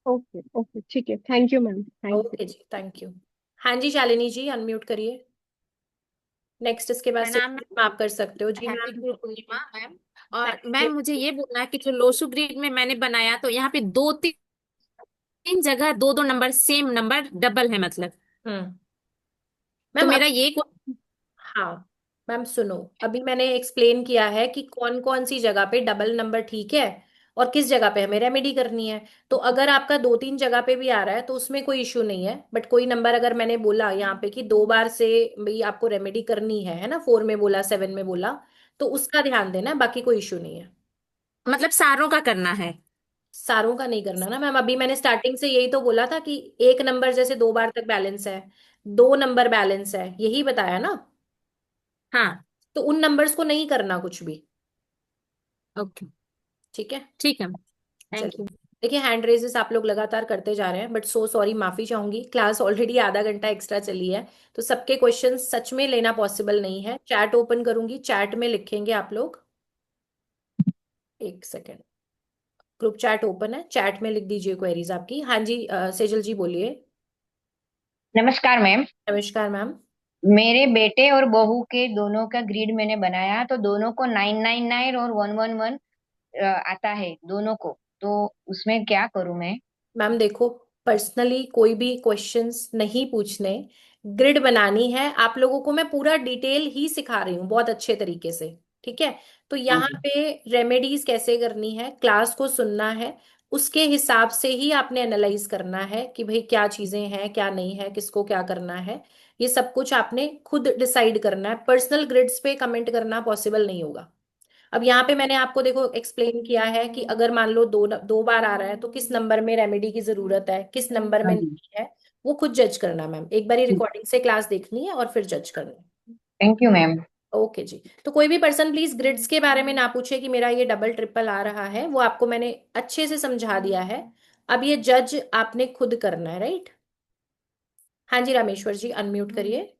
ओके ओके, ठीक है, thank you ma'am, thank you. Okay जी, थैंक यू। हाँ जी शालिनी जी अनम्यूट करिए। नेक्स्ट इसके बाद से प्रणाम आप कर सकते हो जी हैप्पी मैम। गुरु पूर्णिमा मैम। और थैंक मैम मुझे यू। ये बोलना है कि जो लोसु ग्रिड में मैंने बनाया तो यहाँ पे दो तीन तीन जगह दो दो नंबर सेम नंबर डबल है मतलब। हम्म। तो मैम मेरा ये हाँ मैम सुनो, अभी मैंने एक्सप्लेन किया है कि कौन कौन सी जगह पे डबल नंबर ठीक है और किस जगह पे हमें रेमेडी करनी है। तो अगर आपका 2-3 जगह पे भी आ रहा है तो उसमें कोई इश्यू नहीं है, बट कोई नंबर अगर मैंने बोला यहाँ पे कि 2 बार से भाई आपको रेमेडी करनी है ना, 4 में बोला, 7 में बोला, तो उसका ध्यान देना है, बाकी कोई इश्यू नहीं है। मतलब सारों का करना है। सारों का नहीं करना ना मैम, अभी मैंने स्टार्टिंग से यही तो बोला था कि एक नंबर जैसे 2 बार तक बैलेंस है, 2 नंबर बैलेंस है, यही बताया ना। हाँ। तो उन नंबर्स को नहीं करना कुछ भी। ओके। ठीक है। ठीक है। थैंक चलिए। यू। देखिए हैंड रेजेस आप लोग लगातार करते जा रहे हैं, बट सो सॉरी, माफी चाहूंगी, क्लास ऑलरेडी आधा घंटा एक्स्ट्रा चली है, तो सबके क्वेश्चन सच में लेना पॉसिबल नहीं है। चैट ओपन करूंगी, चैट में लिखेंगे आप लोग। एक सेकेंड। ग्रुप चैट ओपन है, चैट में लिख दीजिए क्वेरीज आपकी। हाँ जी सेजल जी बोलिए। नमस्कार मैम। नमस्कार मैम। मेरे बेटे और बहू के दोनों का ग्रिड मैंने बनाया, तो दोनों को 999 और 111 आता है दोनों को। तो उसमें क्या करूं मैं? मैम देखो, पर्सनली कोई भी क्वेश्चंस नहीं पूछने, ग्रिड बनानी है आप लोगों को, मैं पूरा डिटेल ही सिखा रही हूँ बहुत अच्छे तरीके से। ठीक है। तो यहाँ जी। पे रेमेडीज कैसे करनी है, क्लास को सुनना है, उसके हिसाब से ही आपने एनालाइज करना है कि भाई क्या चीजें हैं क्या नहीं है, किसको क्या करना है। ये सब कुछ आपने खुद डिसाइड करना है, पर्सनल ग्रिड्स पे कमेंट करना पॉसिबल नहीं होगा। अब यहाँ पे मैंने आपको देखो एक्सप्लेन किया है कि अगर मान लो 2 बार आ रहा है तो किस नंबर में रेमेडी की जरूरत है, किस नंबर में हाँ जी। नहीं है, वो खुद जज करना मैम। एक बार रिकॉर्डिंग से क्लास देखनी है और फिर जज करना है। Thank you ma'am. ओके जी। तो कोई भी पर्सन प्लीज ग्रिड्स के बारे में ना पूछे कि मेरा ये डबल ट्रिपल आ रहा है, वो आपको मैंने अच्छे से समझा दिया है। अब ये जज आपने खुद करना है, राइट? हाँ जी रामेश्वर जी अनम्यूट करिए।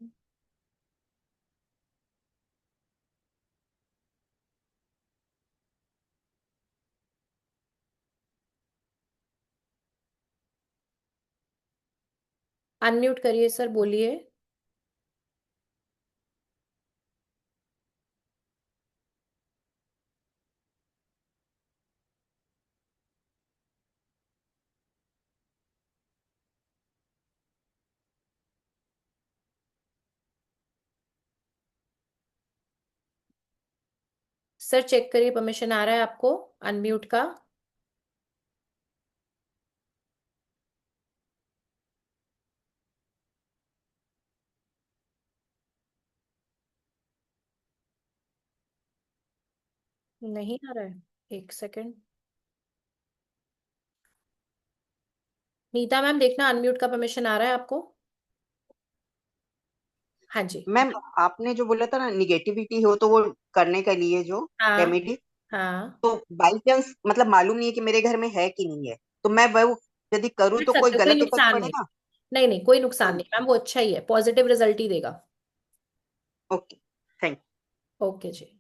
अनम्यूट करिए सर, बोलिए। सर चेक करिए, परमिशन आ रहा है आपको अनम्यूट का? नहीं आ रहा है, एक सेकेंड। नीता मैम देखना, अनम्यूट का परमिशन आ रहा है आपको? हाँ जी। मैम आपने जो बोला था ना निगेटिविटी हो तो वो करने के लिए जो हाँ रेमेडी, हाँ, तो बाई चांस मतलब मालूम नहीं है कि मेरे घर में है कि नहीं है, तो मैं वो यदि करूँ कर तो कोई सकते हो, कोई गलत इफेक्ट नुकसान नहीं। पड़ेगा? नहीं नहीं, कोई नुकसान तो नहीं मैम, वो अच्छा ही है, पॉजिटिव रिजल्ट ही देगा। ओके, थैंक ओके जी।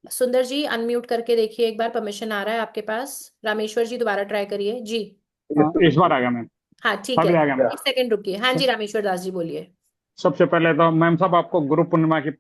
सुंदर जी अनम्यूट करके देखिए एक बार, परमिशन आ रहा है आपके पास? रामेश्वर जी दोबारा ट्राई करिए जी। इस बार आ गया मैम। हाँ ठीक है, अभी आ गया मैम। एक सेकंड रुकिए। हाँ जी रामेश्वर दास जी बोलिए। सबसे पहले तो मैम साहब आपको गुरु पूर्णिमा की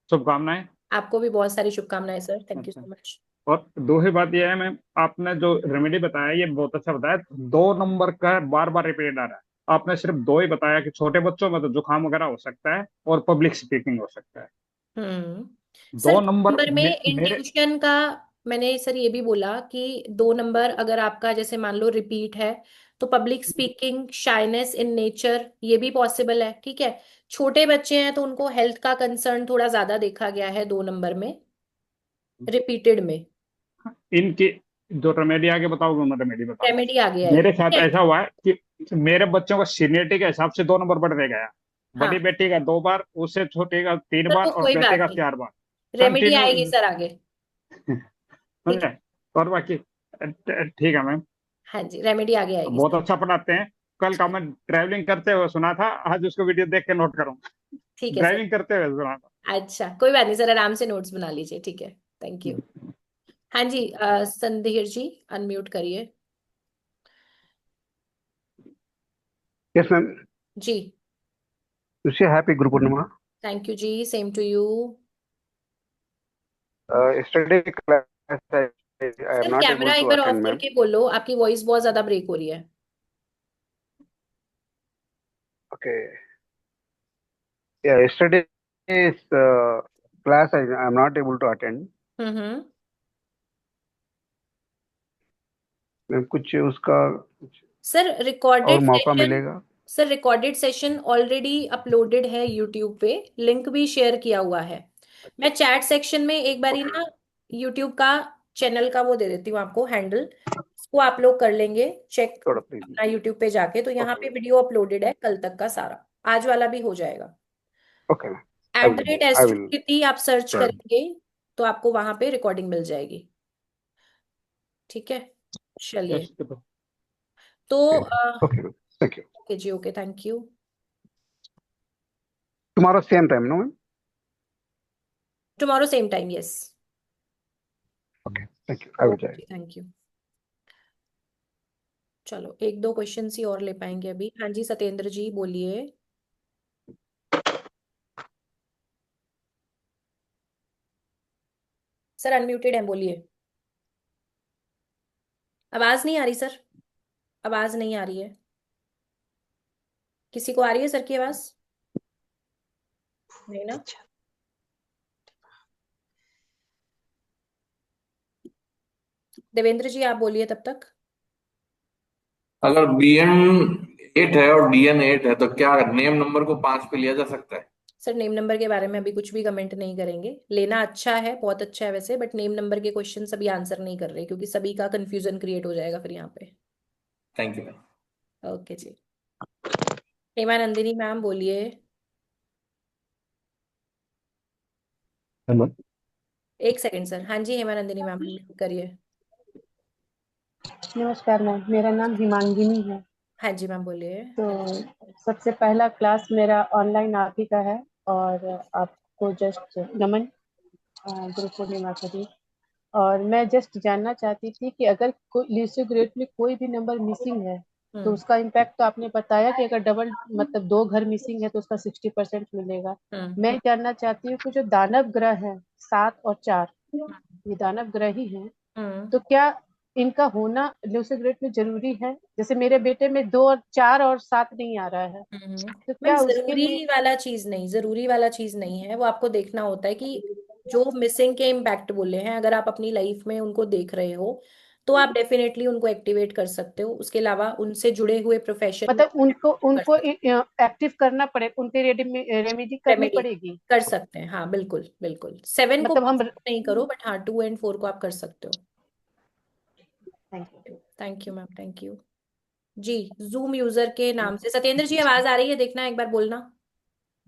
शुभकामनाएं। आपको भी बहुत सारी शुभकामनाएं सर, थैंक यू अच्छा। So much. और दूसरी बात यह है मैम, आपने जो रेमेडी बताया ये बहुत अच्छा बताया। 2 नंबर का बार बार रिपीट आ रहा है। आपने सिर्फ 2 ही बताया कि छोटे बच्चों में तो जुकाम वगैरह हो सकता है और पब्लिक स्पीकिंग हो सकता है। हम्म। सर 2 नंबर नंबर में मेरे। इंट्यूशन का, मैंने सर ये भी बोला कि 2 नंबर अगर आपका जैसे मान लो रिपीट है, तो public speaking, shyness in nature, ये भी पॉसिबल है, ठीक है। छोटे बच्चे हैं तो उनको हेल्थ का कंसर्न थोड़ा ज्यादा देखा गया है 2 नंबर में, रिपीटेड में। इनकी जो रेमेडी आगे बताओगे मैं रेमेडी बताऊंगा। रेमेडी आगे आएगी, मेरे ठीक साथ है। ऐसा हुआ है कि मेरे बच्चों का सीनियरिटी के हिसाब से 2 नंबर बढ़ते गया। हाँ बड़ी बेटी का 2 बार, उससे छोटी का 3 सर बार वो और कोई बेटे बात का नहीं, 4 बार। Remedy continue. आएगी सर आगे, ठीक समझे? है। और बाकी ठीक है मैम। हाँ जी रेमेडी आगे आएगी बहुत सर। अच्छा पढ़ाते हैं। कल का मैं ट्रैवलिंग करते हुए सुना था, आज उसको वीडियो देख के नोट करूंगा। ठीक है सर। ड्राइविंग करते हुए सुना था। अच्छा कोई बात नहीं सर, आराम से नोट्स बना लीजिए, ठीक है। Thank you. हाँ जी संधीर जी अनम्यूट करिए। Yes, ma'am. जी। Wish you happy Guru Purnima. Thank you जी, same to you. Yesterday class I am sir not camera able एक to बार ऑफ attend, ma'am. करके बोलो, आपकी वॉइस बहुत ज्यादा ब्रेक हो रही है। Okay. Yeah, yesterday's class I am not able to attend. Hmm. Ma'am कुछ उसका सर और रिकॉर्डेड मौका सेशन, मिलेगा? Sir recorded session already uploaded है यूट्यूब पे, लिंक भी शेयर किया हुआ है। मैं चैट सेक्शन में एक बारी Okay. ना यूट्यूब का चैनल का वो दे देती हूँ आपको, हैंडल, उसको आप लोग कर लेंगे चेक थोड़ा please. अपना यूट्यूब पे जाके, तो यहाँ Okay. पे वीडियो अपलोडेड है कल तक का सारा, आज वाला भी हो जाएगा। Okay, ma'am. I @ST will कृति आप सर्च join. करेंगे तो आपको वहां पे रिकॉर्डिंग मिल जाएगी, ठीक है। चलिए, तो Okay. Okay, ma'am. Thank you. Okay जी, okay thank you. Tomorrow same time, no, ma'am? Tomorrow same time, yes. Okay. Thank you. I will join. Okay thank you. चलो एक दो क्वेश्चन ही और ले पाएंगे अभी। हाँ जी सत्येंद्र जी बोलिए। सर अनम्यूटेड है, बोलिए। आवाज नहीं आ रही सर, आवाज नहीं आ रही है। किसी को आ रही है सर की आवाज? नहीं ना। अच्छा। देवेंद्र जी आप बोलिए तब तक। अगर BN 8 है और DN 8 है तो क्या नेम नंबर को 5 पे लिया जा सकता है? सर नेम नंबर के बारे में अभी कुछ भी कमेंट नहीं करेंगे, लेना अच्छा है, बहुत अच्छा है वैसे, बट नेम नंबर के क्वेश्चन अभी आंसर नहीं कर रहे क्योंकि सभी का कंफ्यूजन क्रिएट हो जाएगा फिर यहाँ पे। Thank you ma'am. ओके जी। हेमा नंदिनी मैम बोलिए। हेलो। एक सेकंड सर। हाँ जी हेमा नंदिनी मैम करिए। नमस्कार मैम, मेरा नाम हिमांगिनी है। हाँ जी मैम बोलिए। तो सबसे पहला क्लास मेरा ऑनलाइन आप ही का है और आपको जस्ट नमन गुरु पूर्णिमा के दिन। और मैं जस्ट जानना चाहती थी कि अगर ल्यूसियो ग्रेड में कोई भी नंबर मिसिंग है तो उसका इम्पैक्ट, तो आपने बताया कि अगर डबल मतलब 2 घर मिसिंग है तो उसका 60% मिलेगा। मैं जानना चाहती हूँ कि जो दानव ग्रह है 7 और 4, ये दानव ग्रह ही हैं, तो क्या इनका होना लूसिड ग्रेड में जरूरी है? जैसे मेरे बेटे में 2 और 4 और 7 नहीं आ रहा है, तो मैम क्या उसके लिए? जरूरी वाला चीज नहीं है, वो आपको देखना होता है कि जो मिसिंग के इम्पैक्ट बोले हैं, अगर आप अपनी लाइफ में उनको देख रहे हो तो आप डेफिनेटली उनको एक्टिवेट कर सकते हो। उसके अलावा उनसे जुड़े हुए प्रोफेशन में मतलब उनको कर उनको सकते एक्टिव करना पड़ेगा, उनके रेमेडी करनी रेमेडी पड़ेगी? कर सकते हैं, हाँ बिल्कुल बिल्कुल। 7 को मतलब हम नहीं करो, बट हाँ 2 और 4 को आप कर सकते हो। Thank you. Thank you ma'am, thank you जी। जूम यूजर के नाम से सत्येंद्र जी आवाज आ रही है, देखना एक बार, बोलना।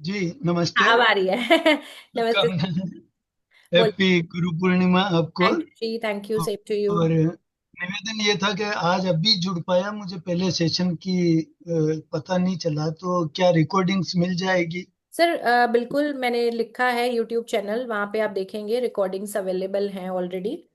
जी नमस्ते। हाँ, अब आ रही है नमस्ते। बोल। हैप्पी गुरु पूर्णिमा आपको। थैंक यू जी, thank you, same to you. और निवेदन ये था कि आज अभी जुड़ पाया, मुझे पहले सेशन की पता नहीं चला, तो क्या रिकॉर्डिंग्स मिल जाएगी? सर बिल्कुल, मैंने लिखा है यूट्यूब चैनल, वहाँ पे आप देखेंगे रिकॉर्डिंग्स अवेलेबल हैं ऑलरेडी,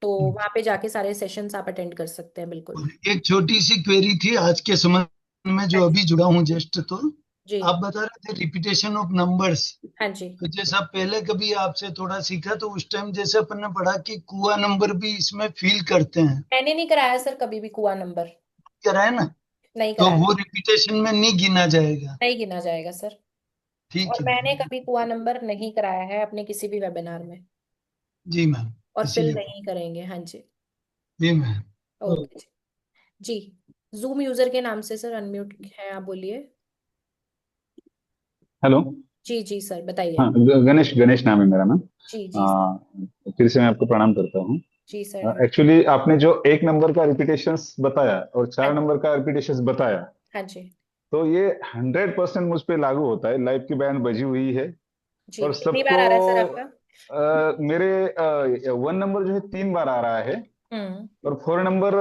तो वहाँ पे जाके सारे सेशंस आप अटेंड कर सकते हैं, बिल्कुल। एक छोटी सी क्वेरी थी आज के समय में, जो हाँ अभी जुड़ा हूँ जस्ट, तो जी। आप बता रहे थे रिपीटेशन ऑफ नंबर्स। हाँ जी। तो जैसा पहले कभी आपसे थोड़ा सीखा, तो उस टाइम जैसे अपन ने पढ़ा कि कुआ नंबर भी इसमें फील करते हैं, मैंने नहीं कराया सर कभी भी कुआ नंबर, कराए ना? नहीं तो कराया। वो रिपीटेशन में नहीं गिना जाएगा? नहीं गिना जाएगा सर। ठीक और है मैंने मैम। कभी कुआ नंबर नहीं कराया है अपने किसी भी वेबिनार में, जी मैम, और फिल इसीलिए। नहीं करेंगे। हाँ जी। जी मैम। ओके जी। जी, जूम यूजर के नाम से सर अनम्यूट है, आप बोलिए। हेलो। जी जी सर, बताइए। हाँ, गणेश गणेश नाम है मेरा नाम। जी जी सर। फिर से मैं आपको प्रणाम करता हूँ। जी सर, नमस्ते। एक्चुअली आपने जो 1 नंबर का रिपीटेशंस बताया और हाँ 4 नंबर का रिपीटेशंस बताया, हाँ जी। तो ये 100% मुझ पे लागू होता है। लाइव की बैंड बजी हुई है जी, और कितनी बार आ रहा है सर आपका? मेरे 1 नंबर जो है 3 बार आ रहा है, हम्म। और 4 नंबर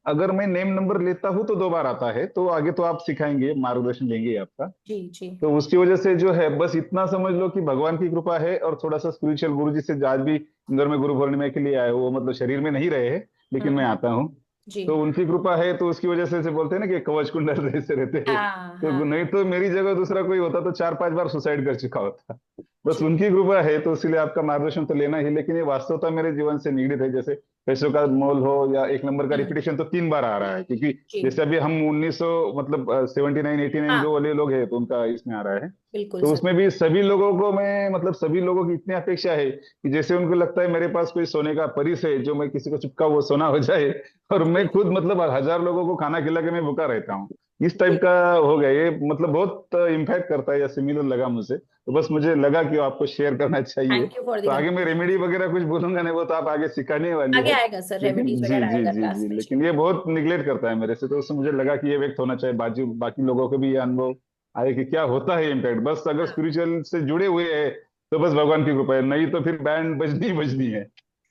अगर मैं नेम नंबर लेता हूँ तो 2 बार आता है। तो आगे तो आप सिखाएंगे, मार्गदर्शन लेंगे आपका। जी जी। तो उसकी वजह से जो है, बस इतना समझ लो कि भगवान की कृपा है, और थोड़ा सा स्पिरिचुअल गुरु जी से आज भी इंदौर में गुरु पूर्णिमा के लिए आए, वो मतलब शरीर में नहीं रहे हैं, लेकिन मैं हम्म। आता हूँ। जी। तो उनकी कृपा है, तो उसकी वजह से बोलते हैं ना कि कवच कुंडल जैसे रहते हैं। हाँ तो हाँ। नहीं तो मेरी जगह दूसरा कोई होता तो 4-5 बार सुसाइड कर चुका होता। बस जी उनकी कृपा है, तो इसलिए आपका मार्गदर्शन तो लेना ही। लेकिन ये वास्तवता मेरे जीवन से निगड़ित है। जैसे पैसों का मोल हो या 1 नंबर का रिपीटेशन, तो 3 बार आ रहा है, क्योंकि जी। जैसे अभी हम 1900 मतलब 79-89 जो हाँ वाले लोग हैं, तो उनका इसमें आ रहा है। बिल्कुल तो सर। उसमें भी सभी लोगों को मैं मतलब सभी लोगों की इतनी अपेक्षा है कि जैसे उनको लगता है मेरे पास कोई सोने का परिस है, जो मैं किसी को चिपका वो सोना हो जाए, और मैं जी खुद मतलब 1000 लोगों को खाना खिला के मैं भूखा रहता हूँ। इस टाइप जी। का हो गया ये, मतलब बहुत इम्पैक्ट करता है या सिमिलर लगा मुझे। तो बस मुझे लगा कि आपको शेयर करना चाहिए। थैंक यू फॉर द तो आगे मैं कंफर्मेशन। रेमेडी वगैरह कुछ बोलूंगा नहीं, वो तो आप आगे सिखाने वाली आगे है। आएगा सर, लेकिन रेमेडीज जी वगैरह जी आएगा जी क्लास जी, में जी। लेकिन ये बहुत निग्लेक्ट करता है मेरे से, तो उससे मुझे लगा कि ये व्यक्त होना चाहिए, बाकी बाकी लोगों को भी ये अनुभव आए कि क्या होता है इम्पैक्ट। बस अगर हाँ स्पिरिचुअल से जुड़े हुए हैं तो बस भगवान की कृपा है, नहीं तो फिर बैंड बजनी ही बजनी है।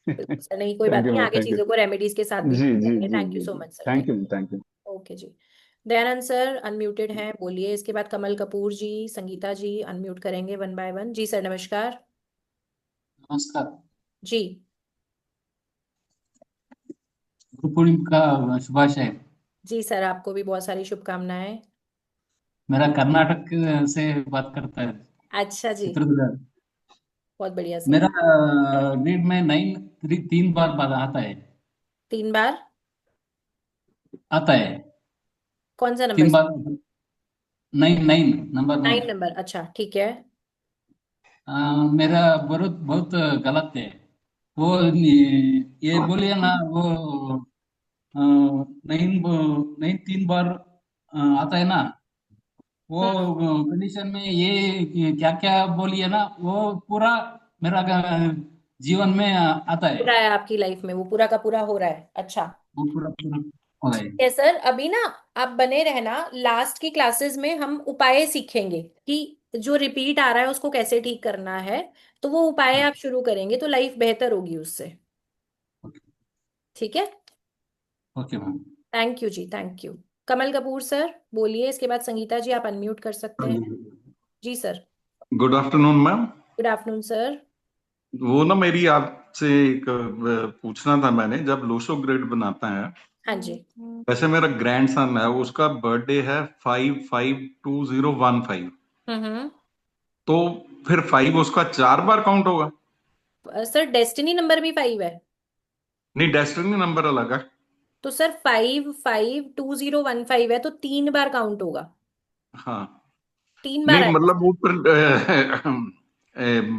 बिल्कुल सर, नहीं कोई बात थैंक यू नहीं, मैम, आगे थैंक यू। चीजों को रेमेडीज के साथ भी जी जी करेंगे। जी थैंक यू जी सो जी, much sir, thank thank you thank you. You. Okay जी। दयानंद सर अनम्यूटेड हैं, बोलिए। इसके बाद कमल कपूर जी, संगीता जी अनम्यूट करेंगे वन बाय वन। जी सर, नमस्कार। नमस्कार। जी। गुरु पूर्णिमा का शुभाशय। जी सर, आपको भी बहुत सारी शुभकामनाएं। मेरा कर्नाटक से बात करता है, अच्छा जी, चित्रदुर्ग। बहुत बढ़िया सर। मेरा रीड में 3 बार बाद आता है। 3 बार आता है कौन सा नंबर? 3 बार। 9 नंबर 9। 9 नंबर, अच्छा ठीक है। मेरा बहुत बहुत गलत है वो। ये बोलिए ना वो 9 3 बार आता है ना, वो हम्म। कंडीशन में ये क्या क्या बोलिए ना, वो पूरा मेरा जीवन में आता हो है। रहा है आपकी लाइफ में, वो पूरा का पूरा हो रहा है, अच्छा। वो पूरा पूरा हो रहा है। ठीक है सर, अभी ना आप बने रहना, लास्ट की क्लासेस में हम उपाय सीखेंगे कि जो रिपीट आ रहा है उसको कैसे ठीक करना है। तो वो उपाय आप शुरू करेंगे तो लाइफ बेहतर होगी उससे। ठीक है। Okay ma'am. थैंक यू जी, thank you. Kamal Kapoor sir बोलिए, इसके बाद संगीता जी आप अनम्यूट कर सकते हैं। जी sir. Good afternoon ma'am. Good afternoon sir. वो ना मेरी आपसे एक पूछना था मैंने, जब लोशो ग्रेड बनाता है, हाँ जी। वैसे मेरा ग्रैंड सन है, उसका बर्थडे है 5/5/2015। हम्म। तो फिर 5 उसका 4 बार काउंट होगा? सर डेस्टिनी नंबर भी 5 है। नहीं, डेस्टिनी नंबर अलग है। तो सर 552015 है तो 3 बार काउंट होगा, हाँ 3 बार नहीं, आएगा। मतलब ऊपर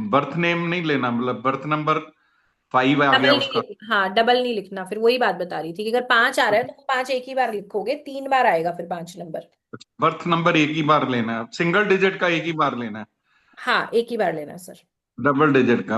बर्थ नेम नहीं लेना, मतलब बर्थ नंबर 5 आ गया डबल नहीं उसका। हाँ डबल नहीं लिखना, फिर वही बात बता रही थी कि अगर 5 आ रहा है तो 5 एक ही बार लिखोगे, 3 बार आएगा फिर 5 नंबर। बर्थ नंबर एक ही बार लेना है, सिंगल डिजिट का एक ही बार लेना है, हाँ एक ही बार लेना सर। डबल डिजिट का